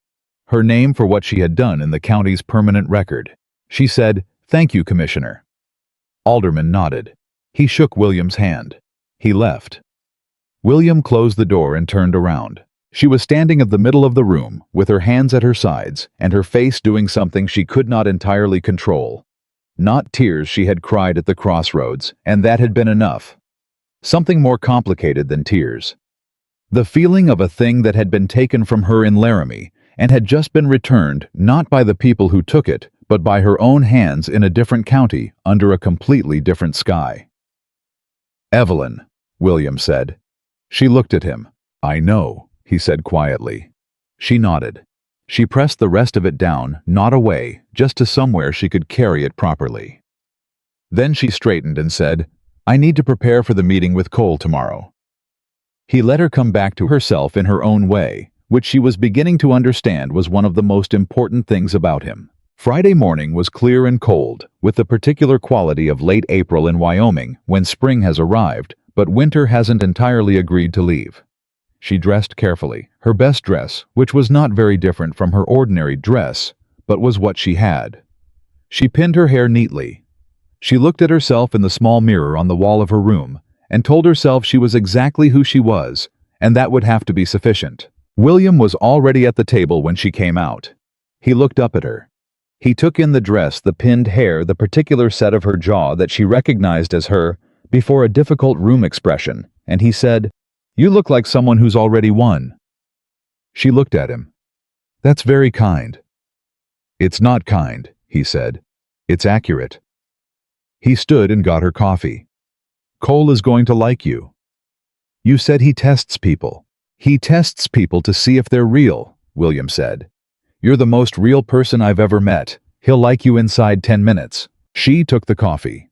Her name for what she had done in the county's permanent record. She said, "Thank you, Commissioner." Alderman nodded. He shook William's hand. He left. William closed the door and turned around. She was standing at the middle of the room, with her hands at her sides, and her face doing something she could not entirely control. Not tears she had cried at the crossroads, and that had been enough. Something more complicated than tears. The feeling of a thing that had been taken from her in Laramie, and had just been returned not by the people who took it, but by her own hands in a different county, under a completely different sky. "Evelyn," William said. She looked at him. "I know," he said quietly. She nodded. She pressed the rest of it down, not away, just to somewhere she could carry it properly. Then she straightened and said, "I need to prepare for the meeting with Cole tomorrow." He let her come back to herself in her own way, which she was beginning to understand was one of the most important things about him. Friday morning was clear and cold, with the particular quality of late April in Wyoming when spring has arrived, but winter hasn't entirely agreed to leave. She dressed carefully, her best dress, which was not very different from her ordinary dress, but was what she had. She pinned her hair neatly. She looked at herself in the small mirror on the wall of her room and told herself she was exactly who she was, and that would have to be sufficient. William was already at the table when she came out. He looked up at her. He took in the dress, the pinned hair, the particular set of her jaw that she recognized as her, before a difficult room expression, and he said, "You look like someone who's already won." She looked at him. "That's very kind." "It's not kind," he said. "It's accurate." He stood and got her coffee. "Cole is going to like you." "You said he tests people." "He tests people to see if they're real," William said. "You're the most real person I've ever met. He'll like you inside 10 minutes. She took the coffee.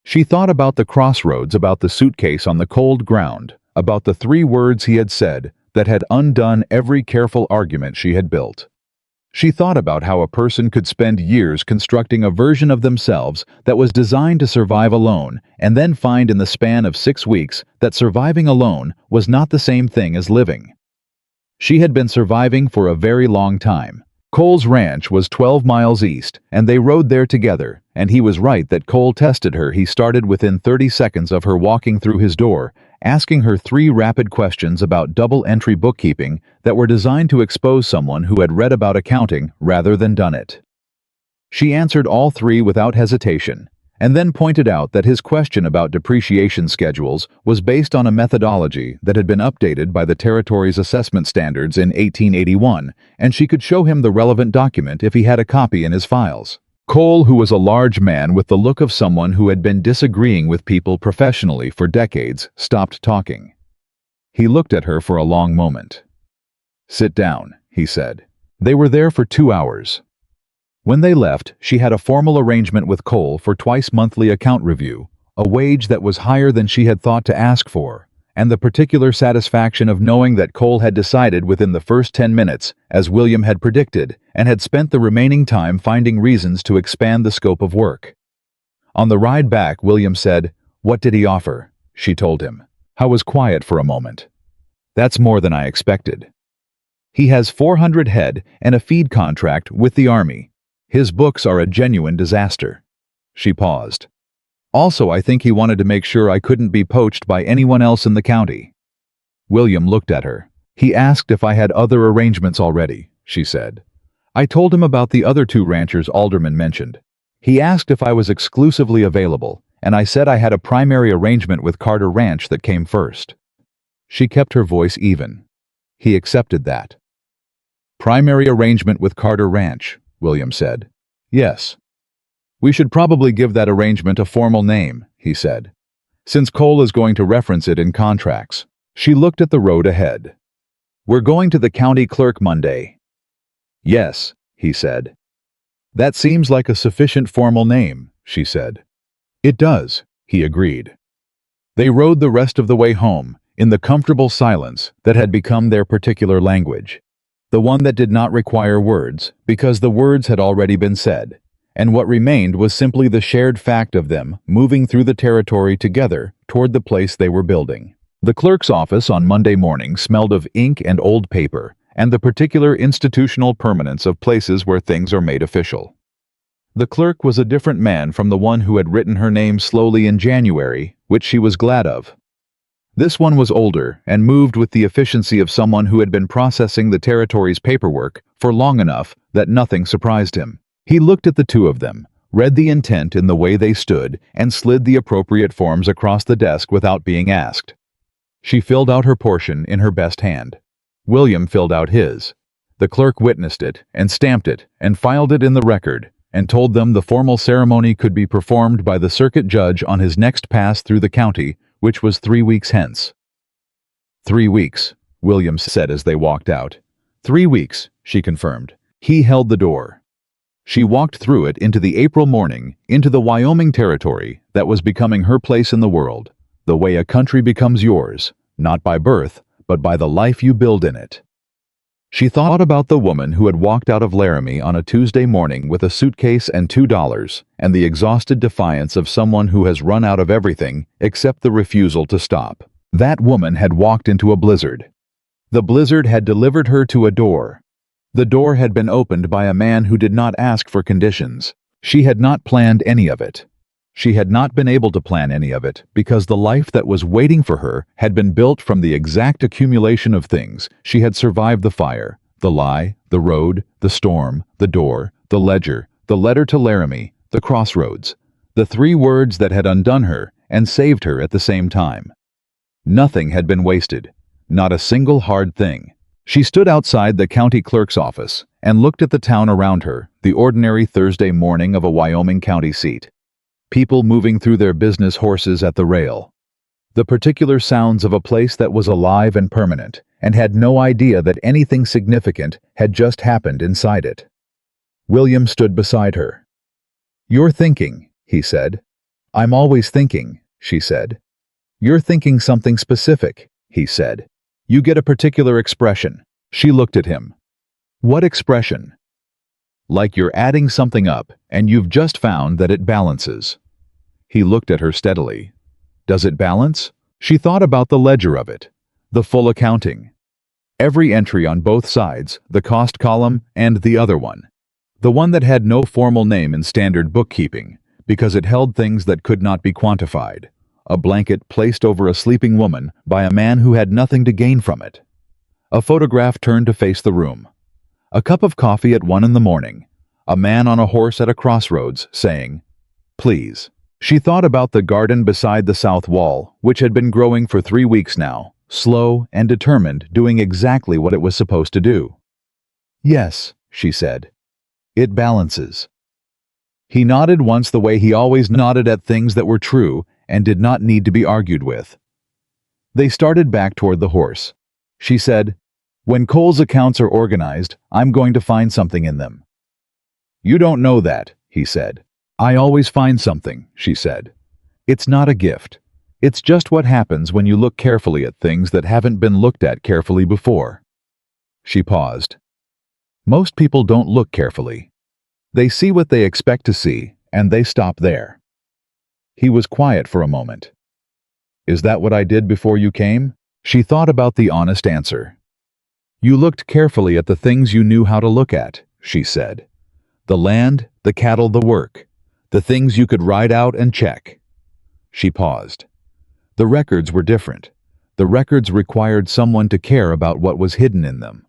She thought about the crossroads, about the suitcase on the cold ground, about the 3 words he had said that had undone every careful argument she had built. She thought about how a person could spend years constructing a version of themselves that was designed to survive alone, and then find in the span of 6 weeks that surviving alone was not the same thing as living. She had been surviving for a very long time. Cole's ranch was 12 miles east, and they rode there together, and he was right that Cole tested her. He started within 30 seconds of her walking through his door, asking her 3 rapid questions about double-entry bookkeeping that were designed to expose someone who had read about accounting rather than done it. She answered all 3 without hesitation, and then pointed out that his question about depreciation schedules was based on a methodology that had been updated by the territory's assessment standards in 1881, and she could show him the relevant document if he had a copy in his files. Cole, who was a large man with the look of someone who had been disagreeing with people professionally for decades, stopped talking. He looked at her for a long moment. "Sit down," he said. They were there for 2 hours. When they left, she had a formal arrangement with Cole for twice-monthly account review, a wage that was higher than she had thought to ask for, and the particular satisfaction of knowing that Cole had decided within the first 10 minutes, as William had predicted, and had spent the remaining time finding reasons to expand the scope of work. On the ride back, William said, "What did he offer?" She told him. I was quiet for a moment. "That's more than I expected. He has 400 head and a feed contract with the Army. His books are a genuine disaster." She paused. Also, I think he wanted to make sure I couldn't be poached by anyone else in the county." William looked at her. "He asked if I had other arrangements already," she said. "I told him about the other 2 ranchers Alderman mentioned. He asked if I was exclusively available, and I said I had a primary arrangement with Carter Ranch that came first." She kept her voice even. "He accepted that." "Primary arrangement with Carter Ranch," William said. "Yes. We should probably give that arrangement a formal name," he said, "since Cole is going to reference it in contracts." She looked at the road ahead. "We're going to the county clerk Monday." "Yes," he said. "That seems like a sufficient formal name," she said. "It does," he agreed. They rode the rest of the way home, in the comfortable silence that had become their particular language, the one that did not require words, because the words had already been said, and what remained was simply the shared fact of them moving through the territory together toward the place they were building. The clerk's office on Monday morning smelled of ink and old paper, and the particular institutional permanence of places where things are made official. The clerk was a different man from the one who had written her name slowly in January, which she was glad of. This one was older and moved with the efficiency of someone who had been processing the territory's paperwork for long enough that nothing surprised him. He looked at the 2 of them, read the intent in the way they stood, and slid the appropriate forms across the desk without being asked. She filled out her portion in her best hand. William filled out his. The clerk witnessed it, and stamped it, and filed it in the record, and told them the formal ceremony could be performed by the circuit judge on his next pass through the county, which was 3 weeks hence. 3 weeks, William said as they walked out. 3 weeks, she confirmed. He held the door. She walked through it into the April morning, into the Wyoming territory that was becoming her place in the world, the way a country becomes yours, not by birth, but by the life you build in it. She thought about the woman who had walked out of Laramie on a Tuesday morning with a suitcase and $2, and the exhausted defiance of someone who has run out of everything except the refusal to stop. That woman had walked into a blizzard. The blizzard had delivered her to a door. The door had been opened by a man who did not ask for conditions. She had not planned any of it. She had not been able to plan any of it because the life that was waiting for her had been built from the exact accumulation of things. She had survived the fire, the lie, the road, the storm, the door, the ledger, the letter to Laramie, the crossroads, the 3 words that had undone her and saved her at the same time. Nothing had been wasted, not a single hard thing. She stood outside the county clerk's office and looked at the town around her, the ordinary Thursday morning of a Wyoming county seat. People moving through their business horses at the rail. The particular sounds of a place that was alive and permanent, and had no idea that anything significant had just happened inside it. William stood beside her. "You're thinking," he said. "I'm always thinking," she said. "You're thinking something specific," he said. "You get a particular expression." She looked at him. "What expression?" "Like you're adding something up, and you've just found that it balances." He looked at her steadily. "Does it balance?" She thought about the ledger of it, the full accounting. Every entry on both sides, the cost column and the other one. The one that had no formal name in standard bookkeeping, because it held things that could not be quantified. A blanket placed over a sleeping woman by a man who had nothing to gain from it. A photograph turned to face the room. A cup of coffee at 1 in the morning. A man on a horse at a crossroads saying, "Please." She thought about the garden beside the south wall, which had been growing for 3 weeks now, slow and determined, doing exactly what it was supposed to do. "Yes," she said. "It balances." He nodded once the way he always nodded at things that were true and did not need to be argued with. They started back toward the horse. She said, "When Cole's accounts are organized, I'm going to find something in them." "You don't know that," he said. "I always find something," she said. "It's not a gift. It's just what happens when you look carefully at things that haven't been looked at carefully before." She paused. "Most people don't look carefully. They see what they expect to see, and they stop there." He was quiet for a moment. "Is that what I did before you came?" She thought about the honest answer. "You looked carefully at the things you knew how to look at," she said. "The land, the cattle, the work. The things you could write out and check. She paused. The records were different. The records required someone to care about what was hidden in them.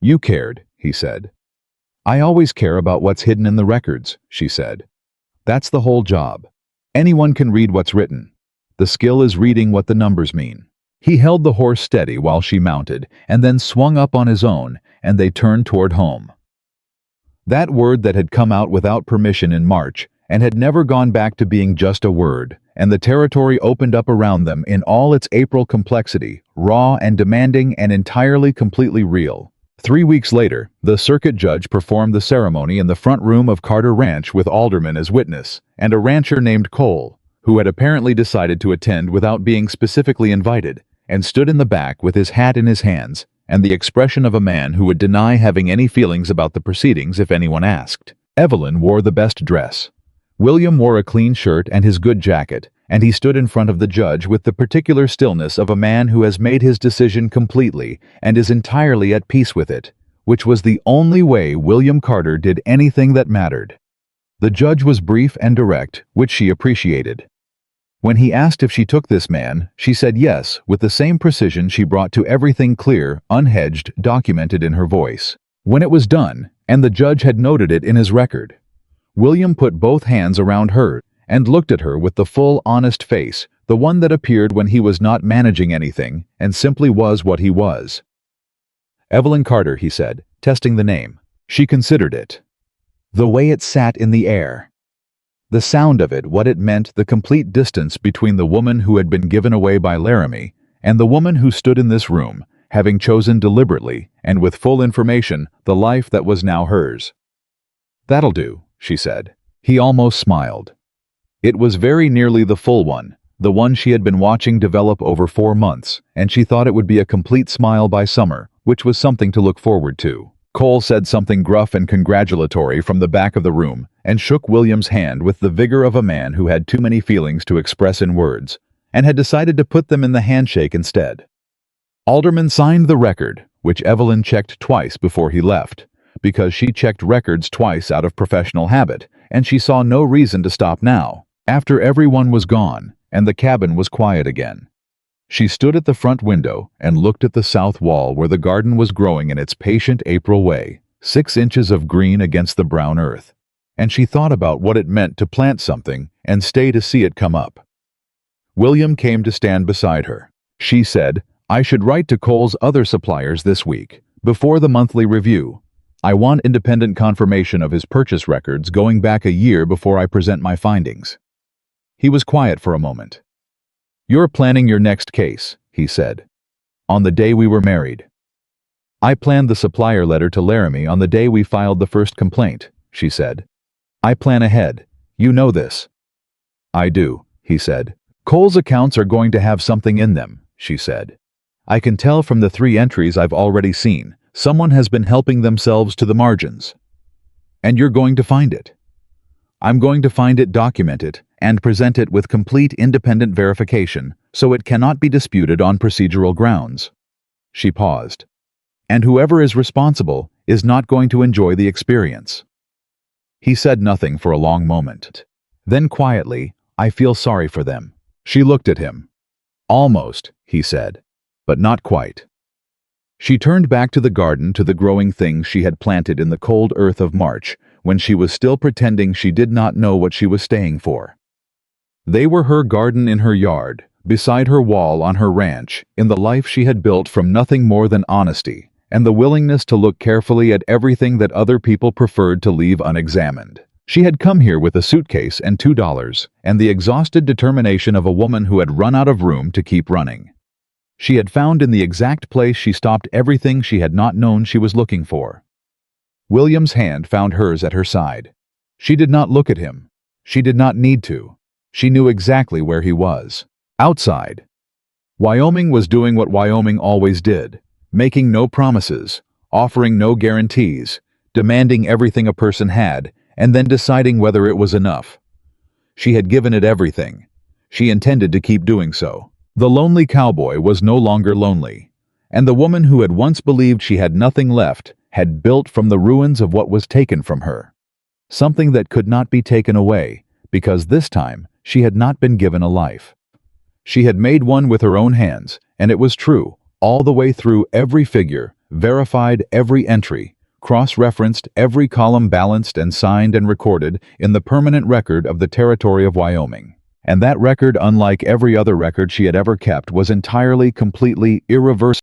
You cared, he said. I always care about what's hidden in the records, she said. That's the whole job. Anyone can read what's written. The skill is reading what the numbers mean. He held the horse steady while she mounted, and then swung up on his own, and they turned toward home. That word that had come out without permission in March, and had never gone back to being just a word, and the territory opened up around them in all its April complexity, raw and demanding and entirely completely real. 3 weeks later, the circuit judge performed the ceremony in the front room of Carter Ranch with aldermen as witness, and a rancher named Cole, who had apparently decided to attend without being specifically invited, and stood in the back with his hat in his hands, and the expression of a man who would deny having any feelings about the proceedings if anyone asked. Evelyn wore the best dress. William wore a clean shirt and his good jacket, and he stood in front of the judge with the particular stillness of a man who has made his decision completely and is entirely at peace with it, which was the only way William Carter did anything that mattered. The judge was brief and direct, which she appreciated. When he asked if she took this man, she said yes, with the same precision she brought to everything clear, unhedged, documented in her voice. When it was done, and the judge had noted it in his record, William put both hands around her and looked at her with the full, honest face, the one that appeared when he was not managing anything and simply was what he was. Evelyn Carter, he said, testing the name. She considered it. The way it sat in the air. The sound of it, what it meant, the complete distance between the woman who had been given away by Laramie and the woman who stood in this room, having chosen deliberately and with full information the life that was now hers. That'll do, she said. He almost smiled. It was very nearly the full one, the one she had been watching develop over 4 months, and she thought it would be a complete smile by summer, which was something to look forward to. Cole said something gruff and congratulatory from the back of the room and shook William's hand with the vigor of a man who had too many feelings to express in words and had decided to put them in the handshake instead. Alderman signed the record, which Evelyn checked twice before he left, because she checked records twice out of professional habit, and she saw no reason to stop now, after everyone was gone and the cabin was quiet again. She stood at the front window and looked at the south wall where the garden was growing in its patient April way, 6 inches of green against the brown earth, and she thought about what it meant to plant something and stay to see it come up. William came to stand beside her. She said, I should write to Cole's other suppliers this week, before the monthly review. I want independent confirmation of his purchase records going back a year before I present my findings. He was quiet for a moment. You're planning your next case, he said. On the day we were married. I planned the supplier letter to Laramie on the day we filed the first complaint, she said. I plan ahead. You know this. I do, he said. Cole's accounts are going to have something in them, she said. I can tell from the 3 entries I've already seen. Someone has been helping themselves to the margins. And you're going to find it. I'm going to find it, document it, and present it with complete independent verification, so it cannot be disputed on procedural grounds. She paused. And whoever is responsible is not going to enjoy the experience. He said nothing for a long moment. Then quietly, I feel sorry for them. She looked at him. Almost, he said, but not quite. She turned back to the garden, to the growing things she had planted in the cold earth of March, when she was still pretending she did not know what she was staying for. They were her garden in her yard, beside her wall on her ranch, in the life she had built from nothing more than honesty, and the willingness to look carefully at everything that other people preferred to leave unexamined. She had come here with a suitcase and $2, and the exhausted determination of a woman who had run out of room to keep running. She had found in the exact place she stopped everything she had not known she was looking for. William's hand found hers at her side. She did not look at him. She did not need to. She knew exactly where he was. Outside. Wyoming was doing what Wyoming always did, making no promises, offering no guarantees, demanding everything a person had, and then deciding whether it was enough. She had given it everything. She intended to keep doing so. The lonely cowboy was no longer lonely, and the woman who had once believed she had nothing left had built from the ruins of what was taken from her. Something that could not be taken away, because this time She had not been given a life. She had made one with her own hands, and it was true, all the way through, every figure, verified every entry, cross-referenced every column, balanced and signed and recorded in the permanent record of the territory of Wyoming. And that record, unlike every other record she had ever kept, was entirely, completely, irreversible.